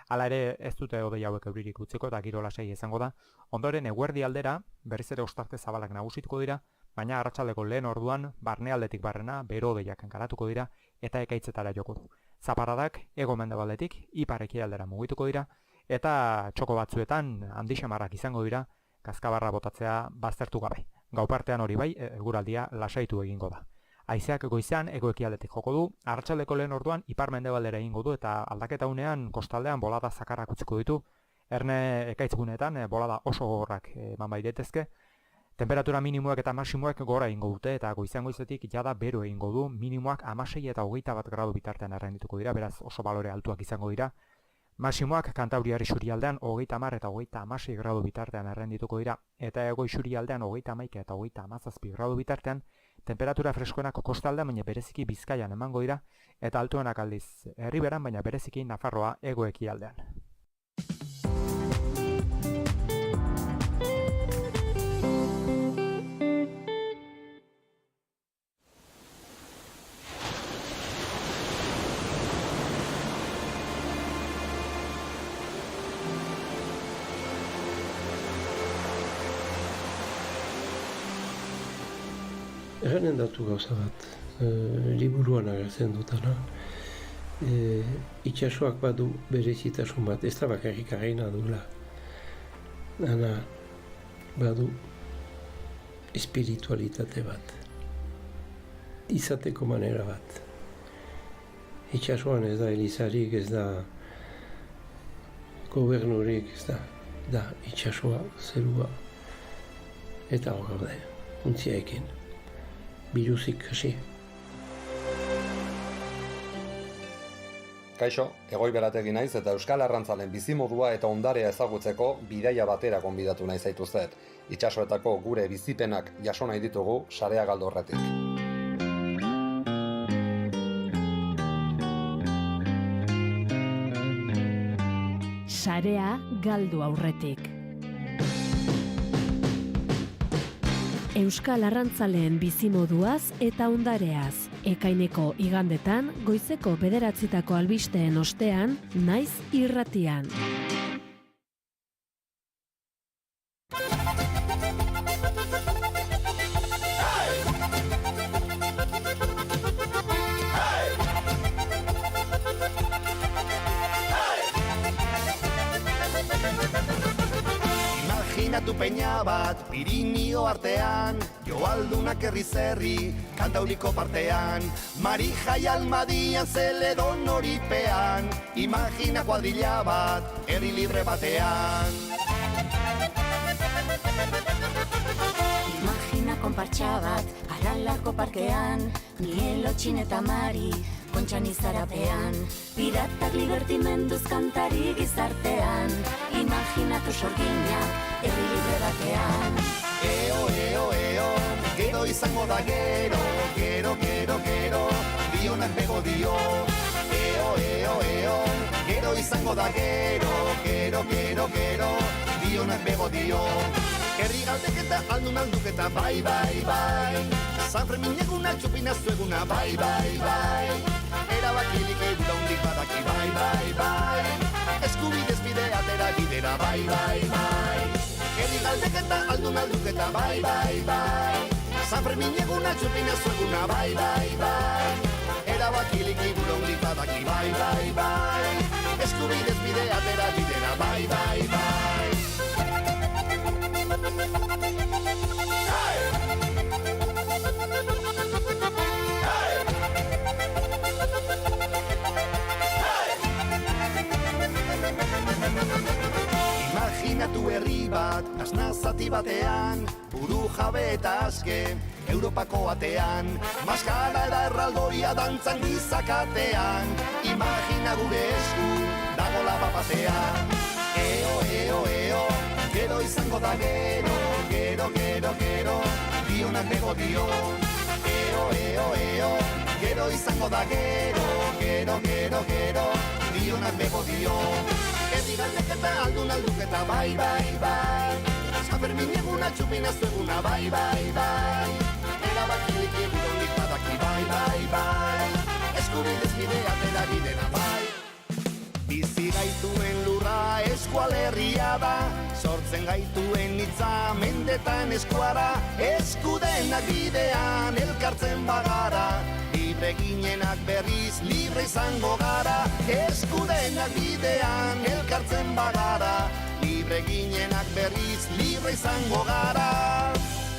[SPEAKER 8] Hala ere ez dute hodei hauek euririk utziko eta giro lasai izango da. Ondoren eguerdi aldera berriz ere ostarte zabalak nagusituko dira, baina arratsaldeko lehen orduan barnealdetik barrena bero hodeiak enkaratuko dira eta ekaitzetara joko du. Zaparradak hego mendebaldetik ipar ekialdera mugituko dira eta txoko batzuetan handi xamarrak izango dira kazkabarra botatzea baztertu gabe. Gau partean hori bai, eguraldia lasaitu egingo da. Haizeak goizean hego ekialdetik joko du, arratsaldeko lehen orduan ipar mendebaldera egingo du eta aldaketa unean kostaldean bolada zakarrak utziko ditu. Erne ekaitzguneetan bolada oso gogorrak eman bai daitezke. Temperatura minimoak eta maximoak gora egingo dute eta goizean goizetik jada bero egingo du, minimoak 16 eta 21 gradu bitartean errendituko dira, beraz oso balore altuak izango dira. Maximoak Kantabriar isurialdean 30 eta 36 gradu bitartean errendituko dira, eta hego isurialdean 31 eta 37 gradu bitartean, temperatura freskoenak kostaldean baina bereziki Bizkaian emango dira, eta altuenak aldiz Erriberan baina bereziki Nafarroa hego ekialdean.
[SPEAKER 7] Errenen datu gauza bat, liburuan agertzen dutana, itxasoak badu berezitasun bat, ez da bakarrik arraina duela. Dana badu espiritualitate bat, izateko manera bat. Itxasoan ez da elizarik, ez da gobernurik, ez da itxasoa, zerua, eta hor gaude, untziaekin. Biluzik hasi.
[SPEAKER 18] Kaixo, Egoi Berategi naiz eta Euskal Arrantzalen bizimodua eta ondarea ezagutzeko bidaia batera gonbidatu nahi zaituztet. Itsasoetako gure bizipenak jaso nahi ditugu sarea galdu aurretik.
[SPEAKER 2] Sarea galdu aurretik. Euskal Arrantzaleen bizimoduaz eta ondareaz. Ekaineko igandetan, goizeko 9:00 albisteen ostean, naiz irratian.
[SPEAKER 19] Imaginatu peña bat, Pirinio artean, Joaldunak herriz herri, Kantauriko partean, Marija y Almadian, Zeledon horipean, Imagina kuadrilla bat, herri libre batean.
[SPEAKER 20] Imagina konpartxa bat, Aralarko parkean, Mielo Txin eta Mari, Kontxan izarapean, piratak libertimenduz kantari gizartean, imaginatu sorginak, herri libre batean.
[SPEAKER 19] Eo, eo, eo, gero izango da gero, gero, gero, gero, dionak bego dio. Eo, eo, eo, gero izango da gero, gero, gero, gero, dionak bego dio. Herri galdeketa, aldun alduketa, bai, bai, bai. San Ferminekuna txupinaztu eguna, bai, bai, bai. Erabakilik egura hundik badaki, bai, bai, bai. Eskubidez bide atera bidera, bai, bai, bai. Herri galdeketa, aldun alduketa, bai, bai, bai. San Ferminekuna txupinaztu eguna, bai, bai, bai. Erabakilik egura hundik badaki, bai, bai, bai. Eskubidez bide atera bidera, bai, bai, bai. Imaginatu herri bat, nasnazati batean, buru jabe eta aske, Europako atean, maskara eta erraldoia dantzan gizakatean, imagina gure esku, dago labapatean. Eo, eo, eo, gero izango da gero, gero, gero, gero, dionak bego dio. Eo, eo, eo, gero izango da gero, gero, gero, gero, dionak bego dio. Herri galdeketa, aldun alduketa, bai, bai, bai. San Fermin eguna, txupinaztu eguna, bai, bai, bai. Erabakilik eguronik badaki, bai, bai, bai. Eskubidez bidea dela bidena, bai. Bizi gaituen lurra eskualerria da, sortzen gaituen hitza mendetan eskuara, eskudenak bidean elkartzen bagara, libre ginenak berriz libre izango gara, eskudenak bidean elkartzen bagara, libre ginenak berriz libre izango gara.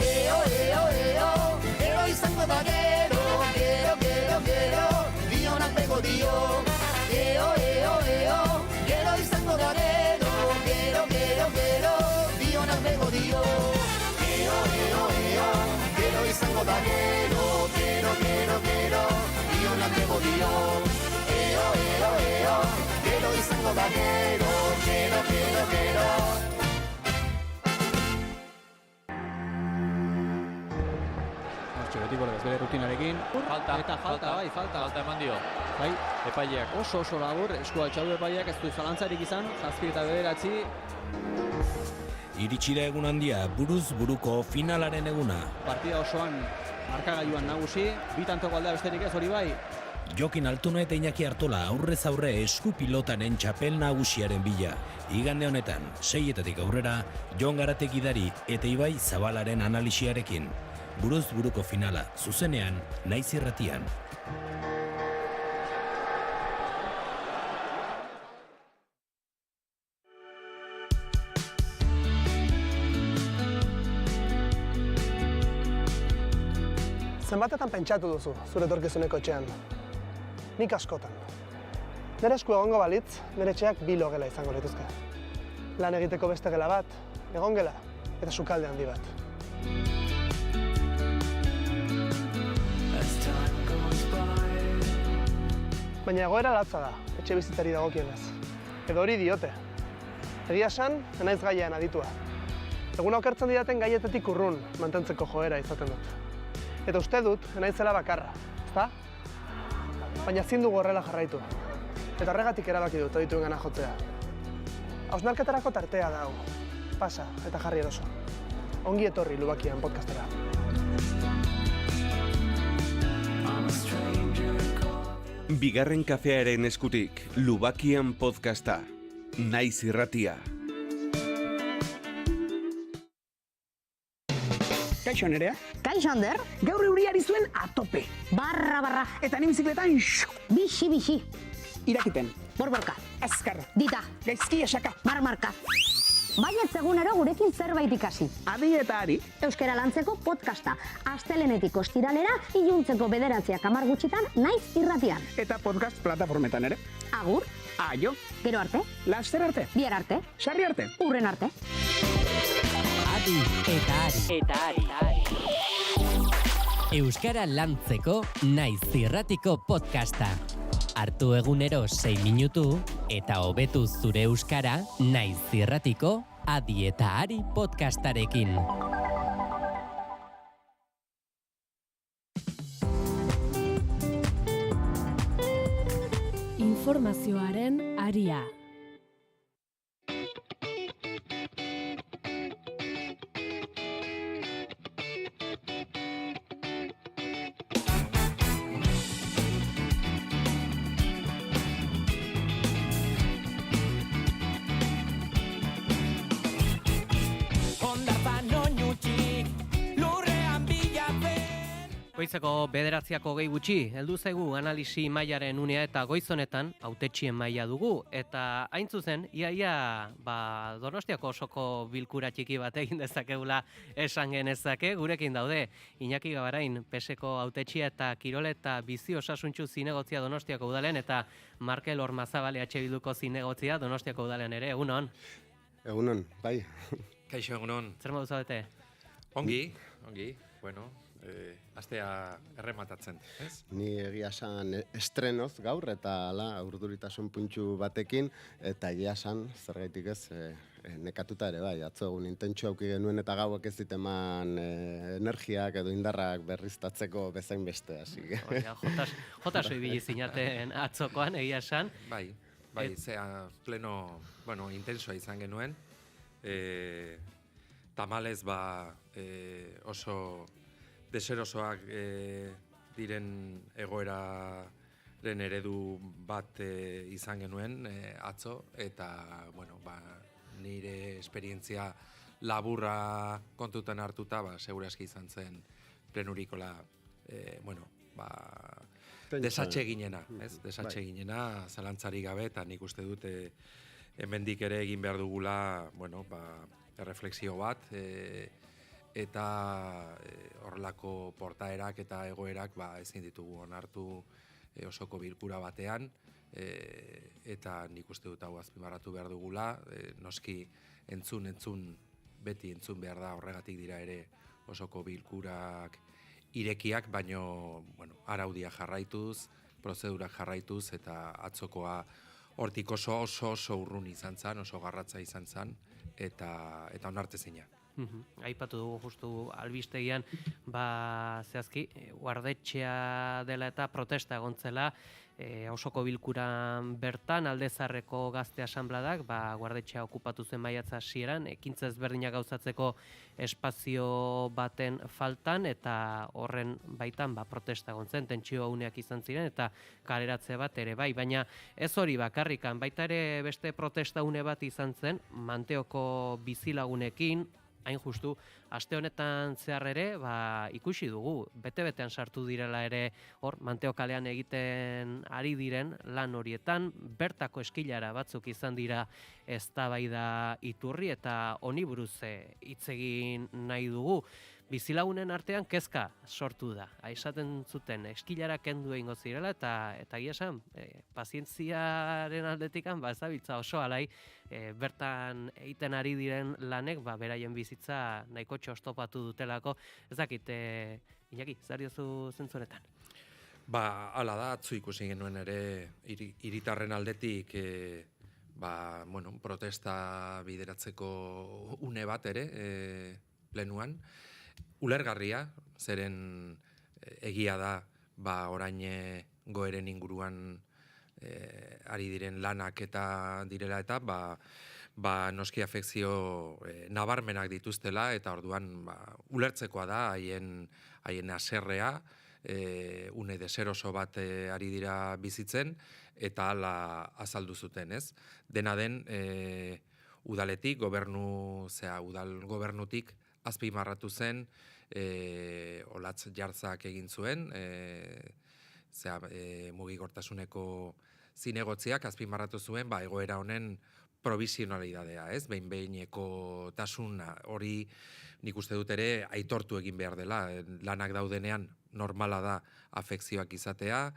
[SPEAKER 19] Eo, eo, eo, eo izango da gero, gero, gero, gero, dionak bego dio. Eo, eo, eo, gero izango da gero, gero, gero, gero, dionak bego dio. Eo, eo, eo, gero izango da gero, gero, gero, gero, dionak bego dio. Eo, eo, eo, gero izango da gero, gero, gero, gero.
[SPEAKER 1] Beti borrez, bere rutinarekin. Falta eman dio. Bai, epaileak oso labur, eskua altxadu epaileak, ez du zalantzarik izan, 7 eta 9.
[SPEAKER 11] Iritsi da egun handia, buruz buruko finalaren eguna.
[SPEAKER 1] Partida osoan markagailuan nagusi, 2 tantoko aldea besterik ez hori bai.
[SPEAKER 11] Jokin Altuna eta Iñaki Artola aurrez aurre esku pilotanen txapel nagusiaren bila. Igande honetan, 6-etatik aurrera, Jon Garatekidari eta Ibai Zabalaren analisiarekin. Buruz buruko finala, zuzenean, Naiz Irratian.
[SPEAKER 5] Zenbatetan pentsatu duzu, zure etorkizuneko etxean? Nik askotan. Nire esku egongo balitz, nire etxeak 2 logela izango lituzke. Lan egiteko beste gela bat, egongela eta sukalde handi bat. Baina egoera latza da, etxe bizitzari dagokionez. Edo hori diote. Egia esan, naiz gaian aditua. Egun okertzen didaten gaietetik urrun mantentzeko joera izaten dut. Eta uste dut, naizela bakarra, ezta? Baina ezin dugu horrela jarraitu. Eta horregatik erabaki dut odituen gana jotzea. Hausnarketarako tartea da hau. Pasa eta jarri eroso. Ongi etorri Lubakian podcastera.
[SPEAKER 9] Bigarren kafearen eskutik, Lubakian podcasta, Naiz Irratia.
[SPEAKER 21] Kaixo Nerea.
[SPEAKER 25] Kaixo Ander.
[SPEAKER 21] Gaur euriari zuen atope.
[SPEAKER 25] Barra.
[SPEAKER 21] Eta ni bizikletan
[SPEAKER 25] Bixi.
[SPEAKER 21] Irakiten.
[SPEAKER 25] Borborka.
[SPEAKER 21] Azkar.
[SPEAKER 25] Dita.
[SPEAKER 21] Gaizki esaka.
[SPEAKER 25] Marmarka. Baiet egunero gurekin zerbait ikasi.
[SPEAKER 21] Adi eta ari.
[SPEAKER 25] Euskara lantzeko podcasta. Astelenetik ostiralera, iluntzeko 9:10 gutxitan, Naiz Irratian.
[SPEAKER 21] Eta podcast plataformetan ere.
[SPEAKER 25] Agur.
[SPEAKER 21] Aio.
[SPEAKER 25] Gero arte.
[SPEAKER 21] Laster arte.
[SPEAKER 25] Bihar arte.
[SPEAKER 21] Sarri arte.
[SPEAKER 25] Urren arte.
[SPEAKER 26] Adi eta ari. Euskara lantzeko Naiz Irratiko podcasta. Hartu egunero 6 minutu eta hobetu zure euskara Naiz Irratiko Adi eta Ari podcastarekin.
[SPEAKER 2] Informazioaren aria.
[SPEAKER 3] Goizeko 9:00 gutxi, heldu zaigu analisi mailaren unea eta goiz honetan hautetxien maila dugu. Eta hain zuzen, iaia Donostiako osoko bilkura txiki bat egin dezakegula esan genezake. Gurekin daude, Iñaki Gabarain, PSeko hautetxia eta Kirol eta Bizi Osasuntsu zinegotzia Donostiako udalen, eta Markel Ormazabal EH Bilduko zinegotzia Donostiako udalen ere, egunon?
[SPEAKER 27] Egunon, bai.
[SPEAKER 28] Kaixo, egunon.
[SPEAKER 3] Zer modu zaudete?
[SPEAKER 28] Ongi, bueno. Astea errematatzen, ez?
[SPEAKER 27] Ni egia esan estrenoz gaur eta urduritasun puntxu batekin, eta egia esan zergaitik ez nekatuta ere bai, atzo egun intentsu auki genuen eta gauak ez diteman energiak edo indarrak berriztatzeko bezain beste, hasi.
[SPEAKER 3] Jotaso ibili zinaten atzokoan, egia esan.
[SPEAKER 28] Bai. bai, zea pleno, intensoa izan genuen. Tamalez, oso deserosoak diren egoeraren eredu bat izan genuen atzo, eta, nire esperientzia laburra kontutan hartuta, segurazki izan zen plenurikola, desatseginena, ez? Desatseginena, zalantzarik gabe, eta nik uste dute hemendik ere egin behar dugula, erreflexio bat, eta horrelako portaerak eta egoerak ezin ditugu onartu osoko bilkura batean, eta nik uste dut hau azpimarratu behar dugula, noski beti entzun behar da, horregatik dira ere osoko bilkurak irekiak, baino araudia jarraituz, prozedurak jarraituz, eta atzokoa hortik oso urrun izan zen, oso garratza izan zen, eta onartezina.
[SPEAKER 3] Aipatu dugu justu albistegian, zehazki, guardetxea dela eta protesta egontzela, osoko bilkuran bertan, Aldezarreko Gazte Asanbladak, guardetxea okupatu zen maiatza hasieran, ekintza ezberdinak gauzatzeko espazio baten faltan, eta horren baitan protesta egon zen, tentsio uneak izan ziren, eta kaleratze bat ere bai, baina ez hori bakarrikan, baita ere beste protesta une bat izan zen, Manteoko bizilagunekin, hain justu, aste honetan zehar ere, ikusi dugu, bete-betean sartu direla ere, hor, Manteo kalean egiten ari diren lan horietan, bertako eskilara batzuk izan dira eztabaida iturri, eta honi buruz hitz egin nahi dugu. Bizilagunen artean kezka sortu da. Esaten zuten, eskilara kendu egingo zirela, eta egia esan, pazientziaren aldetikan, ez dabiltza oso alai, bertan egiten ari diren lanek, beraien bizitza nahiko txostopatu dutelako. Ez dakit, Iñaki, zer diozu zentzuretan?
[SPEAKER 28] Hala da, atzu ikusi genuen ere, hiritarren aldetik, protesta bideratzeko une bat ere, plenuan. Ulergarria, zeren egia da, orain goeren inguruan ari diren lanak eta direla eta, noski afekzio nabarmenak dituztela, eta orduan ulertzekoa da haien haserrea, une deseroso bat ari dira bizitzen, eta hala azaldu zuten, ez? Dena den, udaletik, udal gobernutik, azpimarratu zen, Olatz Jartzak egin zuen, mugikortasuneko zinegotziak azpimarratu zuen, egoera honen provisionalidadea, ez? Behin-behineko tasuna, hori nik uste dut ere aitortu egin behar dela, lanak daudenean normala da afekzioak izatea,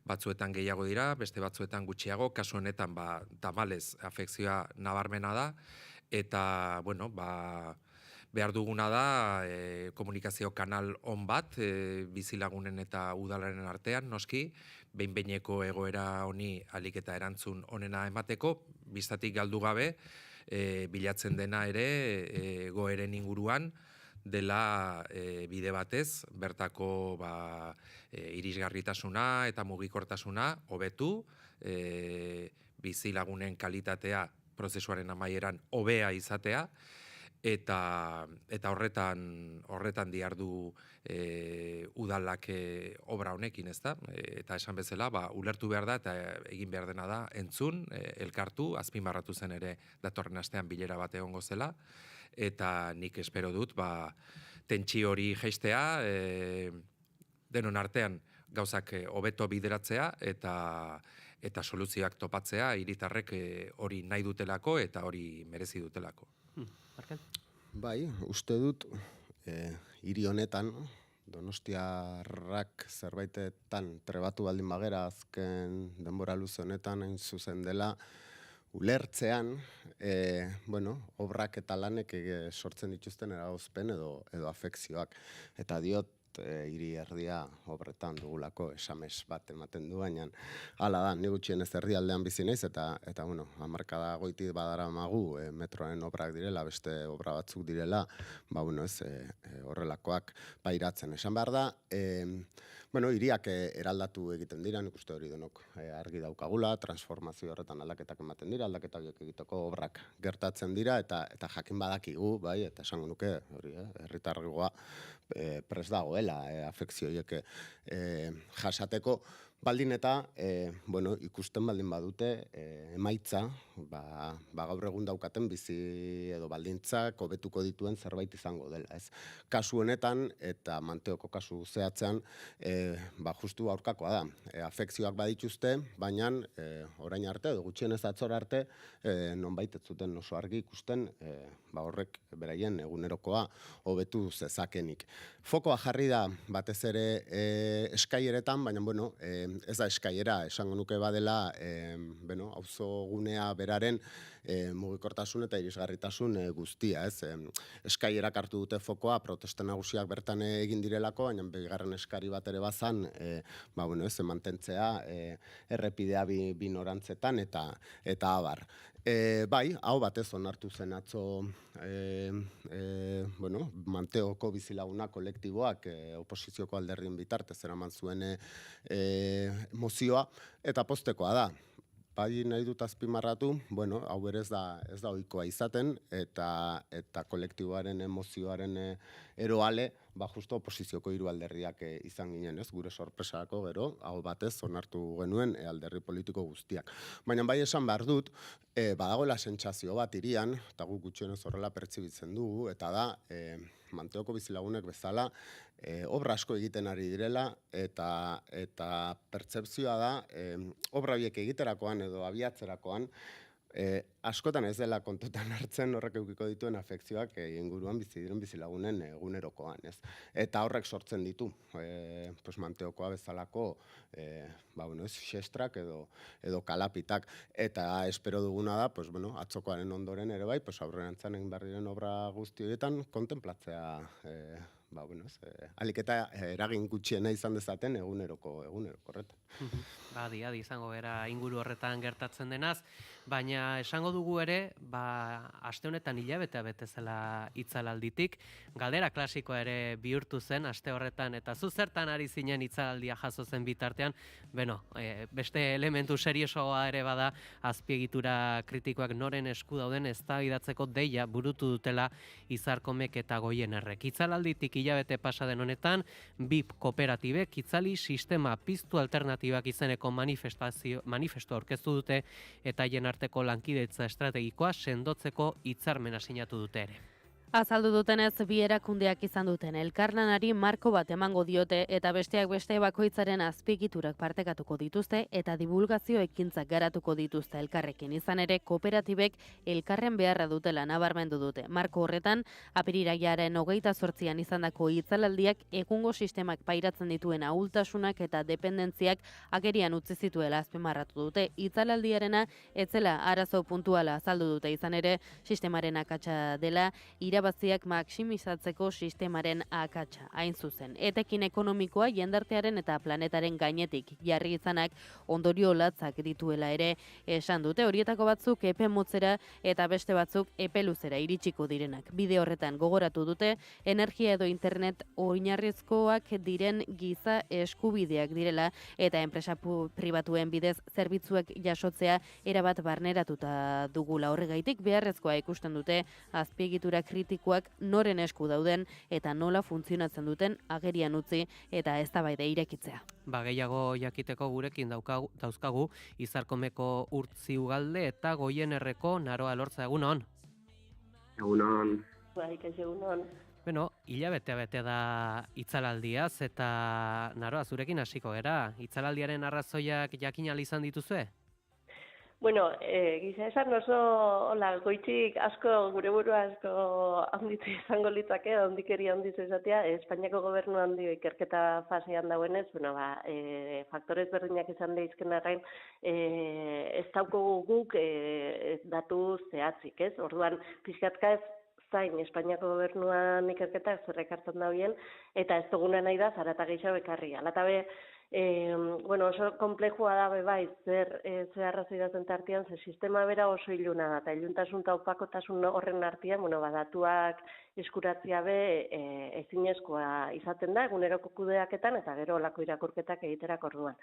[SPEAKER 28] batzuetan gehiago dira, beste batzuetan gutxiago, kasu honetan tamalez afekzioa nabarmena da, eta, behar duguna da komunikazio kanal on bat, bizilagunen eta udalaren artean, noski, behin-behineko egoera honi alik eta erantzun onena emateko, biztatik galdu gabe, bilatzen dena ere goeren inguruan, dela bide batez, bertako irisgarritasuna eta mugikortasuna hobetu, bizilagunen kalitatea prozesuaren amaieran hobea izatea, eta horretan dihardu udalak obra honekin, ezta? Eta esan bezala, ulertu behar da eta egin behar dena da entzun, elkartu, azpimarratu zen ere datorren astean bilera bat egongo zela, eta nik espero dut tentsio hori jaistea, denon artean gauzak hobeto bideratzea eta soluzioak topatzea, hiritarrek hori nahi dutelako eta hori merezi dutelako.
[SPEAKER 27] Bai, uste dut, hiri honetan, Donostiarrak zerbaitetan trebatu baldin bagera azken denbora luze honetan, hain zuzen dela, ulertzean, obrak eta lanek sortzen dituzten eragozpen edo afekzioak. Eta diot hiri erdia obretan dugulako esames bat ematen du, baina hala da, ni gutxienez erdialdean bizi naiz eta bueno, hamarkada goiti badaramagu metroaren obrak direla, beste obra batzuk direla, ba bueno, horrelakoak pairatzen. Esan behar da, bueno, hiriak eraldatu egiten dira, nik uste hori denok argi daukagula, transformazio horretan aldaketak ematen dira, aldaketak egiteko obrak gertatzen dira, eta jakin badakigu, bai, eta esango nuke, hori, herritargoa prest dagoela, afekzioiek jasateko, baldin eta, bueno, ikusten baldin badute, emaitza, ba gaur egun daukaten bizi edo baldintzak hobetuko dituen zerbait izango dela, ez? Kasu honetan, eta Manteoko kasu zehatzean, ba justu aurkakoa da. Afekzioak badituzte, baina orain arte, edo gutxienez atzora arte, nonbait ez zuten oso argi ikusten, ba horrek beraien egunerokoa hobetu zezakenik. Fokoa jarri da batez ere eskaileretan, baina bueno, ez da eskailera, esango nuke badela, bueno, auzogunea beraren mugikortasun eta irisgarritasun guztia, ez? Eskailerak hartu dute fokoa, protesta nagusiak bertan egin direlako, baina bigarren eskari bat ere bazan, ba bueno, ez mantentzea errepidea bi norantzetan eta abar. Bai, hau batez onartu zen atzo bueno, Manteoko bizilaguna kolektiboak oposizioko alderdien bitartez eraman zuen mozioa, eta poztekoa da. Bai nahi dut azpimarratu, bueno, hau ere ez da ohikoa izaten, eta kolektiboaren emozioaren eroale, ba justo oposizioko hiru alderdiak izan ginen, ez? Gure sorpresarako gero, hau batez onartu genuen alderdi politiko guztiak. Baina bai esan behar dut, badagoela sentsazio bat hirian, eta guk gutxienez horrela pertzibitzen dugu, eta da, Manteoko bizilagunek bezala, obra asko egiten ari direla, eta pertzepzioa da, obra horiek egiterakoan edo abiatzerakoan, askotan ez dela kontutan hartzen horrek eukiko dituen afekzioak inguruan bizi diren bizilagunen egunerokoan, ez? Eta horrek sortzen ditu, Manteokoa bezalako, ba bueno, xestrak edo kalapitak, eta espero duguna da, bueno, atzokoaren ondoren ere bai, aurrerantzean egin behar diren obra guzti horietan kontenplatzea, ba bueno, alik eta eragin gutxiena izan dezaten eguneroko horretan.
[SPEAKER 3] Adi izango era inguru horretan gertatzen denaz, baina esango dugu ere, aste honetan hilabetea bete zela itzalalditik, galdera klasikoa ere bihurtu zen aste horretan, eta zu zertan ari zinen itzalaldia jaso zen bitartean, beste elementu seriosoa ere bada azpiegitura kritikoak noren esku dauden eztabaidatzeko deia burutu dutela Izarkomek eta Goienerrek. Itzalalditik hilabete pasa den honetan, BIP kooperatibek itzali sistema piztu alternatibak izeneko manifesto aurkeztu dute eta haien arteko lankidetza estrategikoa sendotzeko hitzarmena sinatu dute ere.
[SPEAKER 4] Azaldu dutenez, bi erakundeak izan duten elkarlanari marko bat emango diote eta besteak beste bakoitzaren azpiegiturak partekatuko dituzte eta divulgazio ekintzak garatuko dituzte elkarrekin. Izan ere, kooperatibek elkarren beharra dutela nabarmendu dute. Marko horretan, apirilaiaren 28an izandako itzalaldiak egungo sistemak pairatzen dituen ahultasunak eta dependentziak agerian utzi zituela azpimarratu dute. Itzalaldiarena etzela arazo puntuala azaldu dute, izan ere, sistemaren akatsa dela irabaziak maksimizatzeko sistemaren akatsa, hain zuzen. Etekin ekonomikoa jendartearen eta planetaren gainetik jarri izanak ondorio latzak dituela ere esan dute. Horietako batzuk epe motzera eta beste batzuk epe luzera iritsiko direnak. Bide horretan gogoratu dute, energia edo internet oinarrizkoak diren giza eskubideak direla eta enpresa pribatuen bidez zerbitzuak jasotzea erabat barneratuta dugula. Horregaitik beharrezkoa ikusten dute azpiegitura kritikoak noren esku dauden eta nola funtzionatzen duten agerian utzi eta eztabaida irekitzea.
[SPEAKER 3] Gehiago jakiteko gurekin dauzkagu Izarkomeko Urtzi Ugalde eta Goienerreko Naroa Lortza, egunon.
[SPEAKER 6] Egunon. Egunon.
[SPEAKER 3] Bueno, hilabetea bete da itzalaldiaz eta Naroa, zurekin hasiko gara. Itzalaldiaren arrazoiak jakin ahal izan dituzue?
[SPEAKER 6] Bueno, gisa esan oso goitik asko, gure burua asko handitu izango litzake, handikeria handitu izatea, Espainiako gobernu handi ikerketa fasean dauenez, faktorez berdinak izan daizken arrain, ez daukagu guk datu zehatzik, ez? Orduan, pixkatka ez zain Espainiako gobernuan ikerketak zer ekartzen dauen, eta ez duguna nahi da zarata gehiago ekarri. Alatabe, oso komplejua da bai, zer arrazoi daten tartean, ze sistema bera oso iluna da, eta iluntasun eta opakotasun horren artean, datuak eskuratzea ezinezkoa izaten da, eguneroko kudeaketan, eta gero olako irakurketak egiterak orduan.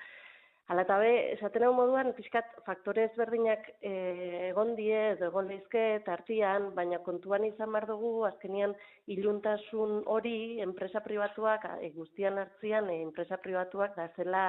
[SPEAKER 6] Hala eta esaten hau moduan, pixkat faktore ezberdinak egon die, edo egon lehizke tartian, baina kontuan izan behar dugu, azkenian iluntasun hori, enpresa pribatuak, guztian hartzian, enpresa pribatuak da zela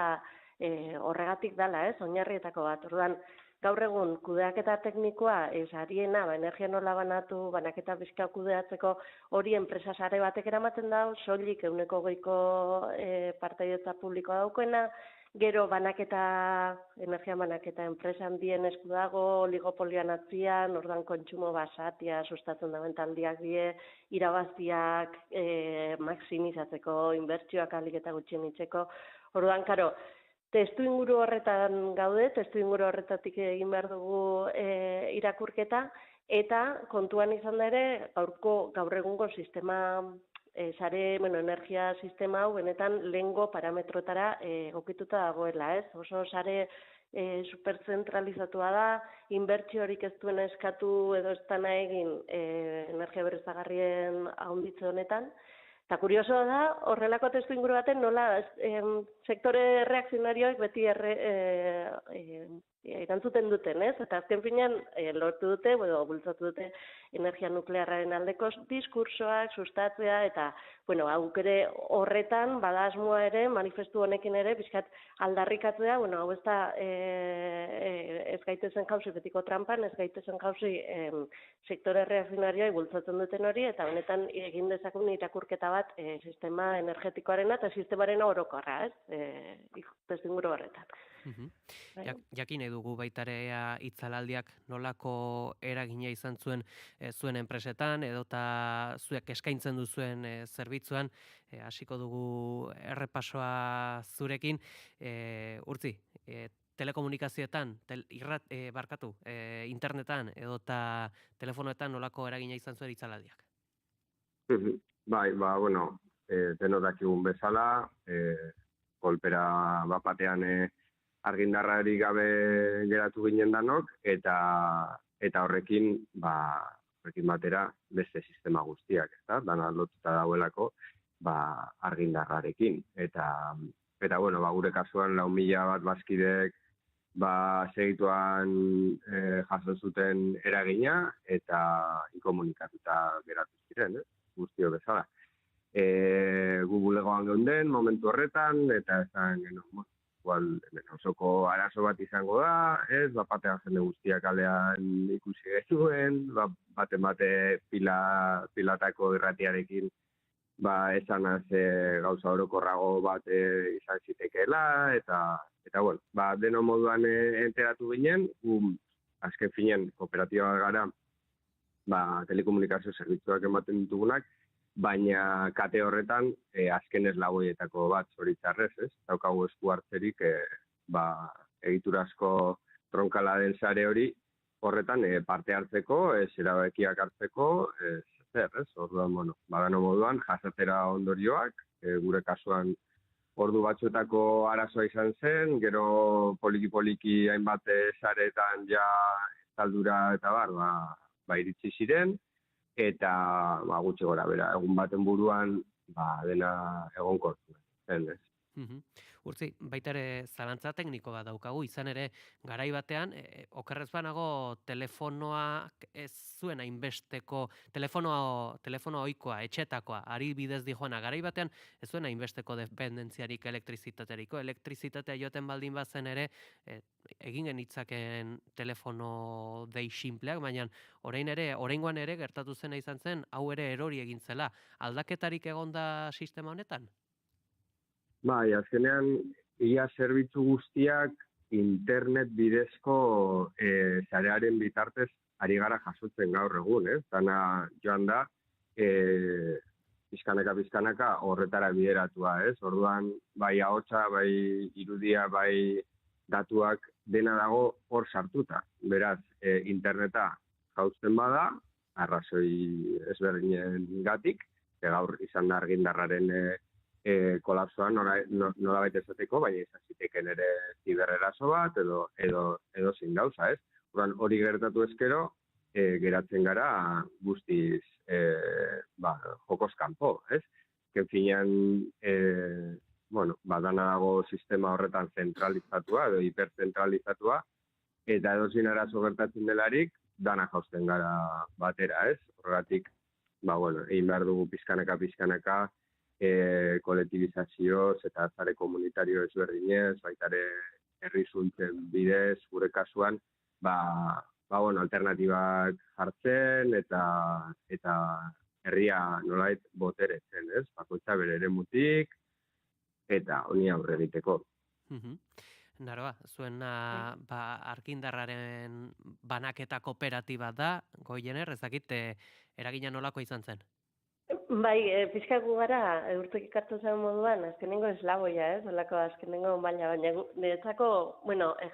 [SPEAKER 6] horregatik dala, oinarrietako bat. Orduan, gaur egun, kudeaketa teknikoa, ariena, energia nola banatu, banaketa bizka kudeatzeko hori enpresa sare batek eramaten dau, soilik 120 partaidetza publikoa daukena, gero energia banaketa enpresa handien esku dago, oligopolioan atzian, ordan kontsumo basatia sustatzen dauen taldiak die, irabaziak maximizatzeko, inbertsioak ahalik eta gutxien itzeko. Orduan, karo, testu inguru horretan gaude, testu inguru horretatik egin behar dugu irakurketa, eta kontuan izan da ere, gaur egungo sistema energia sistema hau benetan lehengo parametrotara egokituta dagoela, ez? Oso sare superzentralizatua da, inbertsiorik ez duena eskatu edo ez dana egin energia berriztagarrien ahonditze honetan. Eta kuriosoa da, horrelako testu inguru baten nola sektore reakzionarioek beti erantzuten duten, ez? Eta azken finean lortu dute, bultzatu dute energia nuklearraren aldeko diskursoak, sustatzea, eta, hau ere horretan, bada asmoa ere, manifestu honekin ere, bizkat aldarrikatzea, hau ez da ez gaitezen jauzi betiko trampan, ez gaitezen jauzi sektore reakzionarioa bultzatzen duten hori, eta honetan egin dezakun irakurketa bat sistema energetikoarena eta sistemaren orokorra, ez? Testuinguru horretan.
[SPEAKER 3] Jakin dugu baitarea itzalaldiak nolako eragina izan zuen zuen enpresetan edota zuek eskaintzen duzuen zerbitzuan, hasiko dugu errepasoa zurekin. Urtzi, telekomunikazioetan, internetan edota telefonoetan nolako eragina izan zuen itzalaldiak?
[SPEAKER 10] Bai, denok dakigun bezala, kolpera bapatean argindarrari gabe geratu ginen danok, eta horrekin batera beste sistema guztiak, dana lotuta dauelako argindarrarekin. Eta gure kasuan 4.000 bat bazkidek segituan jaso zuten eragina eta inkomunikatuta geratu ziren, guztio bezala. Gu bulegoan geunden momentu horretan, eta esan osoko arazo bat izango da, batean jende guztiak kalean ikusi genuen, bate pilatako irratiarekin esanaz gauza orokorrago bat izan zitekeela, eta deno moduan enteratu ginen, azken finean kooperatiba gara telekomunikazio zerbitzuak ematen ditugunak, baina kate horretan azken ez lagoietako bat zoritzarrez, ez? Daukagu esku hartzerik egiturazko tronkala den sare hori horretan parte hartzeko, erabakiak hartzeko, ez? Orduan, badano moduan, jasatera ondorioak, gure kasuan ordu batzuetako arazoa izan zen, gero poliki-poliki hainbat sareetan ja taldura eta iritsi ziren, eta gutxi gora bera, egun baten buruan dena egonkortu zen, ez?
[SPEAKER 3] Urtzi, baita ere zalantza tekniko bat daukagu, izan ere garai batean, okerrez banago telefonoak ez zuen hainbesteko, telefonoa ohikoa, etxetakoa, ari bidez dijoana, garai batean ez zuen hainbesteko dependentziarik elektrizitateriko, elektrizitatea joten baldin bazen ere, egin genitzaken telefono dei sinpleak, baina oraingoan ere gertatu zena izan zen, hau ere erori egin zela. Aldaketarik egonda sistema honetan?
[SPEAKER 10] Bai, azkenean, ia zerbitzu guztiak internet bidezko sarearen bitartez ari gara jasotzen gaur egun, ez? Dana joan da, pizkanaka horretara bideratua, ez? Orduan, bai ahotsa, bai irudia, bai datuak dena dago hor sartuta. Beraz, interneta jausten bada, arrazoi ezberdinen gatik, gaur izan da argindarraren kolapsoan nolabait esateko, baina izan ziteken ere zibereraso bat edo zein gauza, ez? Hori gertatu ezkero, geratzen gara guztiz jokoz kanpo, ez? Finean, dana dago sistema horretan zentralizatua edo hiperzentralizatua, eta edozein arazo gertatzen delarik, dana jausten gara batera, ez? Horregatik, egin behar dugu pizkanaka, kolektibizazioz eta zare komunitario ezberdinez, baitare herrizuntzen bidez, gure kasuan, alternatibak jartzen eta herria nolait boteretzen, ez? Bakoitza bere eremutik eta honi aurre egiteko.
[SPEAKER 3] Naroa, zuen argindarraren banaketa kooperatiba da, Goiener, ezakit eragina nolako izan zen?
[SPEAKER 6] Bai, pixkako gara, urtek ikartu zen moduan, azkenengo eslaboia, ez? Olako azkenengo baina niretzako,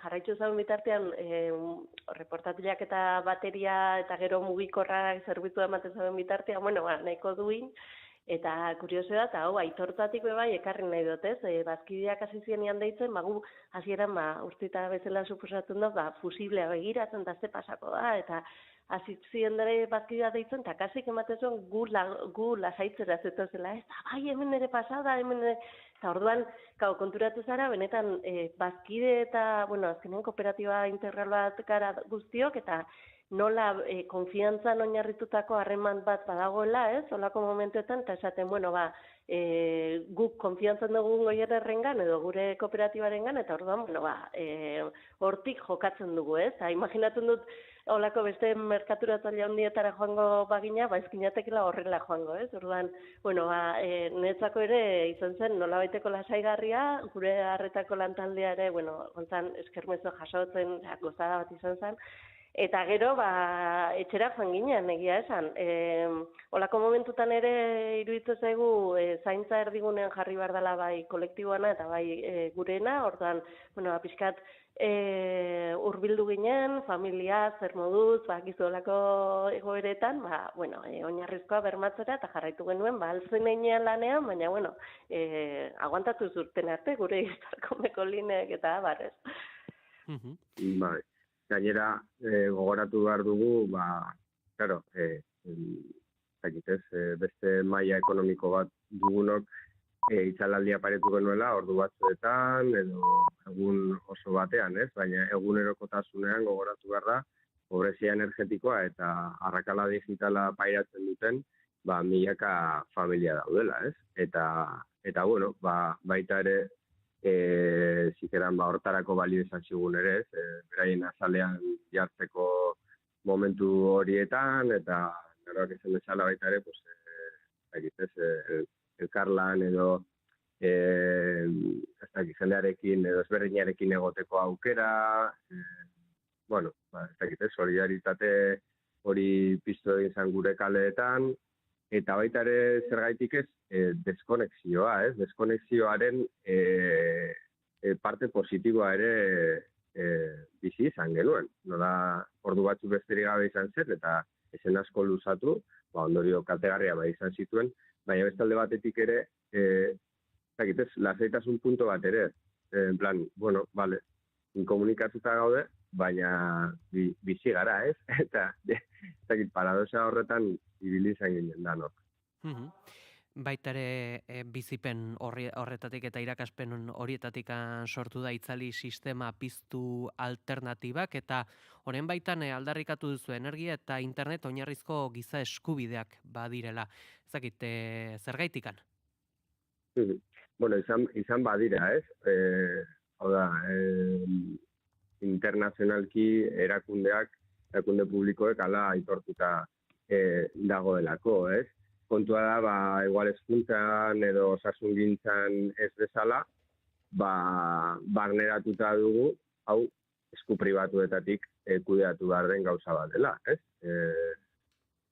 [SPEAKER 6] jarraitu zen bitartean, reportatuak eta bateria eta gero mugikorrak zerbitzu ematen zen bitartean, nahiko duin, eta kurioso da, eta aitortatik bai ekarri nahi dut, ez? Bazkideak hasi zienian deitzen, gu hasieran urtita bezala suposatzen dut, fusiblea begiratzen da ze pasako da, eta hasi ziren dara bazkidea deitzen, eta kasik ematen zuen gu lasaitzera zetozela, ez? Bai, hemen ere pasada, hemen ere... Eta orduan, konturatu zara, benetan bazkide eta, azkenean kooperatiba integral bat gara guztiok, eta nola konfiantzan oinarritutako harreman bat badagoela, ez? Olako momentuetan, eta esaten, guk konfiantzan dugun Goiernerrengan edo gure kooperatibarengan, eta orduan, hortik jokatzen dugu, ez? Imaginatzen dut, olako beste merkaturatzaile handietara joango bagina, ezkinatekela horrela joango, ez? Orduan, niretzako ere izan zen nolabaiteko lasaigarria, gure harretako lantaldea ere, gontzan eskermezo jasotzen gozada bat izan zen, eta gero, etxera joan ginen, egia esan. Olako momentutan ere iruditzen zaigu zaintza erdigunean jarri behar dela bai kolektiboana eta bai gurena, orduan, pixkat, hurbildu ginen, familia, zer moduz, gizu olako egoeretan, oinarrizkoa bermatzera eta jarraitu genuen, altzen einean lanean, baina, aguantatu zurten arte, gure iztarkomeko lineak eta barrez.
[SPEAKER 10] Bai. Gainera, gogoratu behar dugu, beste maila ekonomiko bat dugunok itxalaldia paretu genuela, ordu batzuetan, edo egun oso batean, ez? Baina egunerokotasunean gogoratu behar da, pobrezia energetikoa eta arrakala digitala pairatzen duten, milaka familia daudela, ez? Eta baita ere, zikeran hortarako balio izan zigun ere, beraien azalean jartzeko momentu horietan, eta naroak izan bezala baita ere, elkarlan edo jendearekin edo ezberdinarekin egoteko aukera, solidaritate hori piztu egin zen gure kaleetan, eta baita ere zergaitik ez, deskonexioa, ez? Deskonexioaren parte positiboa ere bizi izan genuen. Nola ordu batzuk besterik gabe izan zen, eta ezen asko luzatu, ondorio kaltegarria izan zituen, baina bestalde batetik ere, lasaitasun punto bat ere, en plan, inkomunikatuta gaude, baina bizi gara, ez? Eta, paradoxa horretan ibili izan ginen danok.
[SPEAKER 3] Baitare bizipen horretatik eta irakaspen horietatik sortu da itzali sistema piztu alternatibak, eta honen baitan aldarrikatu duzu energia eta internet oinarrizko giza eskubideak badirela. Ezakit, zergaitikan?
[SPEAKER 10] Izan badira, ez? Hau da, internazionalki erakunde publikoek ala aitortuta dagoelako, ez? Kontua da, igual hezkuntzan edo osasungintzan ez bezala, barneratuta dugu, hau, esku pribatuetatik kudeatu behar den gauza bat dela, ez?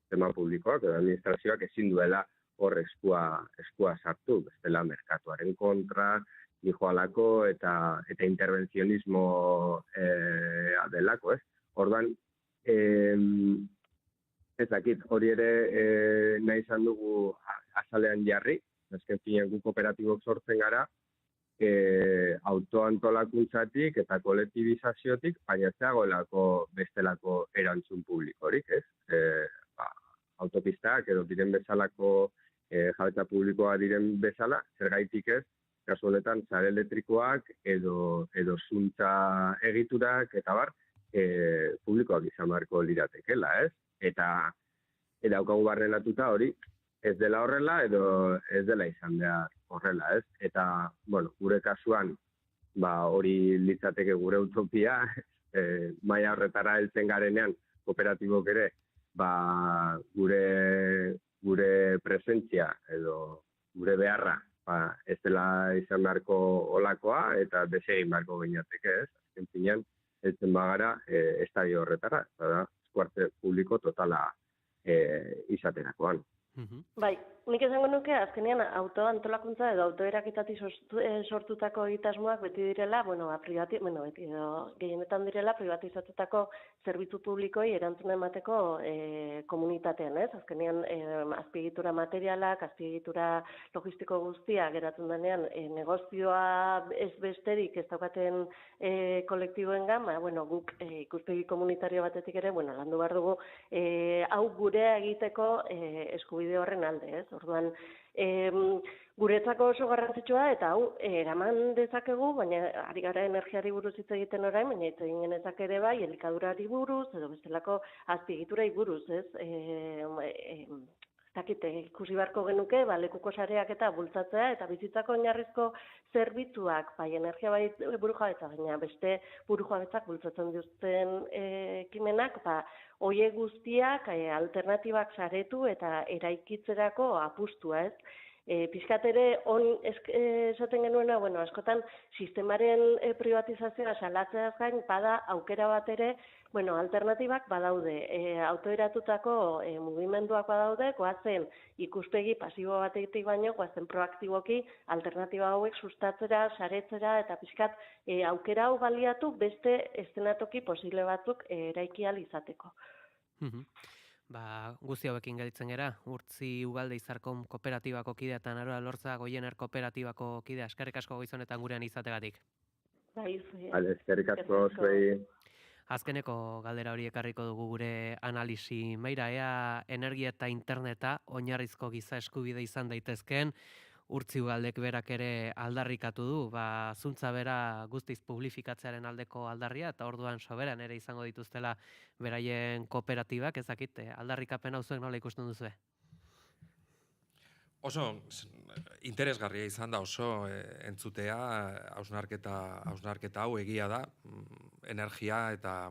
[SPEAKER 10] Sistema publikoak edo administrazioak ezin duela hor eskua sartu, bestela merkatuaren kontra, dijoalako eta intervenzionismo delako, ez? Orduan, Ez dakit, hori ere nahi izan dugu azalean jarri, azken finean gu kooperatibok sortzen gara, autoantolakuntzatik eta kolektibizaziotik, baina ez dagoelako bestelako erantzun publikorik, ez? Autopistak edo diren bezalako jabetza publikoa diren bezala, zergaitik ez, kasu honetan sare elektrikoak edo zuntza egiturak eta bar, publikoak izan beharko liratekela, ez? Eta daukagu barrenatuta hori, ez dela horrela edo ez dela izan behar horrela, ez? Eta, bueno, gure kasuan, hori litzateke gure utopia, maila horretara heltzen garenean, kooperatibok ere, gure presentzia edo gure beharra, ez dela izan beharko olakoa eta desegin beharko geinateke, ez? Azken finean, heltzen bagara estadio horretara, eta da, eskuartze publiko totala izaterakoan.
[SPEAKER 6] Bai, nik esango nuke, azkenean autoantolakuntza edo autoeraketatik sortutako egitasmoak beti direla, gehienetan direla privatizatutako zerbitzu publikoi erantzuna emateko komunitatean, ez? Azkenean azpiegitura materialak, azpiegitura logistiko guztia geratzen denean negozioa ez besterik ez daukaten kolektiboengan, guk ikuspegi komunitario batetik ere, landu behar dugu hau gurea egiteko eskubide horren alde, ez? Orduan, guretzako oso garrantzitsua eta hau eraman dezakegu, baina ari gara energiari buruz hitz egiten orain, baina hitz egin genezake ere bai, elikadurari buruz edo bestelako azpiegiturai buruz, ez? Ikusi beharko genuke, lekuko sareak eta bultzatzea eta bizitzako oinarrizko zerbitzuak, bai energia bai burujabetza, baina beste burujabetzak bultzatzen duzten ekimenak, hoiek guztiak alternatibak saretu eta eraikitzerako apustua, ez? Pixkat ere esaten genuena, askotan sistemaren privatizazioa salatzeaz gain, bada aukera bat ere, alternatibak badaude, autoeratutako mugimenduak badaude, goazen ikuspegi pasibo batetik baino, goazen proaktiboki alternatiba hauek sustatzera, saretzera, eta pixkat aukera hau baliatu beste eszenatoki posible batzuk eraiki ahal izateko.
[SPEAKER 3] Guzti hauekin gelditzen gera, Urtzi Ugalde Izarkom kooperatibako kidea eta Naroa Lortza Goiener kooperatibako kidea, eskerrik asko goizonetan gurean izategatik.
[SPEAKER 10] Eskerrik asko zuei.
[SPEAKER 3] Azkeneko galdera hori ekarriko dugu gure analisi maila, ea energia eta interneta oinarrizko giza eskubide izan daitezkeen, Urtzi Ugaldek berak ere aldarrikatu du, zuntza bera guztiz publifikatzearen aldeko aldarria, eta orduan soberan ere izango dituztela beraien kooperatibak, ezakit, aldarrikapen hau zuek nola ikusten duzue?
[SPEAKER 28] Oso interesgarria izan da, oso entzutea, hausnarketa hau egia da, energia eta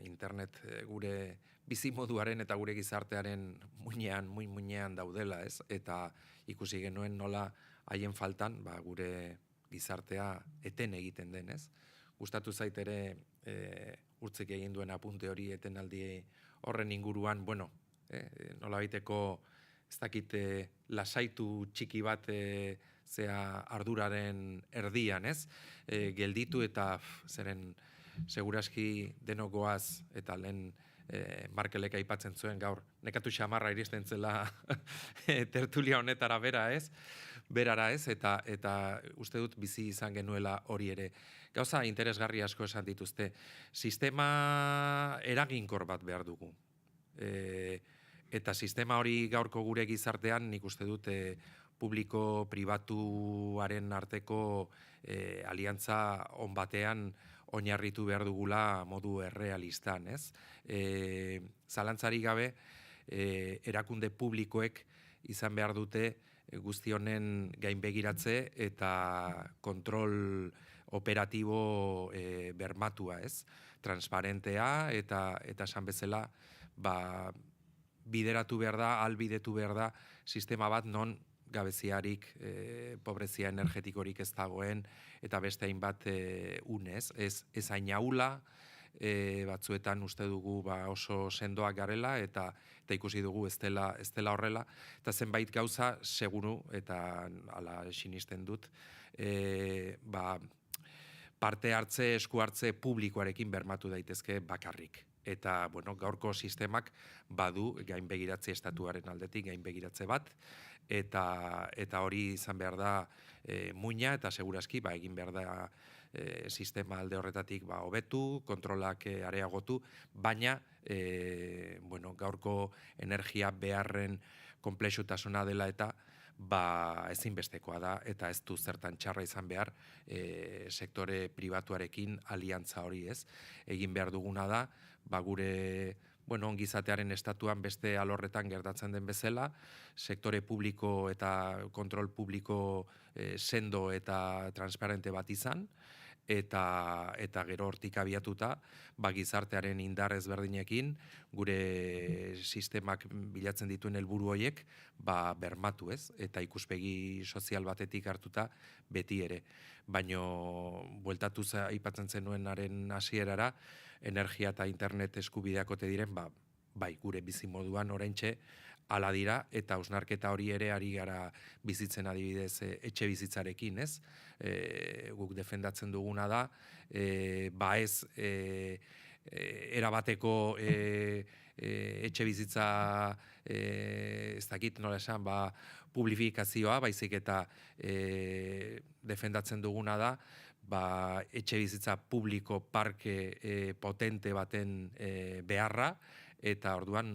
[SPEAKER 28] internet gure bizimoduaren eta gure gizartearen muinean daudela, ez? Eta ikusi genuen nola haien faltan gure gizartea eten egiten den, ez? Gustatu zait ere Urtzik egin duen apunte hori etenaldi horren inguruan, nola baiteko ez dakit lasaitu txiki bat arduraren erdian, ez? Gelditu eta zeren seguraski denok goaz eta lehen Markelek aipatzen zuen gaur, nekatu xamarra iristen zela tertulia honetara berara ez, eta uste dut bizi izan genuela hori ere. Gauza interesgarri asko esan dituzte, sistema eraginkor bat behar dugu. Eta sistema hori gaurko gure gizartean nik uste dut publiko-pribatuaren arteko aliantza on batean oinarritu behar dugula modu errealistan, ez? Zalantzari gabe, erakunde publikoek izan behar dute guzti honen gainbegiratze eta kontrol operatibo bermatua, ez? Transparentea eta esan bezala, bideratu behar da, albidetu behar da, sistema bat non gabeziarik, pobrezia energetikorik ez dagoen, eta beste hainbat unez. Ez hain ahula, batzuetan uste dugu oso sendoak garela, eta ikusi dugu ez dela horrela, eta zenbait gauza seguru, eta ala sinisten dut, parte hartze, esku hartze publikoarekin bermatu daitezke bakarrik. Eta, bueno, gaurko sistemak badu gainbegiratze estatuaren aldetik gainbegiratze bat, eta hori izan behar da muina, eta segurazki egin behar da sistema alde horretatik hobetu, kontrolak areagotu, baina gaurko energia beharren konplexutasuna dela eta ezinbestekoa da, eta ez du zertan txarra izan behar sektore pribatuarekin aliantza hori, ez. Egin behar duguna da, gure ongizatearen estatuan beste alorretan gertatzen den bezala, sektore publiko eta kontrol publiko sendo eta transparente bat izan, eta gero hortik abiatuta, gizartearen indar ezberdinekin, gure sistemak bilatzen dituen helburu horiek, bermatu ez, eta ikuspegi sozial batetik hartuta beti ere. Baino, bueltatu aipatzen zenuenaren hasierara, energia eta internet eskubideak ote diren, gure bizimoduan oraintxe hala dira, eta hausnarketa hori ere ari gara bizitzen adibidez etxe bizitzarekin, ez? Guk defendatzen duguna da, ez erabateko etxe bizitza, ez dakit nola esan, publifikazioa, baizik eta defendatzen duguna da, etxe bizitza publiko parke potente baten beharra, eta orduan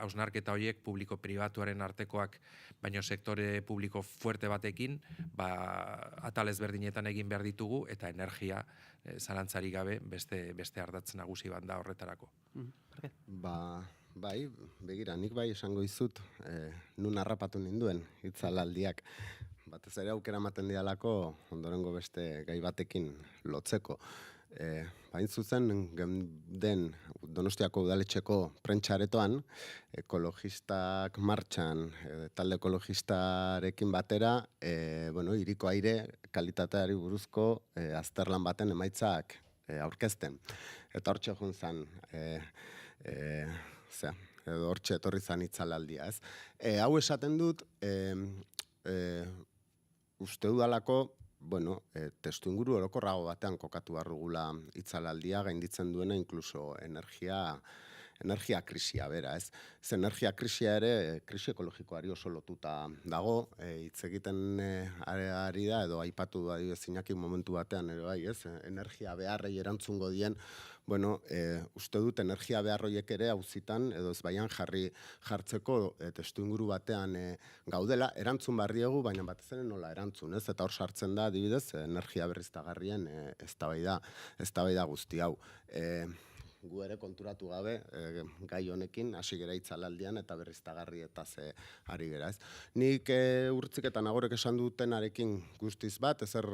[SPEAKER 28] hausnarketa horiek publiko-pribatuaren artekoak, baino sektore publiko fuerte batekin, atal ezberdinetan egin behar ditugu, eta energia zalantzarik gabe beste ardatz nagusi bat da horretarako.
[SPEAKER 27] Bai, begira, nik esango izut, nun harrapatu ninduen hitzalaldiak. Batez ere aukera ematen dialako ondorengo beste gai batekin lotzeko. Hain zuzen, den Donostiako udaletxeko prentxaretoan, ekologistak martxan, talde ekologistarekin batera, hiriko aire kalitateari buruzko azterlan baten emaitzak aurkezten. Eta hortxe joan zen, edo hortxe etorri zen itzalaldia, ez? Hau esaten dut, uste dudalako, testu inguru orokorrago batean kokatu behar dugula itzalaldia, gainditzen duena inkluso energia krisia bera, ez? Ez energia krisia ere, krisi ekologikoari oso lotuta dago, hitz egiten ari da, edo aipatu da Iñaki momentu batean, ere bai, ez? Energia beharrei erantzungo dien, uste dut energia beharroiek ere auzitan, edo ez baian jartzeko testu inguru batean gaudela, erantzun barriegu, baina batez ere nola erantzun, ez? Eta hor sartzen da, adibidez, energia berriztagarrien eztabaida guzti hau. Gu ere konturatu gabe gai honekin hasi gera itzalaldian eta berriztagarri eta ze ari gera, ez. Nik urtzik eta nagorek esan dutenarekin guztiz bat, ezer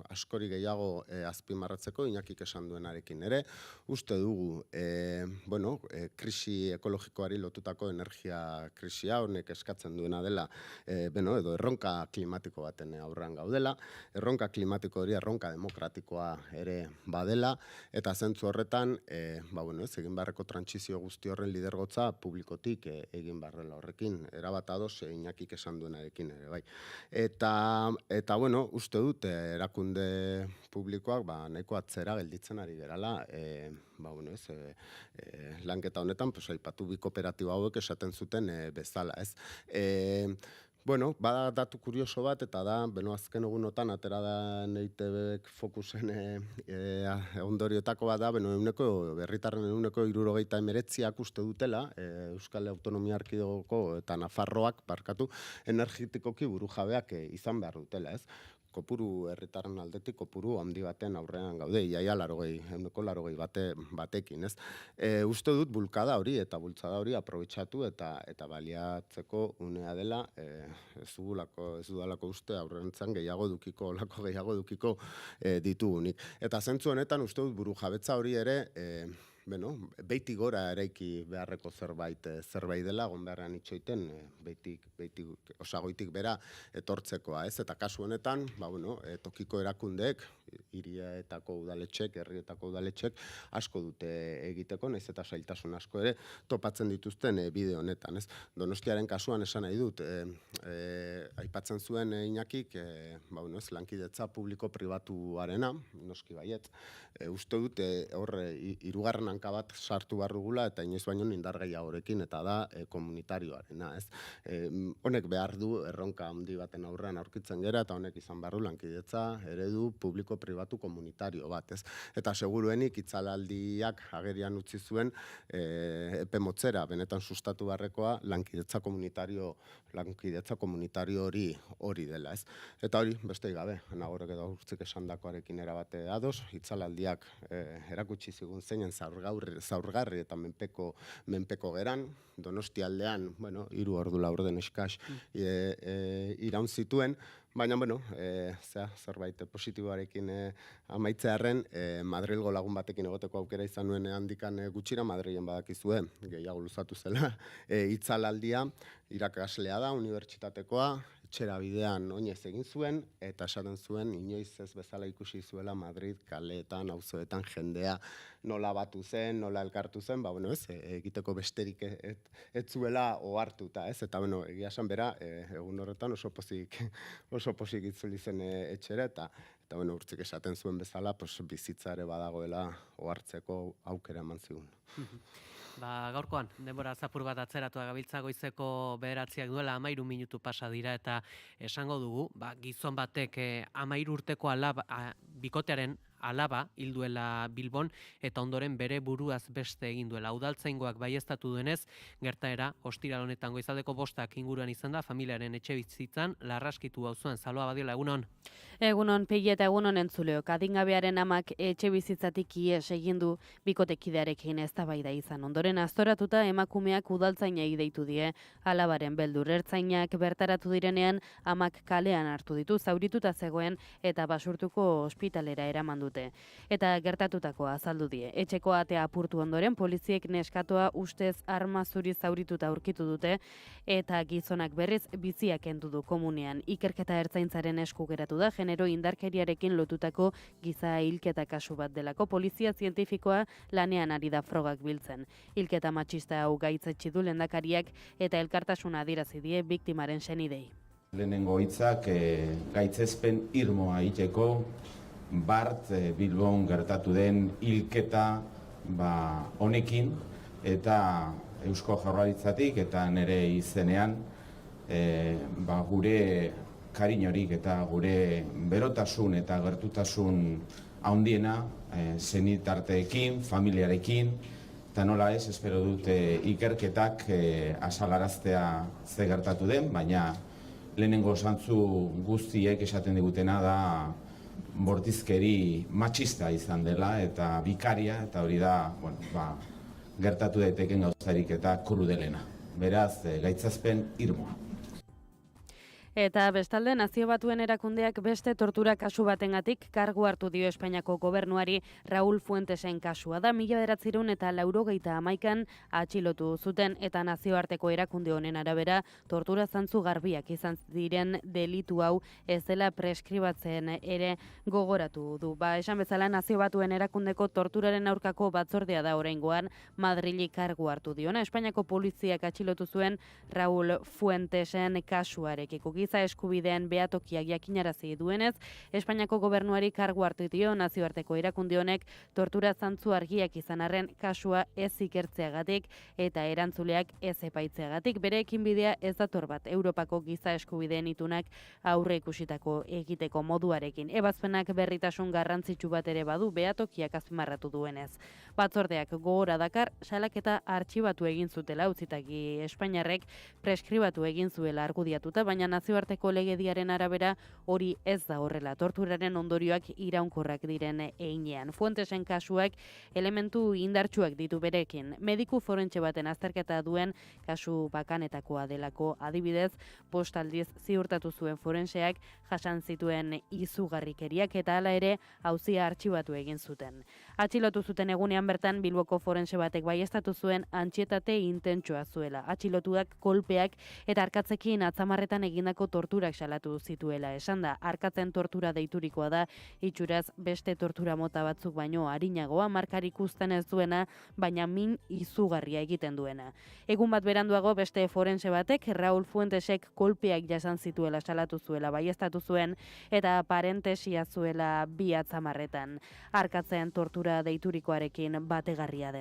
[SPEAKER 27] askori gehiago azpimarratzeko, Iñakik esan duenarekin ere, uste dugu, krisi ekologikoari lotutako energia krisia honek eskatzen duena dela, edo erronka klimatiko baten aurrean gaudela, erronka klimatiko hori erronka demokratikoa ere badela, eta zentzu horretan, egin beharreko trantsizio guzti horren lidergotza publikotik egin beharrela horrekin, erabat ados Iñakik esan duenarekin ere, bai. Eta uste dut, erakunde publikoak nahiko atzera gelditzen ari gerala, lanketa honetan, aipatu bi kooperatiba hauek esaten zuten bezala, ez. Bada datu kurioso bat, eta da, azken egunotan atera da EITBek Fokusen ondorioetako bat da, berritarren 69% uste dutela, Euskal Autonomia Erkidegoko eta Nafarroak, energetikoki burujabeak izan behar dutela, ez? Kopuru herritarren aldetik, kopuru handi baten aurrean gaude, iaia 80 batekin, ez? Uste dut bulkada hori eta bultzada hori aprobetxatu eta baliatzeko unea dela, ez dudalako uste aurrentzan gehiago dukiko ditugunik. Eta zentzu honetan uste dut buru jabetza hori ere, behitik gora eraiki beharreko zerbait dela, egon beharrean itxoiten, goitik bera etortzekoa, ez? Eta kasu honetan, tokiko erakundeek, hirietako udaletxek, herrietako udaletxek, asko dute egiteko, nahiz eta zailtasun asko ere topatzen dituzten bide honetan, ez? Donostiaren kasuan esan nahi dut, aipatzen zuen Iñakik, lankidetza publiko-pribatuarena, noski baiet. Uste dut, hirugarren hanka bat sartu behar dugula, eta inoiz baino indar gehiagorekin, eta da komunitarioarena, ez. Honek behar du erronka handi baten aurrean aurkitzen gera, eta honek izan behar du lankidetza eredu publiko-pribatu komunitario bat, ez. Eta seguruenik itzalaldiak agerian utzi zuen epe motzera, benetan sustatu beharrekoa lankidetza komunitario hori dela, ez. Eta hori, beste gabe, nagorek edo urtzik esandakoarekin erabate ados, itzalaldiak erakutsi zigun zeinen zaurgarri eta menpeko geran, Donosti aldean, 3 ordu laurden eskas iraun zituen, baina, zerbait positiboarekin amaitzearen, Madrilgo lagun batekin egoteko aukera izan nuen handikan gutxira, Madrilen badakizue, gehiago luzatu zela, itzalaldia, irakaslea da, unibertsitatekoa, etxera bidean oinez egin zuen, eta esaten zuen inoiz ez bezala ikusi zuela Madrid kaleetan, auzoetan jendea nola batu zen, nola elkartu zen, egiteko besterik ez zuela ohartuta, ez? Eta, egia esan bera, egun horretan oso pozik itzuli zen etxera, eta urtzik esaten zuen bezala, bizitza ere badagoela ohartzeko aukera eman zigun.
[SPEAKER 3] Gaurkoan, denbora zapur bat atzeratua gabiltza goizeko 9 duela 13 minutu pasa dira eta esango dugu, gizon batek 13 urteko bikotearen alaba hilduela Bilbon eta ondoren bere buruaz beste egin duela. Udaltzaingoak baieztatu duenez, gertaera ostiral honetan goizaldeko 5 inguruan izan da familiaren etxebizitzan Larraskitu auzoan. Saloa Badiola, egunon.
[SPEAKER 4] Egunon, Pegi eta egunon entzuleok. Adingabearen amak etxebizitzatik ihes egin du bikotekidearekin eztabaida izan. Ondoren aztoratuta emakumeak udaltzainei deitu die alabaren beldur. Ertzainak bertaratu direnean amak kalean hartu ditu, zaurituta zegoen eta basurtuko ospitalera eraman dute. Eta gertatutakoa azaldu die. Etxeko atea apurtu ondoren, poliziek neskatoa ustez arma zuri zaurituta aurkitu dute eta gizonak berriz biziak kendu du komunean. Ikerketa ertzaintzaren esku geratu da, genero indarkeriarekin lotutako giza hilketa kasu bat delako. Polizia zientifikoa lanean ari da frogak biltzen. Hilketa matxista hau gaitzetsi du lehendakariak eta elkartasuna adierazi die biktimaren senidei.
[SPEAKER 12] Lehenengo hitzak gaitzespen irmoa egiteko Bart Bilbon gertatu den hilketa honekin eta Eusko Jaurlaritzatik eta nire izenean gure kariñorik eta gure berotasun eta gertutasun handiena senitarteekin, familiarekin, eta nola ez, espero dute ikerketak azalaraztea ze gertatu den, baina lehenengo zantzu guztiek esaten digutena da bortizkeri matxista izan dela eta bikaria, eta hori da gertatu daiteken gauzarik eta krudelena. Beraz, gaitzazpen irmoa.
[SPEAKER 4] Eta bestalde, Nazio Batuen erakundeak beste tortura kasu batengatik kargu hartu dio Espainiako gobernuari. Raúl Fuentesen kasua da, 1981an atxilotu zuten eta nazioarteko erakunde honen arabera tortura zantzu garbiak izan diren delitu hau ez dela preskribatzen ere gogoratu du. Esan bezala, Nazio Batuen erakundeko torturaren aurkako batzordea da oraingoan Madrili kargu hartu diona. Espainiako poliziak atxilotu zuen Raúl Fuentesen kasuarekiko. Giza eskubideen behatokiak jakinarazi duenez, Espainiako gobernuari kargu hartu dio nazioarteko erakunde honek tortura zantzu argiak izan arren kasua ez ikertzeagatik eta erantzuleak ez epaitzeagatik. Bere ekinbidea ez dator bat Europako giza eskubideen itunak aurre ikusitako egiteko moduarekin. Ebazpenak berritasun garrantzitsu bat ere badu behatokiak azpimarratu duenez. Batzordeak gogora dakar salaketa artxibatu egin zutela utzitaki Espainiarrek preskribatu egin zuela argudiatuta, baina nazioarteko legediaren arabera hori ez da horrela. Torturaren ondorioak iraunkorrak diren heinean. Fuentesen kasuak elementu indartsuak ditu berekin. Mediku forentxe baten azterketa duen kasu bakanetakoa delako. Adibidez, postaldiz ziurtatu zuen forenseak jasan zituen izugarrikeriak eta hala ere auzia artxibatu egin zuten. Atxilotu zuten egunean bertan Bilboko forense batek baieztatu zuen antsietate intentsua zuela. Atxilotuak kolpeak eta arkatzekin atzamarretan egindako egindako torturak salatu zituela. Esan da, arkatzen tortura deiturikoa da, itxuraz beste tortura mota batzuk baino arinagoa, markar ikusten ez duena, baina min izugarria egiten duena. Egun bat beranduago beste forense batek, Raúl Fuentesek kolpeak jasan zituela salatu zuela, baieztatu zuen, eta parentesia zuela bi atzamarretan. Arkatzen tortura deiturikoarekin bateragarria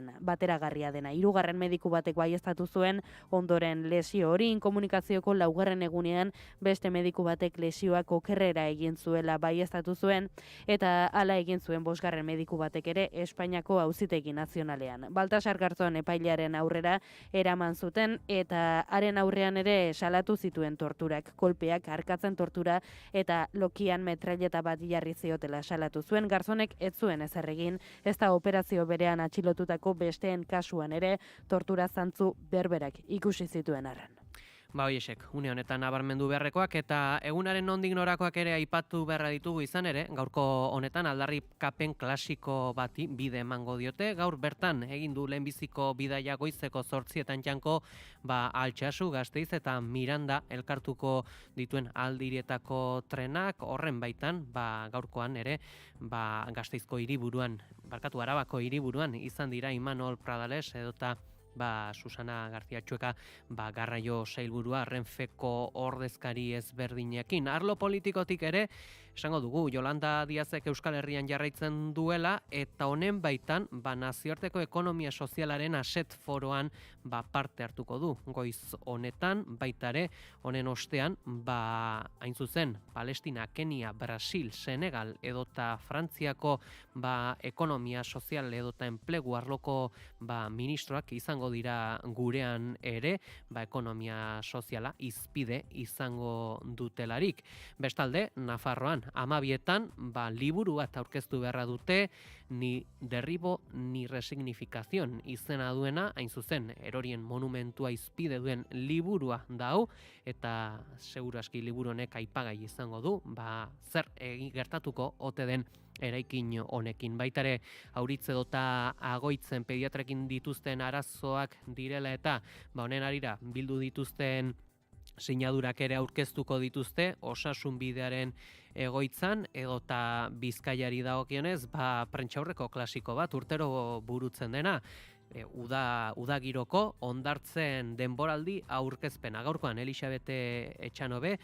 [SPEAKER 4] dena. Hirugarren mediku batek baieztatu zuen, ondoren lesio hori, inkomunikazioko laugarren egunean beste mediku batek lesioak okerrera egin zuela baieztatu zuen, eta hala egin zuen bosgarren mediku batek ere Espainiako Auzitegi Nazionalean. Baltasar Garzón epailearen aurrera eraman zuten, eta haren aurrean ere salatu zituen torturak, kolpeak, arkatzen tortura, eta lokian metraileta bat jarri ziotela salatu zuen. Garzonek ez zuen ezer egin, ez da operazio berean atxilotutako besteen kasuan ere tortura zantzu berberak ikusi zituen arren.
[SPEAKER 3] Hoiesek, une honetan nabarmendu beharrekoak eta egunaren nondik norakoak ere aipatu beharra ditugu izan ere, gaurko honetan aldarrikapen klasiko bati bide emango diote. Gaur bertan egin du lehenbiziko bidaia goizeko 8 janko, Altsasu, Gasteiz eta Miranda elkartuko dituen aldirietako trenak, horren baitan, gaurkoan ere, Gasteizko hiriburuan, Arabako hiriburuan izan dira Imanol Pradales edota Susana García Txueka garraio sailburua Renfeko ordezkari ezberdinekin. Arlo politikotik ere, esango dugu, Yolanda Díazek Euskal Herrian jarraitzen duela, eta honen baitan, nazioarteko ekonomia sozialaren aset foroan parte hartuko du. Goiz honetan, baitare, honen ostean, hain zuzen, Palestina, Kenia, Brasil, Senegal, edota Frantziako ekonomia sozial edota enplegu arloko ministroak izango dira gurean ere, ekonomia soziala izpide izango dutelarik. Bestalde, Nafarroan, 12etan, liburu bat aurkeztu beharra dute, ni derribo ni resignificación izena duena, hain zuzen, erorien monumentua izpide duen liburua dau, eta seguru aski liburu honek aipagai izango du, zer gertatuko ote den eraikin honekin. Baitare, Auritze dota Agoitzen pediatrekin dituzten arazoak direla eta honen arira bildu dituzten sinadurak ere aurkeztuko dituzte Osasun Bidearen Egoitzan edota Bizkaiari dagokionez, prentsaurreko klasiko bat urtero burutzen dena, udagiroko ondartzen denboraldi aurkezpena. Gaurkoan Elisabete Etxanobe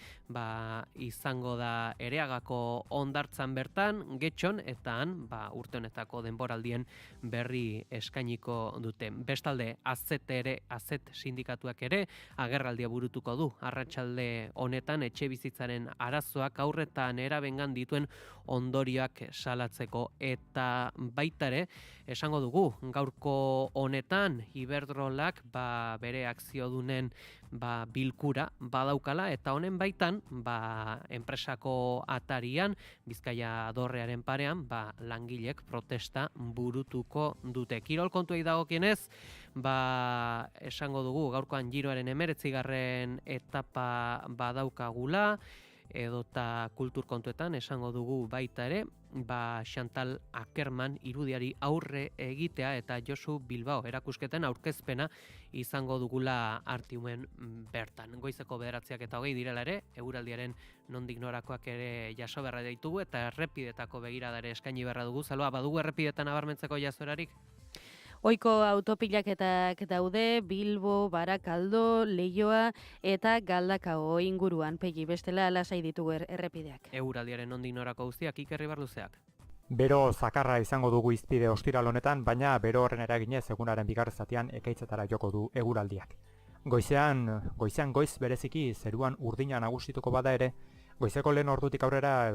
[SPEAKER 3] izango da Ereagako ondartzan bertan, Getxon, eta han urte honetako denboraldien berri eskainiko dute. Bestalde, Azet sindikatuak ere agerraldia burutuko du. Arratsalde honetan etxe bizitzaren arazoak aurretan erabengan dituen ondorioak salatzeko, eta baitare esango dugu gaurko honetan Iberdrolak bere akziodunen bilkura badaukala, eta honen baitan enpresako atarian Bizkaia dorrearen parean langilek protesta burutuko dute. Kirol kontuei dagokienez, esango dugu gaurkoan Giroaren 19. etapa badaukagula, edota kultur kontuetan esango dugu baita ere, Chantal Ackerman irudiari aurre egitea eta Josu Bilbao erakusketen aurkezpena izango dugula Artiumen bertan. Goizeko 9:20 direla ere, eguraldiaren nondik norakoak ere jaso beharra ditugu eta errepidetako begiradare eskaini beharra dugu. Zaloa, badugu errepidetan nabarmentzeko jazorarik?
[SPEAKER 4] Ohiko autopilaketak daude Bilbo, Barakaldo, Leioa eta Galdakao inguruan, Pegi, bestela lasai ditugu errepideak.
[SPEAKER 3] Eguraldiaren nondik norako guztiak, Iker Ibarluzeak.
[SPEAKER 8] Bero zakarra izango dugu izpide ostiral honetan, baina bero horren eraginez egunaren bigarren zatian ekaitzetara joko du eguraldiak. Goizean goiz bereziki zeruan urdina nagusituko bada ere, goizeko lehen ordutik aurrera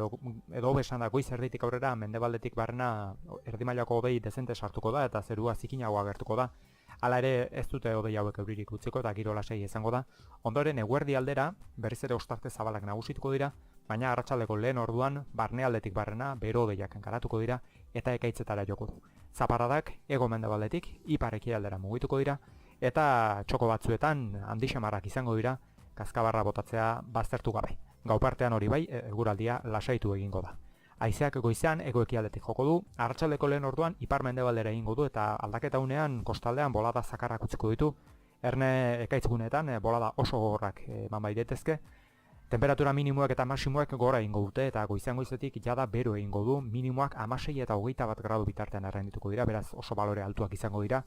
[SPEAKER 8] edo besan da goiz erditik aurrera mendebaldetik barrena erdimailako hodei dezente sartuko da eta zerua zikinago agertuko da. Hala ere ez dute hodei hauek euririk utziko eta giro lasai izango da. Ondoren eguerdi aldera berriz ere ostarte zabalak nagusituko dira, baina arratsaldeko lehen orduan barnealdetik barrena bero hodeiak enkaratuko dira eta ekaitzetara joko du. Zaparradak hego mendebaldetik ipar-ekialdera mugituko dira eta txoko batzuetan handixamarrak izango dira, kazkabarra botatzea baztertu gabe. Gau partean hori bai, eguraldia lasaitu egingo da. Haizeak goizean hego-ekialdetik joko du, arratsaldeko lehen orduan ipar-mendebaldera egingo du eta aldaketa unean kostaldean bolada zakarrak utziko ditu. Erne ekaitzguneetan bolada oso gogorrak eman bai daitezke Temperatura minimoak eta maximoak gora egingo dute eta goizetik jada bero egingo du, minimoak 16 eta 21 gradu bitartean errendituko dira, beraz oso balore altuak izango dira.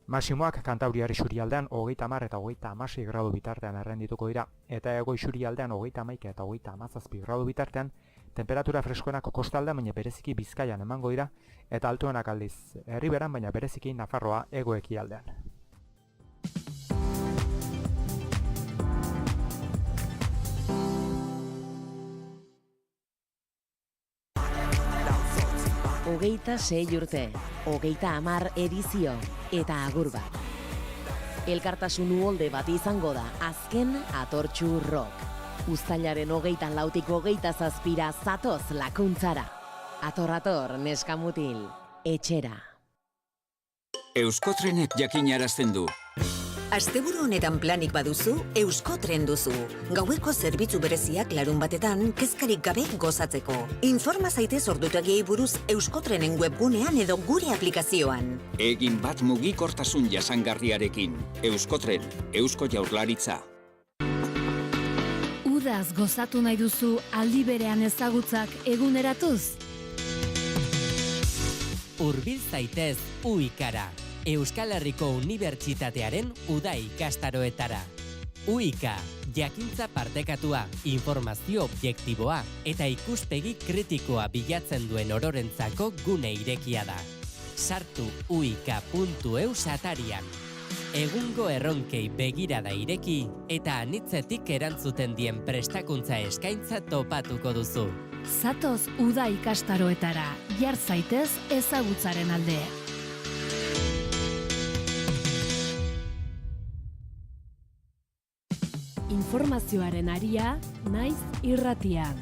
[SPEAKER 8] Maximoak Kantabriar isurialdean 30 eta 36 gradu bitartean errendituko dira, eta hego isurialdean 31 eta 37 gradu bitartean, temperatura freskoenak kostaldean baina bereziki Bizkaian emango dira, eta altuenak aldiz Erriberan baina bereziki Nafarroa hego-ekialdean.
[SPEAKER 13] Hogeita 6 urte, 30 edizio eta agur bat. Elkartasun uholde bat izango da azken Atortxu Rock. Uztailaren 24tik 27 zatoz lakuntzara. Ator, neskamutil, etxera.
[SPEAKER 14] Euskotrenek jakinarazten du.
[SPEAKER 15] Asteburu honetan planik baduzu, Euskotren duzu. Gaueko zerbitzu bereziak larun batetan, kezkarik gabe gozatzeko. Informa zaitez ordutegiei buruz Euskotrenen webgunean edo gure aplikazioan.
[SPEAKER 14] Egin bat mugikortasun jasangarriarekin. Euskotren, Eusko Jaurlaritza.
[SPEAKER 2] Udaz gozatu nahi duzu aldi berean ezagutzak eguneratuz?
[SPEAKER 26] Hurbil zaitez Uikara. Euskal Herriko Unibertsitatearen uda ikastaroetara. Uika, jakintza partekatua, informazio objektiboa eta ikuspegi kritikoa bilatzen duen ororentzako gune irekia da. Sartu uika.eus atarian. Egungo erronkei begirada ireki eta anitzetik erantzuten dien prestakuntza eskaintza topatuko duzu.
[SPEAKER 2] Zatoz uda ikastaroetara, jar zaitez ezagutzaren alde. Informazioaren aria, Naiz Irratian.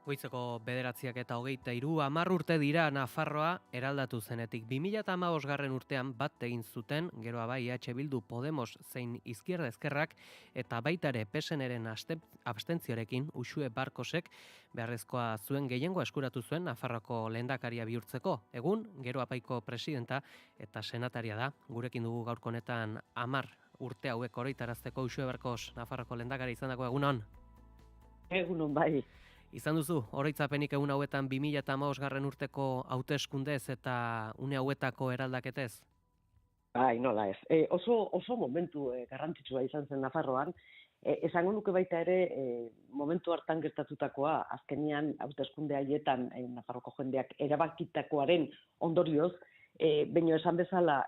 [SPEAKER 3] Goizeko 9 eta 23, 10 urte dira Nafarroa eraldatu zenetik. 2015 urtean bat egin zuten, geroa bai EH Bildu, Podemos zein Izquierda Ezkerrak eta baita ere PSNren abstentziorekin Uxue Barkosek beharrezkoa zuen gehiengoa eskuratu zuen Nafarroako lehendakaria bihurtzeko. Egun, Gero Apaiko presidenta eta senataria da. Gurekin dugu gaurko honetan 10 urte hauek oroitarazteko Uxue Barkos Nafarroako lehendakari izandako egunon.
[SPEAKER 16] Egunon bai.
[SPEAKER 3] Izan duzu, oroitzapenik egun hauetan 2015 urteko hauteskundez eta une hauetako eraldaketez?
[SPEAKER 16] Bai, nola ez. Oso momentu garrantzitsua izan zen Nafarroan. Esango nuke baita ere momentu hartan gertatutakoa, azkenean hauteskunde haietan Nafarroko jendeak erabakitakoaren ondorioz, baina esan bezala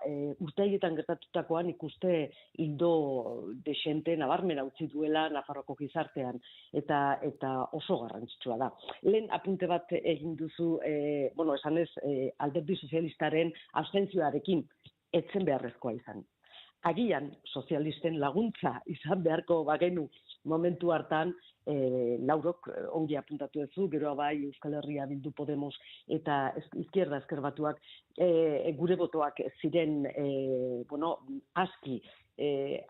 [SPEAKER 16] urte haietan gertatutakoan ikuste hildo desente nabarmena utzi duela Nafarroko gizartean eta oso garrantzitsua da. Lehen apunte bat egin duzu, esanez Alderdi Sozialistaren abstentzioarekin etzen beharrezkoa izan. Agian sozialisten laguntza izan beharko bagenu momentu hartan, Laurok ongi apuntatu duzu, geroa bai Euskal Herria Bildu, Podemos eta Izquierda Ezker Batuak gure botoak ziren aski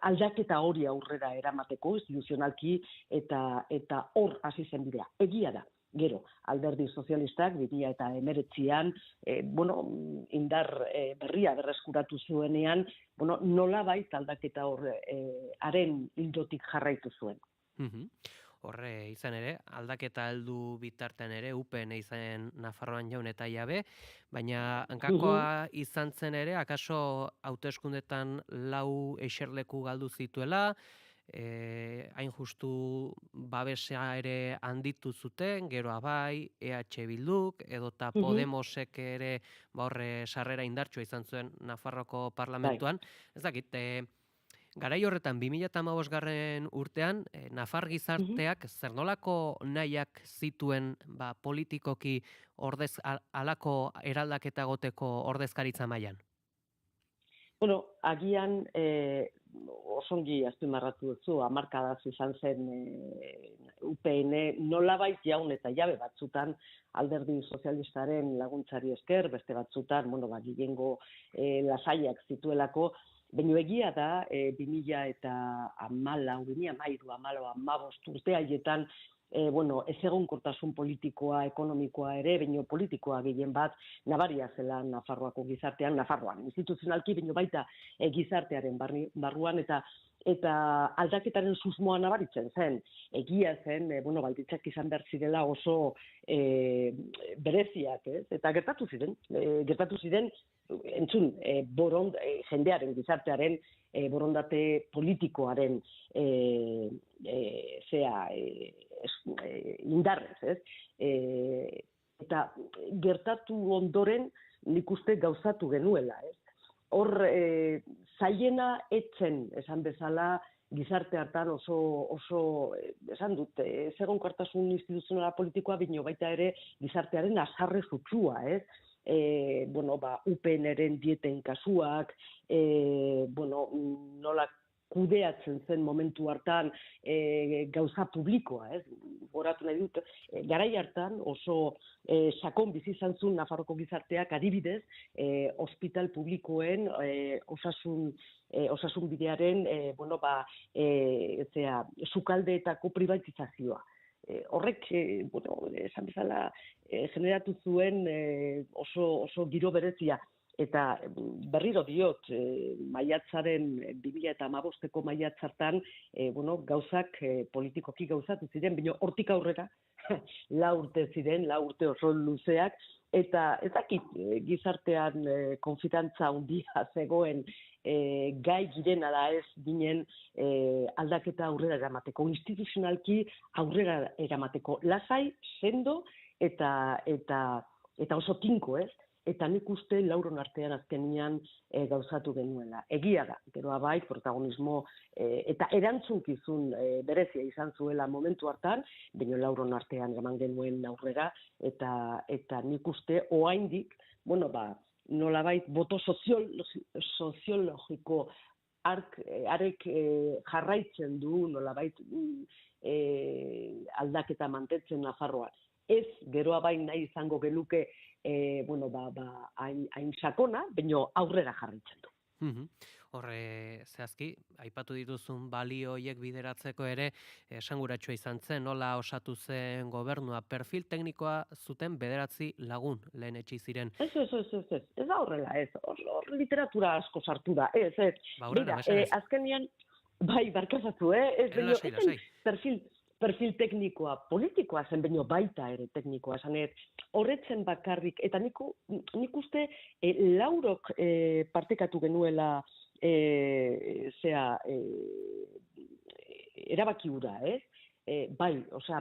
[SPEAKER 16] aldaketa hori aurrera eramateko instituzionalki eta hor hasi zen bidea. Egia da. Gero, Alderdi Sozialistak 2019an indar berria berreskuratu zuenean, nolabait aldaketa haren ildotik jarraitu zuen.
[SPEAKER 3] Horre izan ere, aldaketa heldu bitartean ere, UPN izan Nafarroan jaun eta jabe, baina hankakoa izan zen ere, akaso hauteskundetan 4 eserleku galdu zituela, hain justu babesa ere handitu zuten, geroa bai, EH Bilduk, edota Podemosek ere horre sarrera indartsua izan zuen Nafarroko parlamentuan. Ez dakit, garai horretan 2015 urtean, Nafar gizarteak zer nolako nahiak zituen politikoki alako eraldaketa goteko ordezkaritza mailan?
[SPEAKER 16] Agian osongi azpimarratu duzu, hamarkadaz izan zen UPN nolabait jaun eta jabe batzutan Alderdi Sozialistaren laguntzari esker, beste batzutan, gehiengo lasaiak zituelako, baina egia da 2013, 2014 urte haietan ez egonkortasun politikoa, ekonomikoa ere, baino politikoa gehien bat nabaria zela Nafarroako gizartean, Nafarroan instituzionalki, baino baita gizartearen barruan, eta aldaketaren susmoa nabaritzen zen. Egia zen, baldintzak izan behar zirela oso bereziak, ez? Eta gertatu ziren, entzun, jendearen, gizartearen, borondate politikoaren indarrez, ez? Eta gertatu ondoren nik uste gauzatu genuela, ez? Hor, zailena etzen, esan bezala, gizarte hartan oso esan dut, egonkortasun instituzionala politikoa, bino baita ere gizartearen azarre zutsua, ez? UPN-eren dieten kasuak, nola kudeatzen zen momentu hartan gauza publikoa, ez? Goratu nahi dut, garai hartan oso sakon bizi izan zuen Nafarroko gizarteak adibidez, ospital publikoen osasun bidearen sukaldeetako privatizazioa. Horrek, esan bezala, generatu zuen oso giro berezia. Eta berriro diot, maiatzaren 2015ko maiatzartan, gauzak politikoki gauzatu ziren, baina hortik aurrera, 4 urte ziren, 4 urte oso luzeak, eta ez dakit gizartean konfidantza handia zegoen gai giren ala ez ginen aldaketa aurrera eramateko, instituzionalki aurrera eramateko, lasai, sendo eta oso tinko, ez? Eta nik uste lauron artean azkenian gauzatu genuela. Egia da, gero bai, protagonismo eta erantzunkizun berezia izan zuela momentu hartan, baina lauron artean eman genuen aurrera, eta nik uste oraindik, nolabait boto soziologiko arek jarraitzen du, nolabait aldaketa mantentzen Nafarroan. Ez geroa bain nahi izango geluke hain sakona, baina aurrera jarraitzen du.
[SPEAKER 3] Horre, zehazki, aipatu dituzun balio horiek bideratzeko ere esanguratsua izan zen, nola osatu zen gobernua, perfil teknikoa zuten 9 lagun lehen etxi ziren. Ez
[SPEAKER 16] da horrela, ez, hor literatura asko sartu da, ez.
[SPEAKER 3] Baurena,
[SPEAKER 16] azkenian, bai, barkazatu, perfil teknikoa, politikoa zen, baino baita ere teknikoa, esanet, horretzen bakarrik, eta nik uste laurok partekatu genuela erabaki hura, ez? Bai,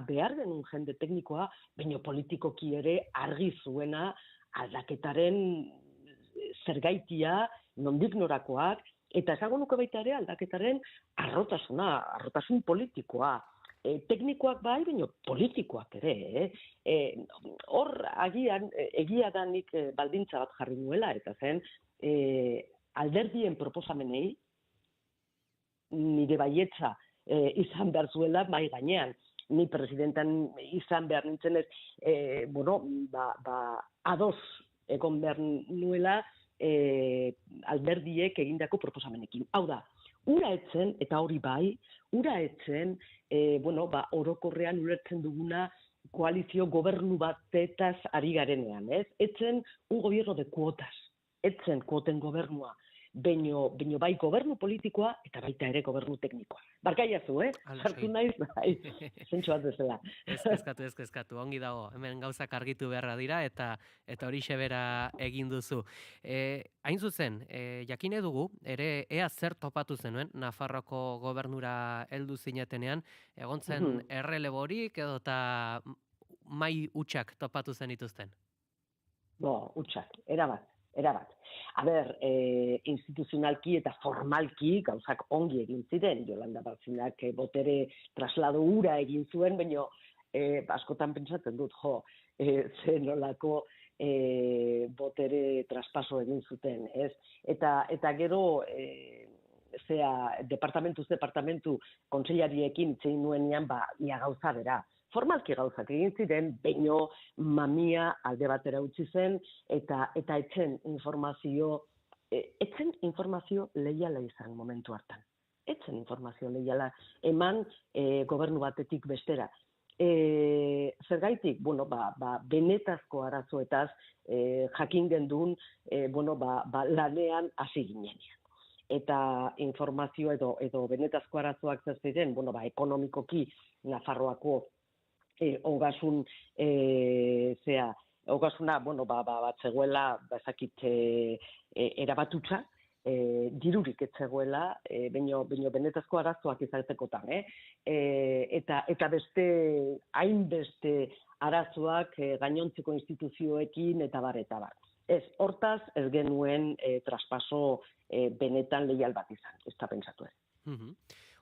[SPEAKER 16] behar genuen jende teknikoa, baino politikoki ere argi zuena aldaketaren zergaitia, nondik norakoak, eta esango nuke baita ere aldaketaren arrotasun politikoa. Teknikoak bai, baina politikoak ere. Hor agian, egia da nik baldintza bat jarri nuela, eta zen alderdien proposamenei nire baietza izan behar zuela mai gainean. Ni presidentan izan behar nintzen ez, ados egon behar nuela alderdiek egindako proposamenekin. Hau da, ura etzen, eta hori bai, ura etzen, orokorrean ulertzen duguna koalizio gobernu batetaz ari garenean, ez? Etzen un gobierno de cuotas, etzen kuoten gobernua, baino bai gobernu politikoa eta baita ere gobernu teknikoa. Barkaiazu, sartu naiz, bai, zentsu bat bezala.
[SPEAKER 3] Ez kezkatu, ongi dago, hemen gauzak argitu beharra dira, eta hori xebera egin duzu. Hain zuzen, jakine dugu, ere ea zer topatu zenuen, Nafarroko gobernura heldu zinetenean, egon zen erreleborik edo eta mai hutsak topatu zen dituzten?
[SPEAKER 16] Hutsak, erabat. Instituzionalki eta formalki gauzak ongi egin ziren, Jolanda Bartzinak botere traslado hura egin zuen, baina askotan pentsatzen dut, ze nolako botere traspaso egin zuten, ez? Eta gero, departamentu kontseilariekin itzein nuenean, ia gauza bera. Formalki gauzak egin ziren, baino mamia alde batera utzi zen, eta etzen informazio leiala izan momentu hartan. Etzen informazio leiala eman gobernu batetik bestera. Zergaitik, benetazko arazoetaz jakin gendun, lanean hasi ginenean. Eta informazio edo benetazko arazoak zer ziren, ekonomikoki Nafarroako ogasun ogasuna, bat zegoela, erabatutza, dirurik ez zegoela, baino benetazko arazoak izatekotan, eta beste, hainbeste arazoak gainontzeko instituzioekin eta bar. Ez, hortaz, ez genuen traspaso benetan leial bat izan, ez da pentsatu ez.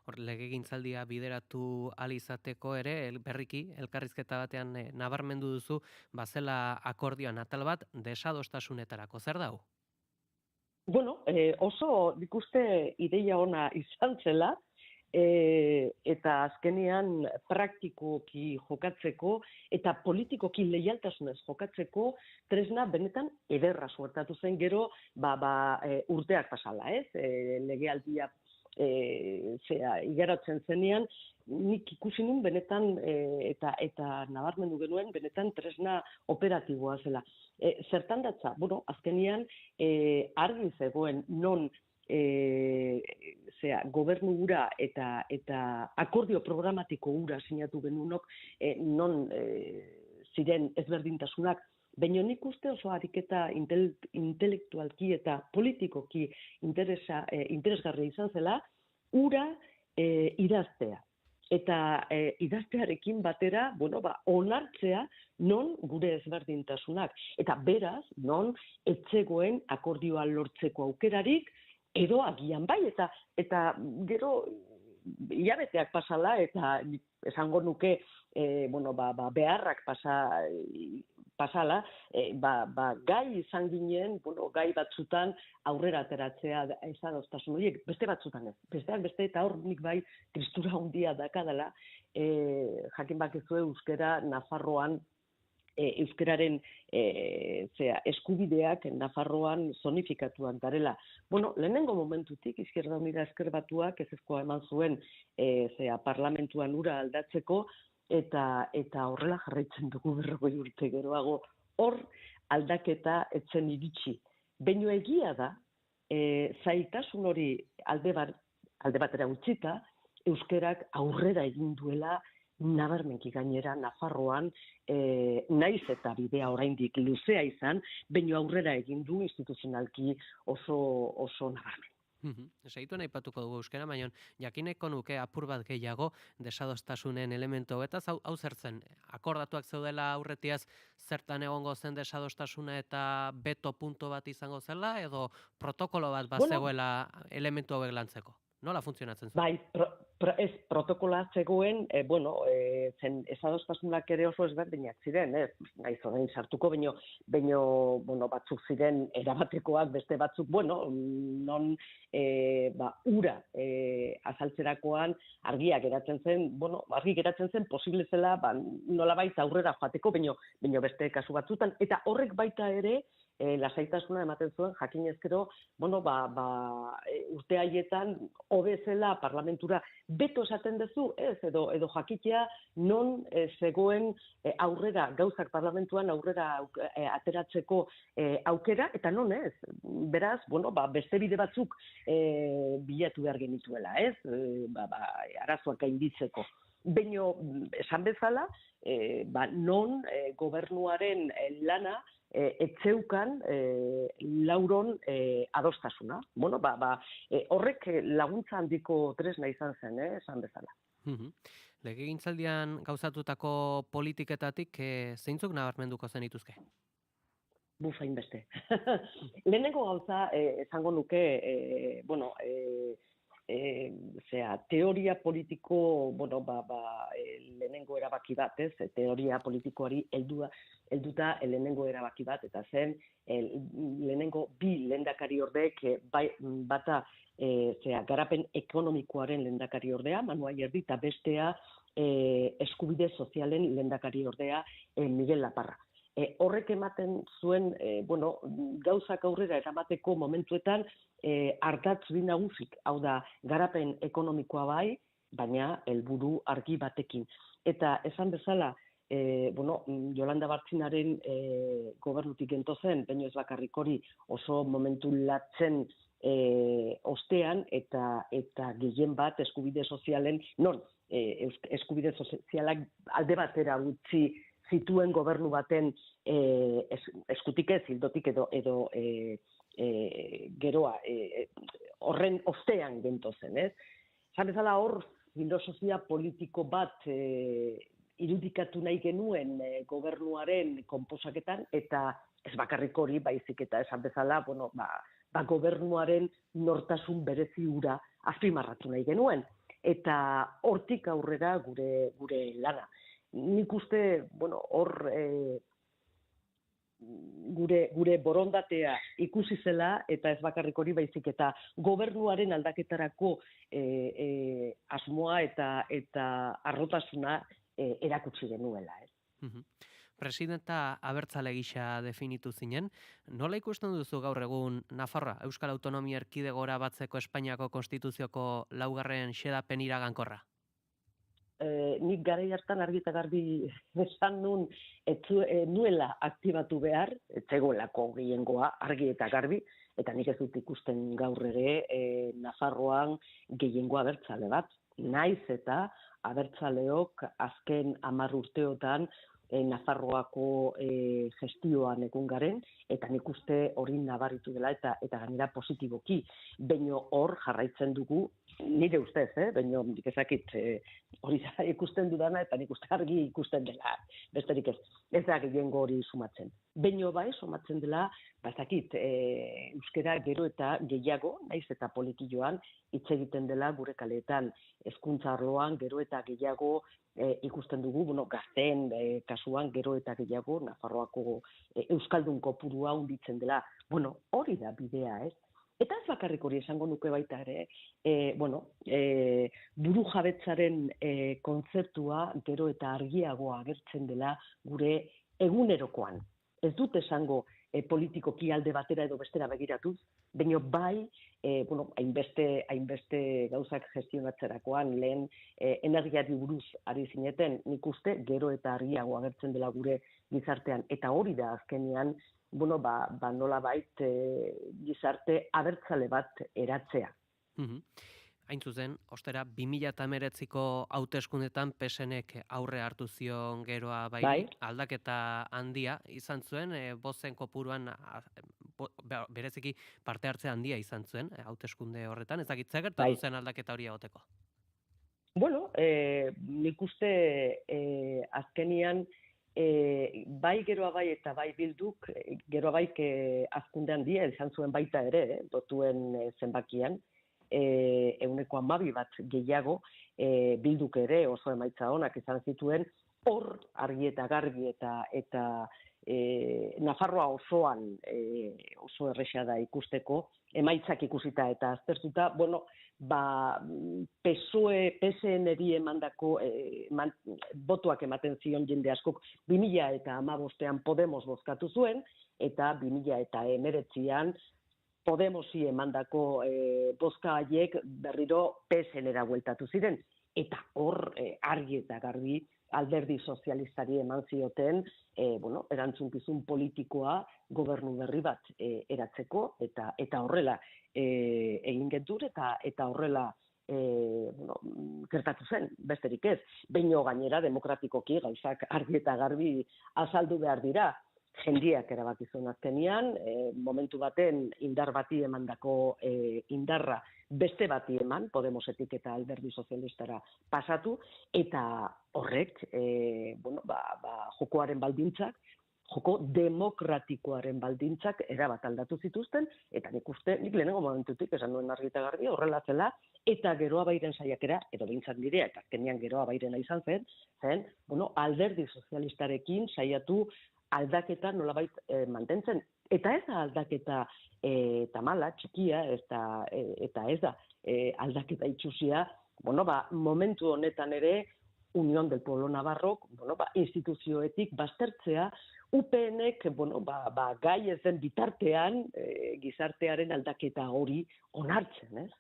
[SPEAKER 3] Hor, legegintzaldia bideratu alizateko ere, berriki, elkarrizketa batean nabarmendu duzu, bazela akordioan atal bat desadostasunetarako. Zer dau?
[SPEAKER 16] Oso nik uste ideia ona izan zela, eta azkenean praktikoki jokatzeko eta politikoki leialtasunez jokatzeko tresna benetan ederra suertatu zen gero urteak pasala, ez? Legealdia igaratzen zenean, nik ikusi nun benetan eta nabarmendu genuen benetan tresna operatiboa zela. Zertan datza? Azkenean argi zegoen non gobernu hura eta akordio programatiko hura sinatu genunok non ziren ezberdintasunak, baina nik uste oso ariketa intelektualki eta politikoki interesgarria izan zela, hura idaztea. Eta idaztearekin batera, onartzea non gure ezberdintasunak. Eta beraz, non etzegoen akordioa lortzeko aukerarik, edo agian bai, eta gero hilabeteak pasala, eta esango nuke beharrak pasala, gai izan ginen, gai batzutan aurrera ateratzea desadostasun horiek, beste batzutan ez. Besteak beste, eta hor nik bai tristura handia dakadala, jakin bakizue euskera Nafarroan, euskeraren eskubideak Nafarroan zonifikatuak darela. Lehenengo momentutik, Izquierda Unida Ezker Batuak ezezkoa eman zuen parlamentuan ura aldatzeko, eta horrela jarraitzen dugu 40 urte geroago, hor aldaketa etzen iritsi. Baino egia da, zailtasun hori alde batera utzita, euskerak aurrera egin duela nabarmenki gainera Nafarroan, naiz eta bidea oraindik luzea izan, baino aurrera egin du instituzionalki oso nabarmen.
[SPEAKER 3] Segitu nahi patuko dugu euskera, baina jakineko nuke apur bat gehiago desadostasunen elementu eta hau zertzen, akordatuak zeudela aurretiaz zertan egongo zen desadostasuna eta beto punto bat izango zela edo protokolo bat zegoela elementu hauek lantzeko? Nola funtzionatzen zen?
[SPEAKER 16] Bai, ez protokola zegoen, zen esadostasunak ere oso ezberdinak ziren, naiz orain sartuko, baino batzuk ziren erabatekoak, beste batzuk, non ura azaltzerakoan argi geratzen zen posible zela, nolabait aurrera joateko, baino beste kasu batzutan, eta horrek baita ere, lasaitasuna ematen zuen, jakin ezkero, urte haietan, obezela parlamentura beto esaten duzu, edo jakitea non zegoen aurrera, gauzak parlamentuan aurrera ateratzeko aukera, eta non ez. Beraz, beste bide batzuk bilatu behar genituela, arazoak gainditzeko. Baino, esan bezala, non gobernuaren lana etzeukan lauron adostasuna. Horrek laguntza handiko tresna izan zen, esan bezala.
[SPEAKER 3] Legegintzaldian gauzatutako politiketatik zeintzuk nabarmenduko zenituzke?
[SPEAKER 16] Bufain beste. Lehenengo gauza, esango nuke, teoria politiko, lehenengo erabaki bat, teoria politikoari helduta lehenengo erabaki bat, eta zen lehenengo bi lehendakari ordeek bata garapen ekonomikoaren lehendakari ordea, Manuel Aierdi, eta bestea eskubide sozialen lehendakari ordea Miguel Laparra. Horrek ematen zuen, gauzak aurrera eramateko momentuetan ardatz bi nagusik, hau da, garapen ekonomikoa bai, baina helburu argi batekin. Eta esan bezala, Jolanda Bartzinaren gobernutik gento zen, baino ez bakarrik hori oso momentu latzen ostean eta gehien bat eskubide sozialen, eskubide sozialak alde batera utzi zituen gobernu baten eskutik ez, hildotik edo geroa, horren ostean gento zen, ez? Zan bezala hor, filosofia politiko bat irudikatu nahi genuen gobernuaren konposaketan, eta ez bakarrik hori, baizik eta esan bezala, gobernuaren nortasun berezi hura azpimarratu nahi genuen. Eta hortik aurrera gure lana. Nik uste, hor gure borondatea ikusi zela, eta ez bakarrik hori baizik eta gobernuaren aldaketarako asmoa eta arrotasuna erakutsi genuela.
[SPEAKER 3] Presidenta abertzale gisa definitu zinen, nola ikusten duzu gaur egun Nafarroa, Euskal Autonomia Erkidegora batzeko Espainiako Konstituzioko 4. xedapen iragankorra?
[SPEAKER 16] Nik garai hartan argi eta garbi esan nun nuela aktibatu behar, etzegoelako gehiengoa argi eta garbi, eta nik ez dut ikusten gaur ere Nafarroan gehiengoa abertzale bat, naiz eta abertzaleok azken 10 urteotan Nafarroako gestioan egun garen, eta nik uste hori nabaritu dela eta gainera positiboki. Baino hor jarraitzen dugu, nire ustez, baino nik ezakit hori ikusten dudana eta nik uste argi ikusten dela, besterik ez. Ez da gehiengo hori sumatzen. Baino sumatzen dela, ezakit, euskara gero eta gehiago, naiz eta politikioan, hitz egiten dela gure kaleetan, hezkuntza arloan gero eta gehiago ikusten dugu, gazteen kasuan gero eta gehiago Nafarroako euskaldun kopurua hunditzen dela. Hori da bidea, ez? Eta ez bakarrik hori esango nuke baita ere, buru jabetzaren kontzeptua gero eta argiago agertzen dela gure egunerokoan. Ez dut esango politikoki alde batera edo bestera begiratuz, baina bai, hainbeste gauzak gestionatzerakoan lehen energiari buruz ari zineten, nik uste gero eta argiago agertzen dela gure gizartean. Eta hori da azkenean, nolabait gizarte abertzale bat eratzea.
[SPEAKER 3] Hain zuzen, ostera, 2019ko hauteskundetan PSNek aurre hartu zion Geroa Bairi, aldaketa handia izan zuen, bozen kopuruan bereziki parte hartze handia izan zuen hauteskunde horretan, ez dakit zer gertatu zen aldaketa hori egoteko?
[SPEAKER 16] Nik uste azkenian bai Geroa Bai eta bai Bilduk, Geroa Baik hazkunde handia izan zuen baita ere, dotuen zenbakian, 12 bat gehiago, Bilduk ere oso emaitza onak izan zituen, hor argi eta garbi eta Nafarroa osoan oso erresa da ikusteko, emaitzak ikusita eta aztertuta, PSN-eri emandako botuak ematen zion jende askok 2015an Podemos bozkatu zuen, eta 2019an Podemosi emandako bozka haiek berriro PSN-era bueltatu ziren. Eta hor argi eta garbi alderdi sozialistari eman zioten erantzunkizun politikoa gobernu berri bat eratzeko, eta horrela egin gentur eta horrela gertatu zen, besterik ez. Baino gainera demokratikoki gauzak argi eta garbi azaldu behar dira. Jendiak erabaki zuen azkenean, momentu baten indar bati emandako indarra beste bati eman, Podemosetik eta alderdi sozialistara pasatu, eta horrek jokoaren baldintzak, joko demokratikoaren baldintzak erabat aldatu zituzten, eta nik lehenengo momentutik esan nuen argi eta garbi horrela zela, eta Geroa Bairen saiakera, edo behintzat nirea, eta azkenean Geroa Bairena izan zen, alderdi sozialistarekin saiatu aldaketa nolabait mantentzen. Eta ez da aldaketa tamala, txikia, eta ez da aldaketa itxusia, momentu honetan ere, Unión del Pueblo Navarrok, instituzioetik baztertzea, UPNek, gai ez den bitartean, gizartearen aldaketa hori onartzen, ez?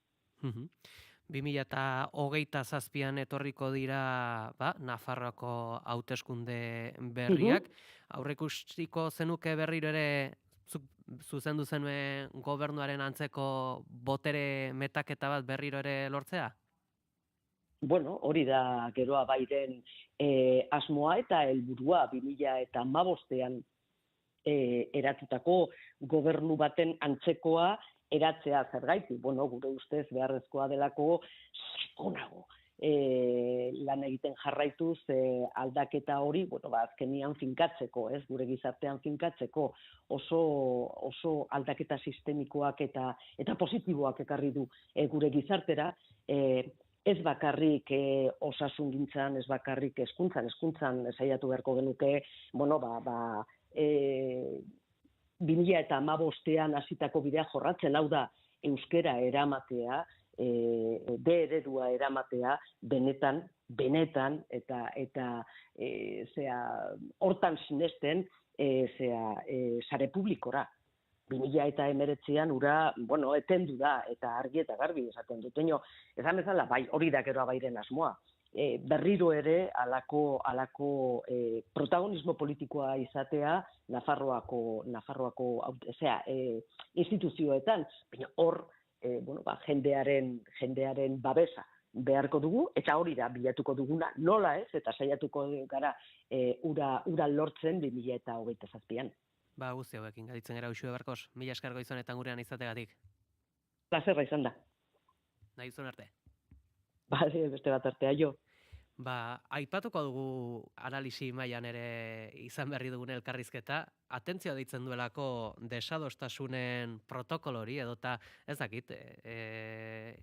[SPEAKER 3] 2027an etorriko dira Nafarroako hauteskunde berriak. Aurreikusiko zenuke berriro ere zuzendu zenuen gobernuaren antzeko botere metaketa bat berriro ere lortzea?
[SPEAKER 16] Bueno, hori da geroa bairen asmoa eta helburua 2015an eratutako gobernu baten antzekoa eratzea zergaitik. Bueno, gure ustez beharrezkoa delako sakonago lan egiten jarraituz aldaketa hori, azkenian finkatzeko, gure gizartean finkatzeko oso aldaketa sistemikoak eta positiboak ekarri du gure gizartera, ez bakarrik osasungintzan, ez bakarrik hezkuntzan saiatu beharko genuke, 2015an hasitako bidea jorratzen, hau da, euskera eramatea, B eredua eramatea, benetan, eta hortan sinesten, sare publikora. 2019an ura, etendu da, eta argi eta garbi esaten dut. Esan bezala, bai, hori da geroa bairen asmoa. Berriro ere, alako protagonismo politikoa izatea Nafarroako instituzioetan, baina hor, jendearen babesa beharko dugu, eta hori da bilatuko duguna, nola ez, eta saiatuko gara ura lortzen 2027an.
[SPEAKER 3] Guzti hauekin, gaditzen gara Uxue Barkos, mila esker Goizonetan gurean izategatik.
[SPEAKER 16] Plazerra izan da.
[SPEAKER 3] Nahi zuen arte.
[SPEAKER 16] Beste bat artea jo.
[SPEAKER 3] Aipatuko dugu analisi mailan ere izan berri dugun elkarrizketa, atentzioa deitzen duelako desadostasunen protokolori, edota ez dakit,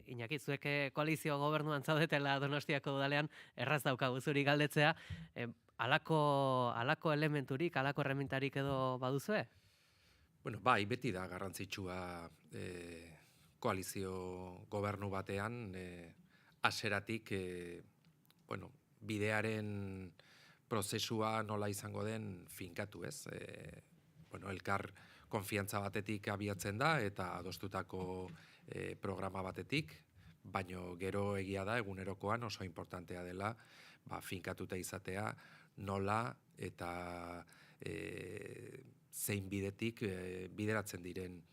[SPEAKER 3] Iñaki, zuek koalizio gobernuan zaudetela Donostiako udalean, erraz daukagu zuri galdetzea, halako elementurik, halako erremintarik edo baduzue?
[SPEAKER 28] Bueno, bai, beti da garrantzitsua koalizio gobernu batean, hasieratik bidearen prozesua nola izango den finkatu, ez? Elkar konfiantza batetik abiatzen da eta adostutako programa batetik, baino gero egia da egunerokoan oso importantea dela finkatuta izatea nola eta zein bidetik bideratzen diren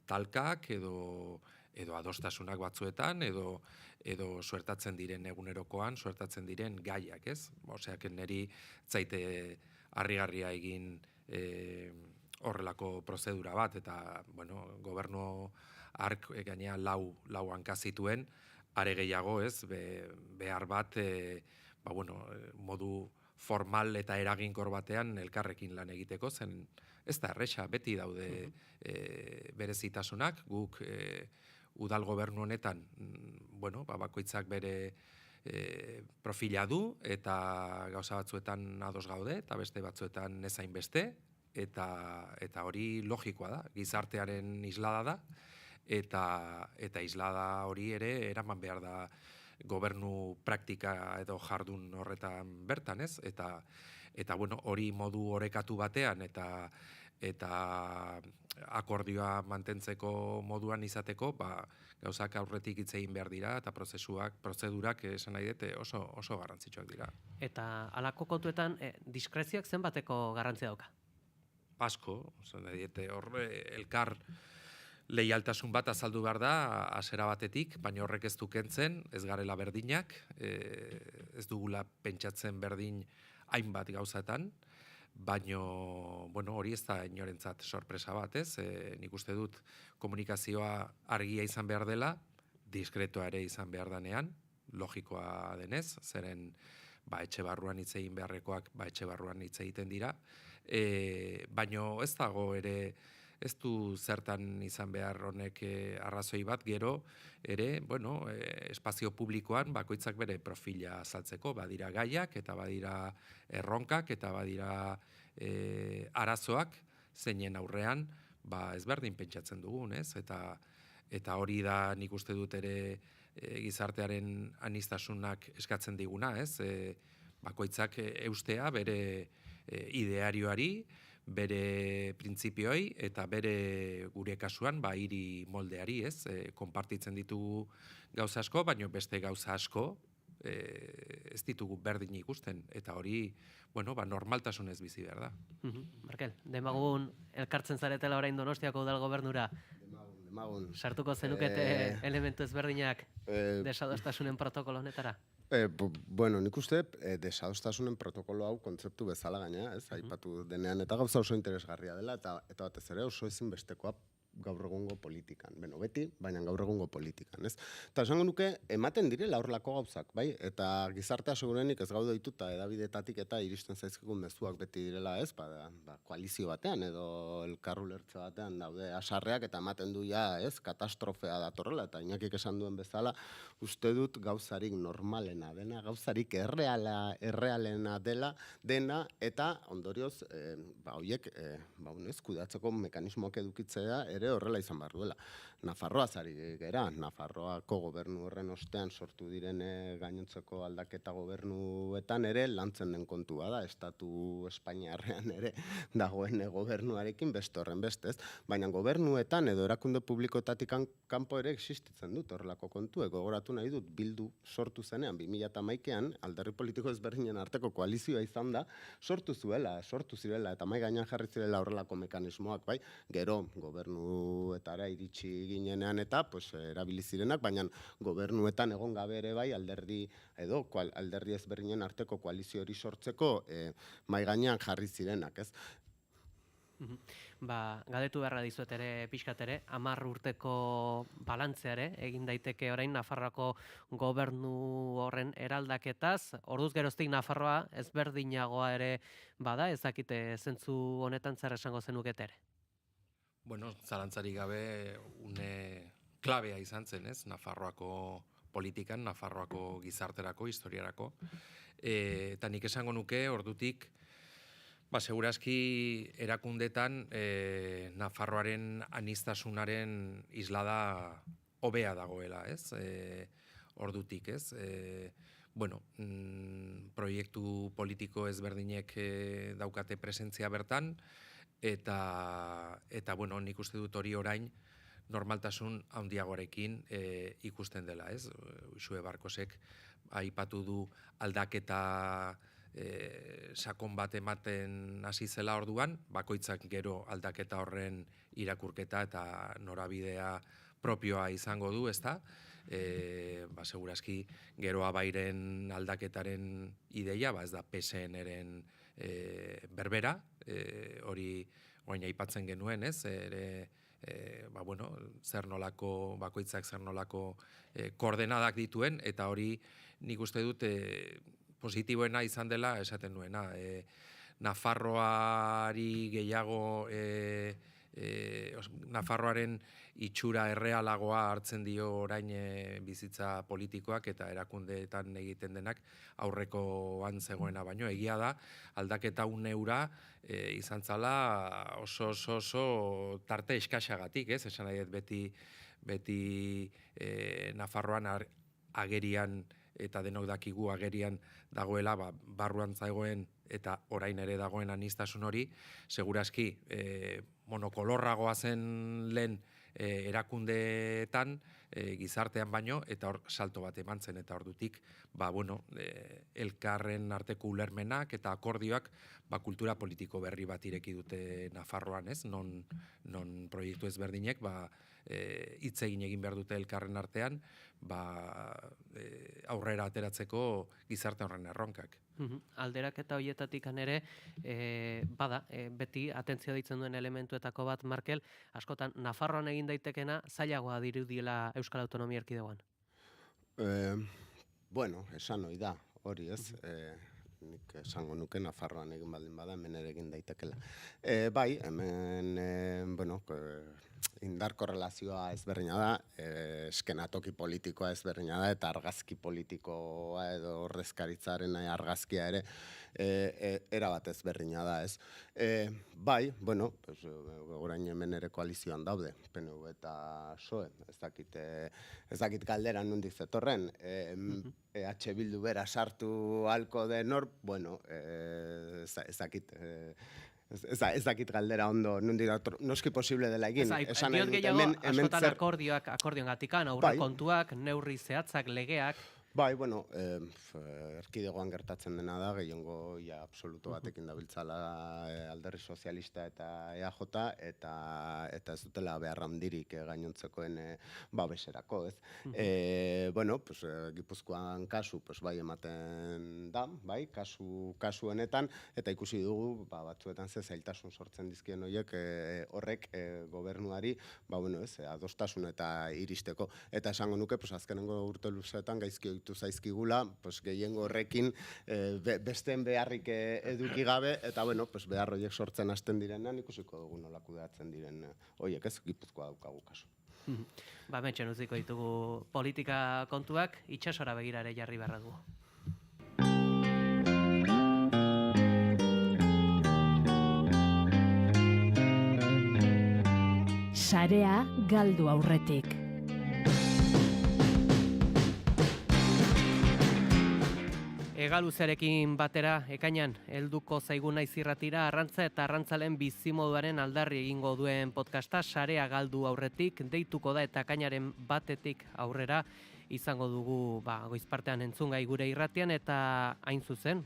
[SPEAKER 28] talkak edo adostasunak batzuetan, edo suertatzen diren egunerokoan, suertatzen diren gaiak, ez? Oseak, niri zaite harrigarria egin horrelako prozedura bat, eta, gobernu hark gainea lau hanka zituen, are gehiago, ez? Behar bat, modu formal eta eraginkor batean elkarrekin lan egiteko, zen ez da erresa, beti daude berezitasunak, guk udal gobernu honetan, bakoitzak bere profila du, eta gauza batzuetan ados gaude, eta beste batzuetan ezain beste, eta hori logikoa da, gizartearen islada da, eta islada hori ere eraman behar da gobernu praktika edo jardun horretan bertan, ez? Eta hori modu orekatu batean, eta akordioa mantentzeko moduan izateko, gauzak aurretik hitz egin behar dira, eta prozedurak esan nahi dute oso garrantzitsuak dira.
[SPEAKER 3] Eta halako kontuetan, diskrezioak zenbateko garrantzia dauka?
[SPEAKER 28] Asko, elkar leialtasun bat azaldu behar da, hasiera batetik, baina horrek ez du kentzen, ez garela berdinak, ez dugula pentsatzen berdin hainbat gauzaetan, baina hori ez da inorentzat sorpresa bat, ez? Nik uste dut komunikazioa argia izan behar dela, diskretoa ere izan behar danean, logikoa denez, zeren etxe barruan hitz egin beharrekoak etxe barruan hitz egiten dira, baina ez dago ere, ez du zertan izan behar honek arrazoi bat, gero ere, espazio publikoan bakoitzak bere profila azaltzeko, badira gaiak, eta badira erronkak, eta badira arazoak, zeinen aurrean, ezberdin pentsatzen dugun, ez? Eta hori da nik uste dut ere gizartearen aniztasunak eskatzen diguna, ez? Bakoitzak eustea bere idearioari, bere printzipioi eta bere gure kasuan hiri moldeari, ez? Konpartitzen ditugu gauza asko, baina beste gauza asko ez ditugu berdin ikusten, eta hori, normaltasunez bizi behar da.
[SPEAKER 3] Markel, demagun elkartzen zaretela orain Donostiako udal gobernura,
[SPEAKER 27] Demagun.
[SPEAKER 3] sartuko zenukete elementu ezberdinak desadostasunen protokolo honetara?
[SPEAKER 27] Nik uste desadostasunen protokolo hau kontzeptu bezala gaina, ez, aipatu denean, eta gauza oso interesgarria dela, eta batez ere oso ezinbestekoa gaur egungo politikan. Beti, baina gaur egungo politikan, ez? Eta esango nuke, ematen direla horrelako gauzak, bai? Eta gizartea segurenik ez gaude dituta edabidetatik eta iristen zaizkigun mezuak beti direla, ez? Koalizio batean edo elkarru lertze batean daude asarreak eta ematen du ez? Katastrofea datorrela, eta Iñakik esan duen bezala, uste dut gauzarik normalena dena, gauzarik errealena dena, eta ondorioz, horiek, kudatzeko mekanismoak edukitzea ere horrela izan behar duela. Nafarroaz ari gera, Nafarroako gobernu horren ostean sortu diren gainontzeko aldaketa gobernuetan ere lantzen den kontua da, Estatu Espainiarrean ere dagoen gobernuarekin beste horren bestez, baina gobernuetan edo erakunde publikoetatik kanpo ere existitzen dut horrelako kontu, gogoratu nahi dut Bildu sortu zenean 2011an alderdi politiko ezberdinen arteko koalizioa izan da, sortu zirela eta mahai gainean jarri zirela horrelako mekanismoak, bai, gero gobernuetara iritsi ginenean eta erabili zirenak, baina gobernuetan egon gabe ere bai alderdi ezberdinen arteko koalizio hori sortzeko mahai gainean jarri zirenak, ez?
[SPEAKER 3] Galdetu beharra dizuet ere pixkat ere, 10 urteko balantzeare egin daiteke orain Nafarroako gobernu horren eraldaketaz, orduz geroztik Nafarroa ezberdinagoa ere bada, ezakite zentzu honetan zer esango zenukete ere?
[SPEAKER 28] Zalantzarik gabe une klabea izan zen, ez? Nafarroako politikan, Nafarroako gizarterako, historiarako. Eta nik esango nuke, ordutik, segurazki erakundetan Nafarroaren anistasunaren islada hobea dagoela, ez? Ordutik, ez? Proiektu politiko ezberdinek daukate presentzia bertan, eta nik uste dut hori orain normaltasun handiagoarekin ikusten dela, ez? Uxue Barkosek aipatu du aldaketa sakon bat ematen hasi zela orduan, bakoitzak gero aldaketa horren irakurketa eta norabidea propioa izango du, ezta? Segurazki gero abairen aldaketaren ideia, ez da PSN-eren berbera, hori oain aipatzen genuen, ez? Zer nolako, bakoitzak zer nolako koordenadak dituen, eta hori nik uste dut positiboena izan dela esaten nuena. Nafarroari gehiago, Nafarroaren itxura errealagoa hartzen dio orain bizitza politikoak eta erakundeetan egiten denak aurrekoan zegoena baino. Egia da, aldaketa uneura izan zala oso tarte eskaxagatik, ez? Esan nahi beti Nafarroan agerian eta denok dakigu agerian dagoela, barruan zagoen eta orain ere dagoen anistasun hori, segurazki monokolorragoa zen lehen erakundeetan, gizartean baino, eta hor salto bat eman zen, eta ordutik, elkarren arteko ulermenak eta akordioak kultura politiko berri bat ireki dute Nafarroan, ez? Non proiektu ezberdinek, hitz egin behar dute elkarren artean, aurrera ateratzeko gizarte horren erronkak.
[SPEAKER 3] Alderak eta horietatik ere, beti atentzio ditzen duen elementuetako bat, Markel, askotan Nafarroan egin daitekena zailagoa dirudiela Euskal Autonomia Erkidegoan?
[SPEAKER 27] Esan hori da, hori ez, nik esango nuke Nafarroan egin baldin bada, hemen ere egin daitekela. Hemen, indar korrelazioa ezberdina da, eskenatoki politikoa ezberdina da, eta argazki politikoa edo ordezkaritzaren argazkia ere erabat ezberdina da, ez. Orain hemen ere koalizioan daude, PNV eta PSOE, ez dakit galdera nondik zetorren, EH Bildu bera sartu halko den hor, ez dakit, Ez dakit galdera ondo, noski posible dela egin.
[SPEAKER 3] Diot gehiago, askotan akordioan gatikan, aurrekontuak, neurri zehatzak, legeak.
[SPEAKER 27] Bai, bueno, erkidegoan gertatzen dena da, gehiengo absoluto batekin dabiltzala alderri sozialista eta EAJ, eta ez dutela behar handirik gainontzekoen babeserako, ez? Bueno, Gipuzkoan kasu, bai ematen da, bai, kasu honetan, eta ikusi dugu, batzuetan zailtasun sortzen dizkien horiek horrek gobernuari, adostasun eta iristeko. Eta esango nuke, azkenengo urte luzeetan gaizki zaizkigula, gehiengo horrekin besteen beharrik eduki gabe, eta behar horiek sortzen hasten direnean, ikusiko dugu nola kudeatzen diren horiek, ez Gipuzkoa daukagu kasu.
[SPEAKER 3] Metxen utziko ditugu politika kontuak, itsasora begirare jarri beharra dugu.
[SPEAKER 2] Sarea galdu aurretik.
[SPEAKER 3] Egaluzearekin batera, ekainan, helduko zaigu Naiz Irratira arrantza eta arrantzalen bizimoduaren aldarri egingo duen podcasta Sarea galdu aurretik, deituko da eta ekainaren batetik aurrera izango dugu goizpartean entzungai gure irratian eta hain zuzen,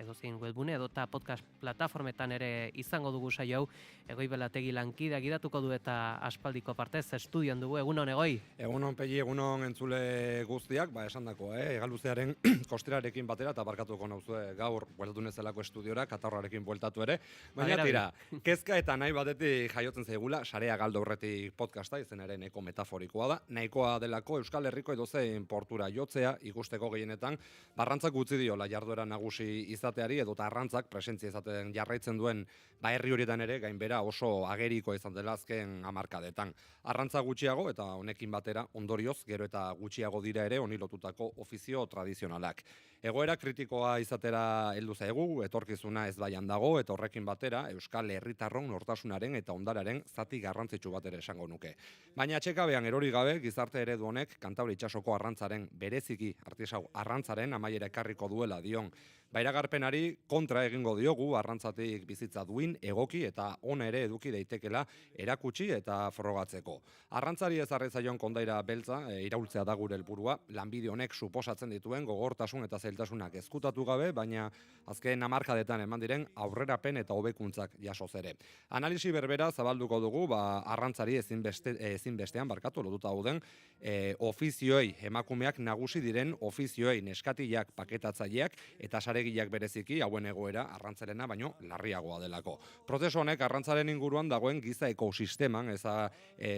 [SPEAKER 3] edozein webgune edota podcast plataformetan ere izango dugu saio hau, Egoi Belategi lankidea gidatuko du eta aspaldiko partez estudioan dugu. Egunon, Egoi?
[SPEAKER 7] Egunon, Pegi, egunon entzule guztiak, esandakoa, Egaluzearen kosterarekin batera, eta barkatuko nauzue gaur bueltatu nezelako estudiora, katarrarekin bueltatu ere, baina tira, kezka eta nahi batetik jaiotzen zaigula, Sarea galdu aurretik podcasta, izen ere nahiko metaforikoa da, nahikoa delako Euskal Herriko edozein portura jotzea, ikusteko gehienetan, arrantzak utzi diola jarduera nagusi izateari, edota arrantzak presentzia izaten jarraitzen duen herri horietan ere, gainbera oso ageriko izan dela azken hamarkadetan. Arrantza gutxiago eta honekin batera ondorioz, gero eta gutxiago dira ere honi lotutako ofizio tradizionalak. Egoera kritikoa izatera heldu zaigu, etorkizuna ez baian dago, eta horrekin batera Euskal Herritarron nortasunaren eta ondararen zati garrantzitsu bat ere esango nuke. Baina atxekabean erori gabe, gizarte eredu honek Kantauri itsasoko arrantzaren bereziki artisau arrantzaren amaiera ekarriko duela dion. Iragarpenari kontra egingo diogu arrantzatik bizitza duin, egoki eta ona ere eduki daitekela erakutsi eta frogatzeko. Arrantzari ezarri zaion kondaira beltza, iraultzea da gure helburua, lanbide honek suposatzen dituen gogortasun eta zailtasunak ezkutatu gabe, baina azken hamarkadetan eman diren aurrerapen eta hobekuntzak jasoz ere. Analisi berbera zabalduko dugu, arrantzari ezinbestean lotuta dauden ofizioei, emakumeak nagusi diren ofizioei, neskatillak, paketatzaileak eta saregileak bereziki, hauen egoera arrantzarena baino larriagoa delako. Prozesu honek arrantzaren inguruan dagoen giza ekosisteman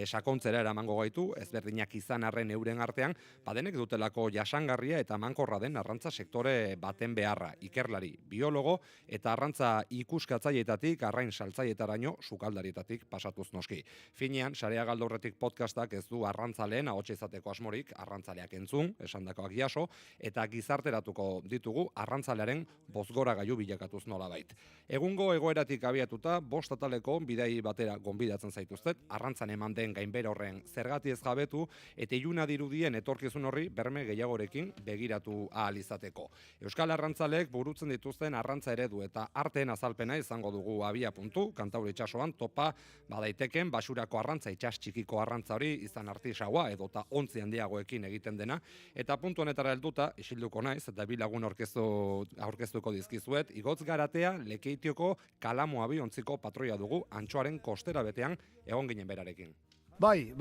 [SPEAKER 7] sakontzera eramango gaitu, ezberdinak izan arren euren artean, badenek dutelako jasangarria eta mankorra den arrantza sektore baten beharra, ikerlari, biologo eta arrantza ikuskatzaietatik, arrain saltzaietaraino, sukaldarietatik pasatuz noski. Finean, Sarea galdu aurretik podcastak ez du arrantzaleen ahotsa izateko asmorik, arrantzaleak entzun, esandakoak jaso, eta gizarteratuko ditugu arrantzalearen bozgora gailu bilakatuz nolabait. Egungo egoeratik abiatuta, 5 ataleko bidai batera gonbidatzen zaituztet, arrantzan eman den gainbera horren zergati ez jabetu, eta iluna dirudien etorkizun horri berme gehiagorekin begiratu ahal izateko. Euskal arrantzaleek burutzen dituzten arrantza eredu eta arteen azalpena izango dugu abia puntu, Kantauri itsasoan topa badaiteken basurako arrantza itsas txikiko arrantza hori izan artisaua edota ontzi handiagoekin egiten dena, eta puntu honetara helduta isilduko naiz eta bi lagun aurkeztuko dizkizuet, Igotz Garatea Lekeitioko Kalamoabi ontziko patroia dugu antxoaren kostera betean egon ginen berarekin.
[SPEAKER 17] Bai,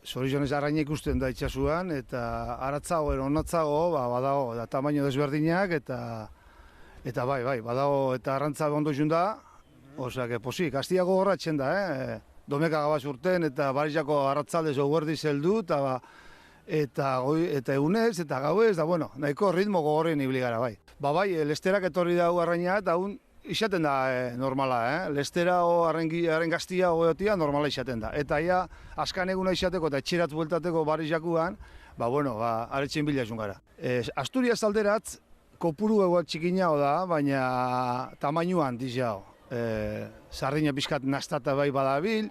[SPEAKER 17] zorizionez arraina ikusten da itxasuan, eta aratzago, onatzago, badago, da tamaino desberdinak, eta bai, badago, eta arrantza ondo izun da, osea, posik, hastiago horratzen da, domeka gabaz urten, eta barizako arratzaldez oguerdi zeldu, eta egunez, eta gauez, da, bueno, nahiko ritmo gogorren ibili gara, bai. Bai, lesterak etorri dago arraina, eta izaten da normala, lestera o arren gaztia ogotia normala izaten da. Eta ia, askan eguna izateko eta etxerat bueltateko barri jakuan, aretxen bila esun gara. Asturias alderatz, kopuru egoak txikina da, baina tamainuan dizau. Sardina pixkat nastata bai badabil.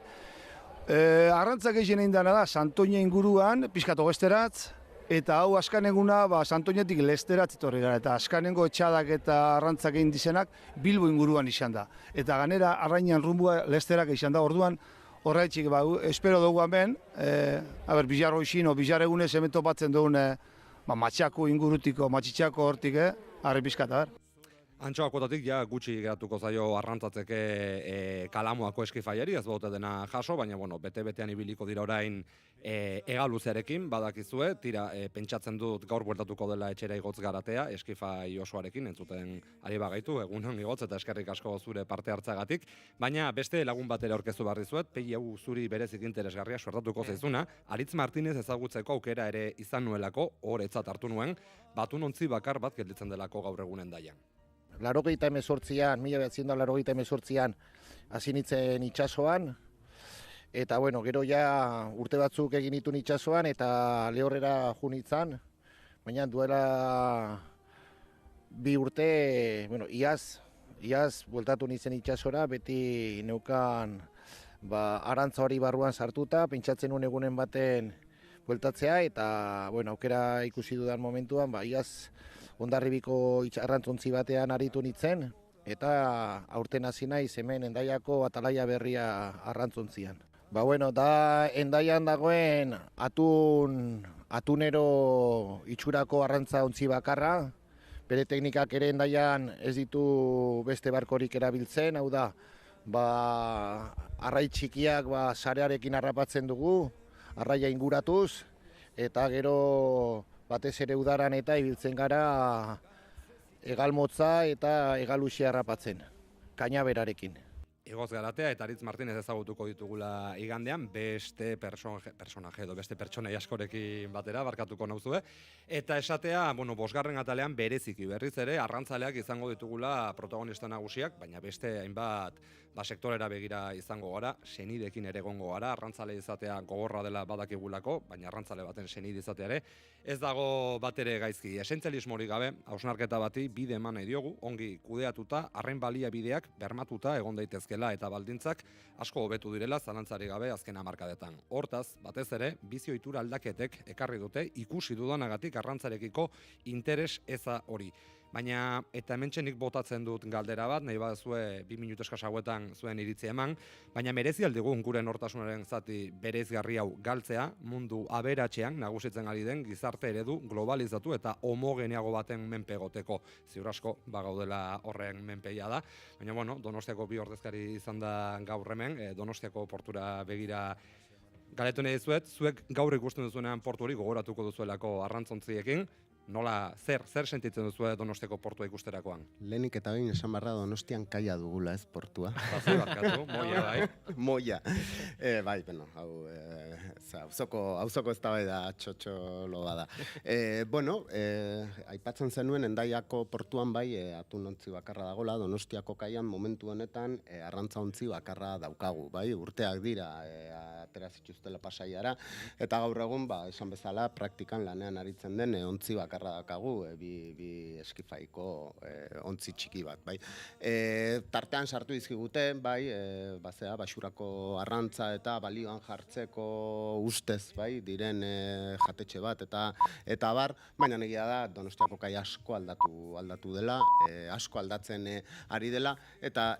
[SPEAKER 17] Arrantzak egin egin dena da, Santoña inguruan, pixkat ogesteratz, Eta hau askaneguna Santoñetik Lesterat etorri gara, eta askanengo etxadak eta arrantzak egin dizenak Bilbo inguruan izan da. Eta ganera arrainan rumbua Lesterak izan da, orduan horretxik, espero dugu hemen, bizar hoxin o bizar egunez hemen topatzen duen matxako ingurutiko, matxitxako hortik, harri pizkata,
[SPEAKER 7] Antxoa kuotatik ja gutxi geratuko zaio arrantzatzeke Kalamoako eskifaiari, ez baute dena jaso, baina bete-betean ibiliko dira orain egaluzearekin, badakizue, tira pentsatzen dut gaur bueltatuko dela etxera igotz garatea, eskifai osoarekin, entzuten ari bagaitu, egunon igotz eta eskerrik asko zure parte hartzagatik, baina beste lagun batera aurkeztu behar dizuet, pegi hau zuri berezik interesgarria suertatuko zaizuna, Aritz Martinez ezagutzeko aukera ere izan nuelako, horetzat hartu nuen, batunontzi bakar bat gelditzen delako gaur egunen daian.
[SPEAKER 1] 1988an hasi nintzen itsasoan, eta gero ja urte batzuk egin ditun itsasoan eta lehorrera jo nintzen, baina duela 2 urte, iaz bueltatu nintzen itsasora, beti neukan arantza hori barruan sartuta, pentsatzen nuen egunen baten bueltatzea, eta aukera ikusi dudan momentuan, iaz Hondarribiko arrantzontzi batean aritu nintzen, eta aurten hasi naiz hemen Hendaiako Atalaia Berria arrantzontzian. Da Hendaian dagoen atunero itxurako arrantza-ontzi bakarra, bere teknikak ere Hendaian ez ditu beste barkorik erabiltzen, hau da, arrai txikiak sarearekin harrapatzen dugu, arraia inguratuz, eta gero batez ere udaran eta ibiltzen gara egalmotza eta egaluxia harrapatzen, kainaberarekin.
[SPEAKER 7] Igoz garatea eta Aritz Martinez ezagutuko ditugula igandean, beste personaje edo beste pertsonai askorekin batera, barkatuko nauzue. Eta esatea, 5. atalean bereziki berriz ere, arrantzaleak izango ditugula protagonista nagusiak, baina beste hainbat sektorera begira izango gara, senidekin ere egongo gara, arrantzale izatea gogorra dela badakigulako, baina arrantzale baten senide izatea ere, ez dago bat ere gaizki. Esentzialismorik gabe, hausnarketa bati bide eman nahi diogu, ongi kudeatuta, arrain baliabideak bermatuta egon daitezkela eta baldintzak asko hobetu direla zalantzari gabe azken hamarkadetan. Hortaz, batez ere, bizi ohitura aldaketek ekarri dute ikusi dudanagatik arrantzarekiko interes eza hori. Baina, eta hementxenik botatzen dut galdera bat, nahi badazue 2 minutu eskas hauetan zuen iritzi eman, baina merezi aldigun gure nortasunaren zati bereizgarri hau galtzea, mundu aberatxean nagusitzen ari den gizarte eredu globalizatu eta homogeneago baten menpe egoteko. Ziur asko, bagaudela horren menpeia da, baina Donostiako 2 ordezkari izan da gaur hemen, Donostiako portura begira galetu nahi dizuet, zuek gaur ikusten duzuenean portu hori gogoratuko duzuelako arrantzontziekin, nola, zer sentitzen duzu Donostiako portua ikusterakoan?
[SPEAKER 27] Lehenik eta behin esan barra Donostian kaia dugula ez portua.
[SPEAKER 7] Bazai barkatu, moia bai.
[SPEAKER 27] Moia. Hauzoko ez da bai da txotxolo bada. Aipatzen zenuen Hendaiako portuan bai atunontzi bakarra dagola, Donostiako kaian momentu honetan arrantzaontzi bakarra daukagu, bai, urteak dira atera zituztela Pasaiara, eta gaur egun, esan bezala, praktikan lanean aritzen den ontzi bakarra daukagu, bi eskifaiko ontzi txiki bat, bai. Tartean sartu dizkigute, bai, Baxurako arrantza eta balioan jartzeko ustez, bai, diren jatetxe bat, eta bar, baina negia da, Donostiako kai asko aldatu dela, asko aldatzen ari dela, eta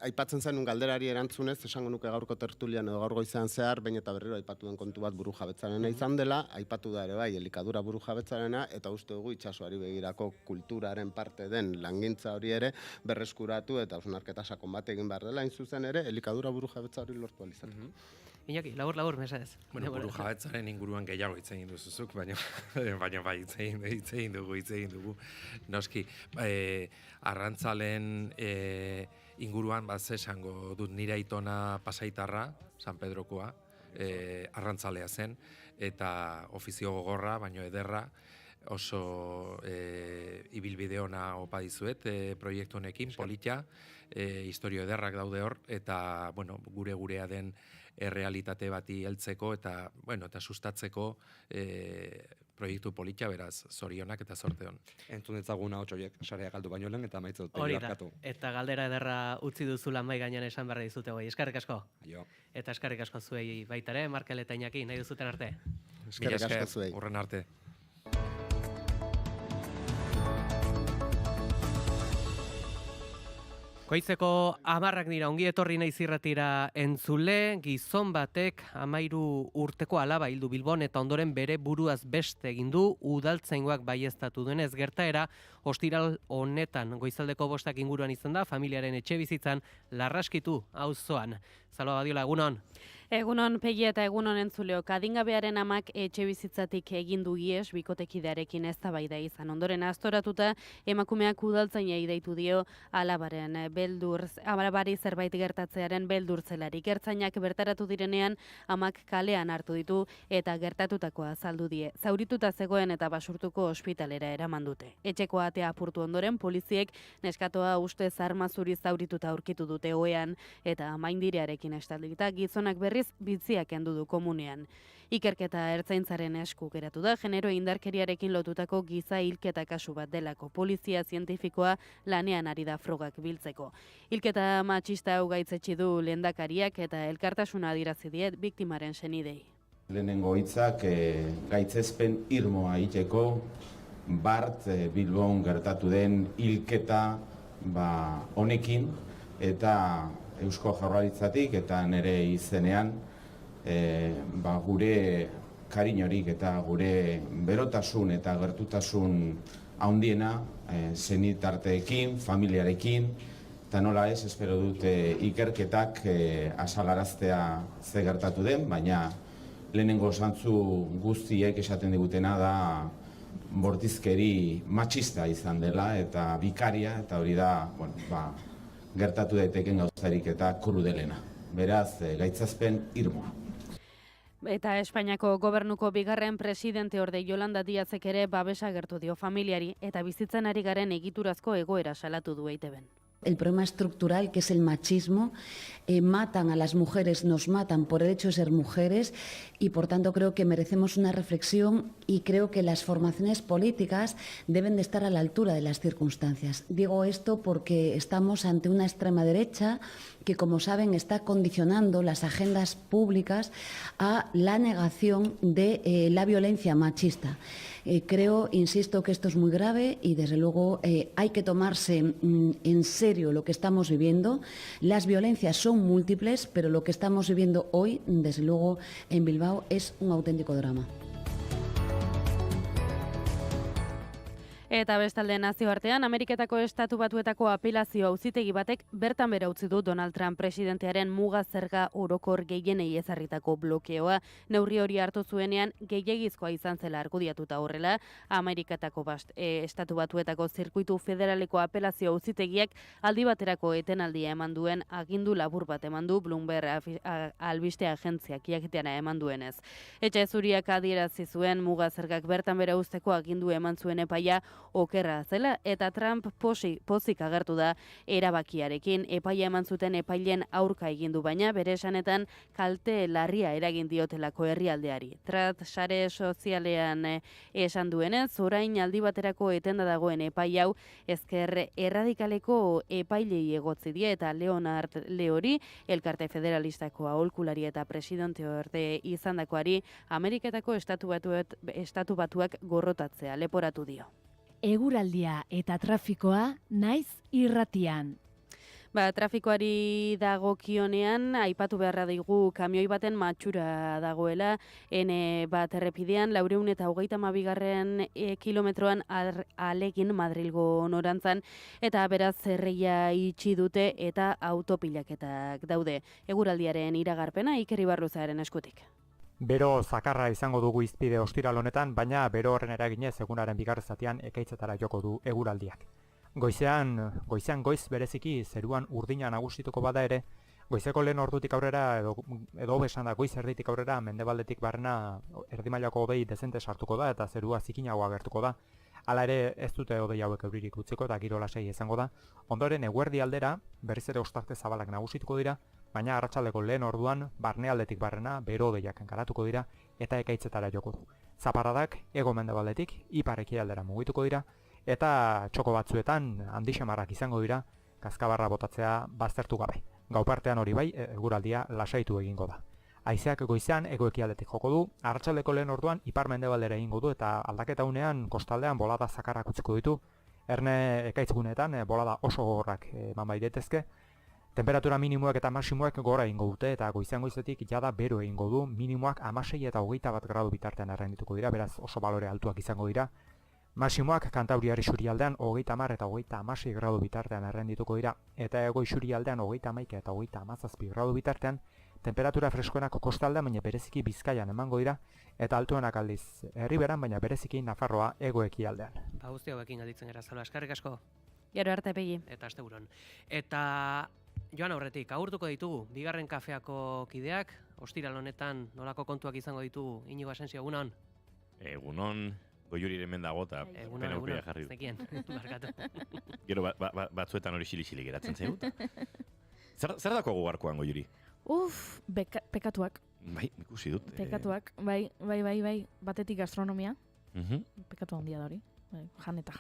[SPEAKER 27] aipatzen zenun galderari erantzunez, esango nuke gaurko tertulian edo gaur goizean zehar, baina eta berriro aipatu den kontu bat buru jabetzarena izan dela, aipatu da ere bai, elikadura buru jabetzarena, eta uste dugu itsasoari begirako kulturaren parte den langintza hori ere berreskuratu eta hausnarketa sakon bat egin behar dela, hain zuzen ere, elikadura buru jabetza hori lortu alizatu.
[SPEAKER 3] Iñaki, labur, mesedez.
[SPEAKER 28] Buru jabetzaren inguruan gehiago hitz egin duzuzuk, baina bai hitz egin dugu. Noski, arrantzalen inguruan esango dut nire aitona Pasaitarra, San Pedrokoa, arrantzalea zen, eta ofizio gogorra, baino ederra, oso ibilbide ona opa dizuet proiektu honekin, politia, historio ederrak daude hor, eta gurea den errealitate bati heltzeko eta sustatzeko proiektu politia, beraz, zorionak eta zorte hon.
[SPEAKER 7] Entzun ditzagun hau txoiek, sarea galdu baino lehen eta maitze dut
[SPEAKER 3] hori da, eta galdera ederra utzi duzula mai gainean esan behar dizute hoi. Eskerrik asko. Eta eskerrik asko zuei baitare, Markel eta Iñaki, nahi duzuten arte.
[SPEAKER 27] Eskerrik asko zuei.
[SPEAKER 28] Urren arte.
[SPEAKER 3] Goizeko 10 dira, ongi etorri naiz irratira entzule, gizon batek 13 urteko alaba hildu Bilbon eta ondoren bere buruaz beste egin du udaltzaingoak baieztatu duenez. Gertaera ostiral honetan goizaldeko 5 inguruan izan da, familiaren etxe bizitzan Larraskitu auzoan. Salva Badiola, egunon.
[SPEAKER 4] Egunon Pegi eta egunon entzuleok. Adingabearen amak etxe bizitzatik egin du ihes bikotekidearekin eztabaida izan. Ondoren astoratuta emakumeak udaltzainei deitu dio alabari zerbait gertatzearen beldurtzelari. Ertzainak bertaratu direnean amak kalean hartu ditu eta gertatutakoa azaldu die. Zaurituta zegoen eta basurtuko ospitalera eraman dute. Etxeko atea apurtu ondoren poliziek neskatoa ustez arma zuriz zaurituta aurkitu dute ohean eta maindirearekin estaldita gizonak berriz bitziak kendu du komunean. Ikerketa ertzaintzaren esku geratu da, genero indarkeriarekin lotutako giza hilketa kasu bat delako. Polizia zientifikoa lanean ari da frogak biltzeko. Hilketa matxista hau gaitzetsi du lehendakariak eta elkartasuna adierazi die biktimaren senidei.
[SPEAKER 12] Lehenengo hitzak gaitzespen irmoa egiteko bart Bilbon gertatu den hilketa honekin eta Eusko Jaurlaritzatik eta nire izenean gure kariñorik eta gure berotasun eta gertutasun handiena senitarteekin, familiarekin, eta nola ez, espero dut ikerketak azalaraztea ze gertatu den, baina lehenengo zantzu guztiek esaten digutena da bortizkeri matxista izan dela eta bikaria, eta hori da, gertatu daiteken gauzarik eta krudelena. Beraz, gaitzazpen irmoa.
[SPEAKER 4] Eta Espainiako gobernuko bigarren presidente orde Yolanda Díazek ere babesa agertu dio familiari eta bizitzen ari garen egiturazko egoera salatu du EITBen.
[SPEAKER 5] El problema estructural, que es el machismo, matan a las mujeres, nos matan por el hecho de ser mujeres y por tanto creo que merecemos una reflexión y creo que las formaciones políticas deben de estar a la altura de las circunstancias. Digo esto porque estamos ante una extrema derecha que, como saben, está condicionando las agendas públicas a la negación de la violencia machista. Creo, insisto, que esto es muy grave y desde luego hay que tomarse en serio lo que estamos viviendo. Las violencias son múltiples, pero lo que estamos viviendo hoy, desde luego, en Bilbao es un auténtico drama.
[SPEAKER 4] Eta bestalde nazioartean, Ameriketako Estatu Batuetako apelazio auzitegi batek bertan bera utzi du Donald Trump presidentearen muga zerga orokor gehienei ezarritako blokeoa. Neurri hori hartu zuenean gehiegizkoa izan zela argudiatuta horrela, Ameriketako Estatu Batuetako zirkuitu federaleko apelazio auzitegiak aldi baterako etenaldia eman duen agindu labur bat eman du Bloomberg albiste agentziak jakiteana eman duenez. Etxe zuriak adierazi zuen muga zergak bertan bera uzteko agindu eman zuen epaia okerra zela eta Trump pozik agertu da erabakiarekin. Epaia eman zuten epailen aurka egin du, baina bere esanetan kalte larria eragin diotelako herrialdeari. Trump sare sozialean esan duenez, orain aldi baterako etenda dagoen epai hau ezker erradikaleko epailei egotzi die eta Leonard Leori, elkarte federalistako aholkulari eta presidente orde izandakoari, Ameriketako Estatu Batuak gorrotatzea leporatu dio.
[SPEAKER 2] Eguraldia eta trafikoa naiz irratian.
[SPEAKER 4] Trafikoari dagokionean aipatu beharra digu kamioi baten matxura dagoela bat errepidean 422. Kilometroan alegin Madrilgo norantzan eta beraz zerreia itxi dute eta autopilaketak daude. Eguraldiaren iragarpena Iker Ibarruzaren eskutik.
[SPEAKER 8] Bero zakarra izango dugu izpide ostiral honetan, baina bero horren eraginez egunaren bigarren zatian ekaitzetara joko du eguraldiak. Goizean goiz bereziki zeruan urdina nagusituko bada ere, goizeko lehen ordutik aurrera edo besan da goiz erditik aurrera mendebaldetik barrena erdimailako hodei dezente sartuko da eta zerua zikinagoa agertuko da. Hala ere ez dute hodei hauek euririk utziko eta giro lasai izango da. Ondoren eguerdi aldera berriz ere ostarte zabalak nagusituko dira, baina arratsaldeko lehen orduan barnealdetik barrena bero hodeiak enkaratuko dira eta ekaitzetara joko du. Zaparradak hego mendebaldetik ipar-ekialdera mugituko dira eta txoko batzuetan handi xamarrak izango dira, kazkabarra botatzea baztertu gabe. Gau partean hori bai, eguraldia lasaitu egingo da. Haizeak goizean hego-ekialdetik joko du, arratsaldeko lehen orduan ipar mendebaldera egingo du eta aldaketa unean kostaldean bolada zakarrak utziko ditu Erne ekaitzguneetan bolada oso gogorrak eman baitetezke. Temperatura minimoak eta maximoak gora egingo dute eta goizean goizetik jada bero egingo du, minimoak 16 eta 21 gradu bitartean errendituko dira, beraz oso balore altuak izango dira. Maximoak Kantauriar isurialdean 30 eta 36 gradu bitartean errendituko dira, eta Hego isurialdean 31 eta 37 gradu bitartean, temperatura freskoenak kostaldean baina bereziki Bizkaian emango dira, eta altuenak aldiz Erriberan baina bereziki Nafarroa Hego ekialdean.
[SPEAKER 3] Ba, guzti hauekin gelditzen gara, Zola, eskerrik asko.
[SPEAKER 4] Gero arte pegi.
[SPEAKER 3] Eta asteburon. Eta joan aurretik, agurtuko ditugu, bigarren kafeako kideak, ostiral honetan nolako kontuak izango ditugu, Inigo Asensio, egunon?
[SPEAKER 9] Egunon, Goiuriren mendago eta pena upea jarri du.
[SPEAKER 3] Zekien, barkatu.
[SPEAKER 9] Gero batzuetan hori xili-xili geratzen zaigut. Zer dako gogarkoan, Goiuri?
[SPEAKER 11] Pekatuak.
[SPEAKER 9] Bai, ikusi dut.
[SPEAKER 11] Pekatuak, bai. Batetik gastronomia. Pekatu handia da hori. Jan eta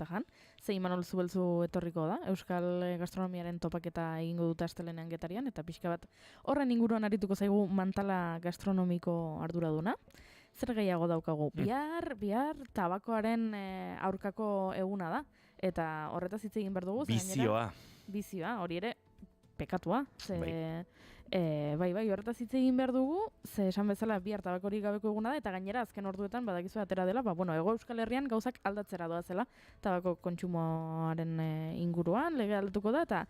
[SPEAKER 11] jan. Ze Imanol Zubeltzu etorriko da, Euskal Gastronomiaren topaketa egingo dute astelenean Getarian, eta pixka bat horren inguruan arituko zaigu mantala gastronomiko arduraduna. Zer gehiago daukagu? Bihar tabakoaren aurkako eguna da, eta horretaz hitz egin behar dugu. Bizioa, hori ere pekatua. Bai, horretaz hitz egin behar dugu, ze esan bezala bihar tabakorik gabeko eguna da, eta gainera azken orduetan badakizu atera dela, Hego Euskal Herrian gauzak aldatzera doazela, tabako kontsumoaren inguruan, lege aldatuko da, eta,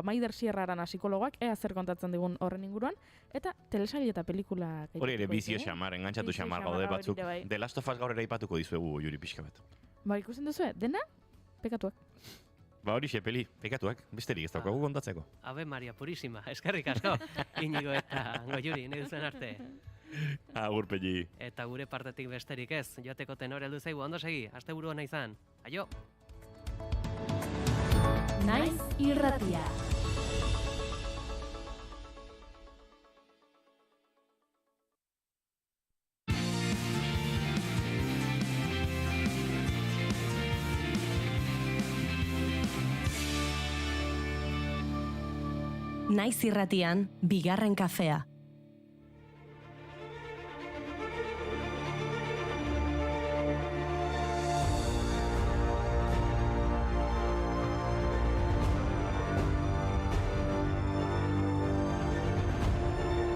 [SPEAKER 11] Maider Sierraran psikologoak, ea zer kontatzen digun horren inguruan, eta telesail eta pelikula...
[SPEAKER 9] Hori ere, bizio xamar, engantzatu xamar gaude batzuk. The Last of Us gaur ere ipatuko dizuegu, Juri pixka bat.
[SPEAKER 11] Ba, ikusten duzu, dena, pekatuak.
[SPEAKER 9] Ba hori peli, pekatuak, besterik ez daukagu kontatzeko.
[SPEAKER 3] Ave Maria Purísima, eskerrik asko, Inigo eta Goiuri, nahi duzen arte.
[SPEAKER 9] Agur, Peli.
[SPEAKER 3] Eta gure partetik besterik ez, joateko tenore heldu zaigu, ondo segi, asteburu hona izan. Aio!
[SPEAKER 2] Naiz irratia.
[SPEAKER 13] Naiz irratian, bigarren kafea.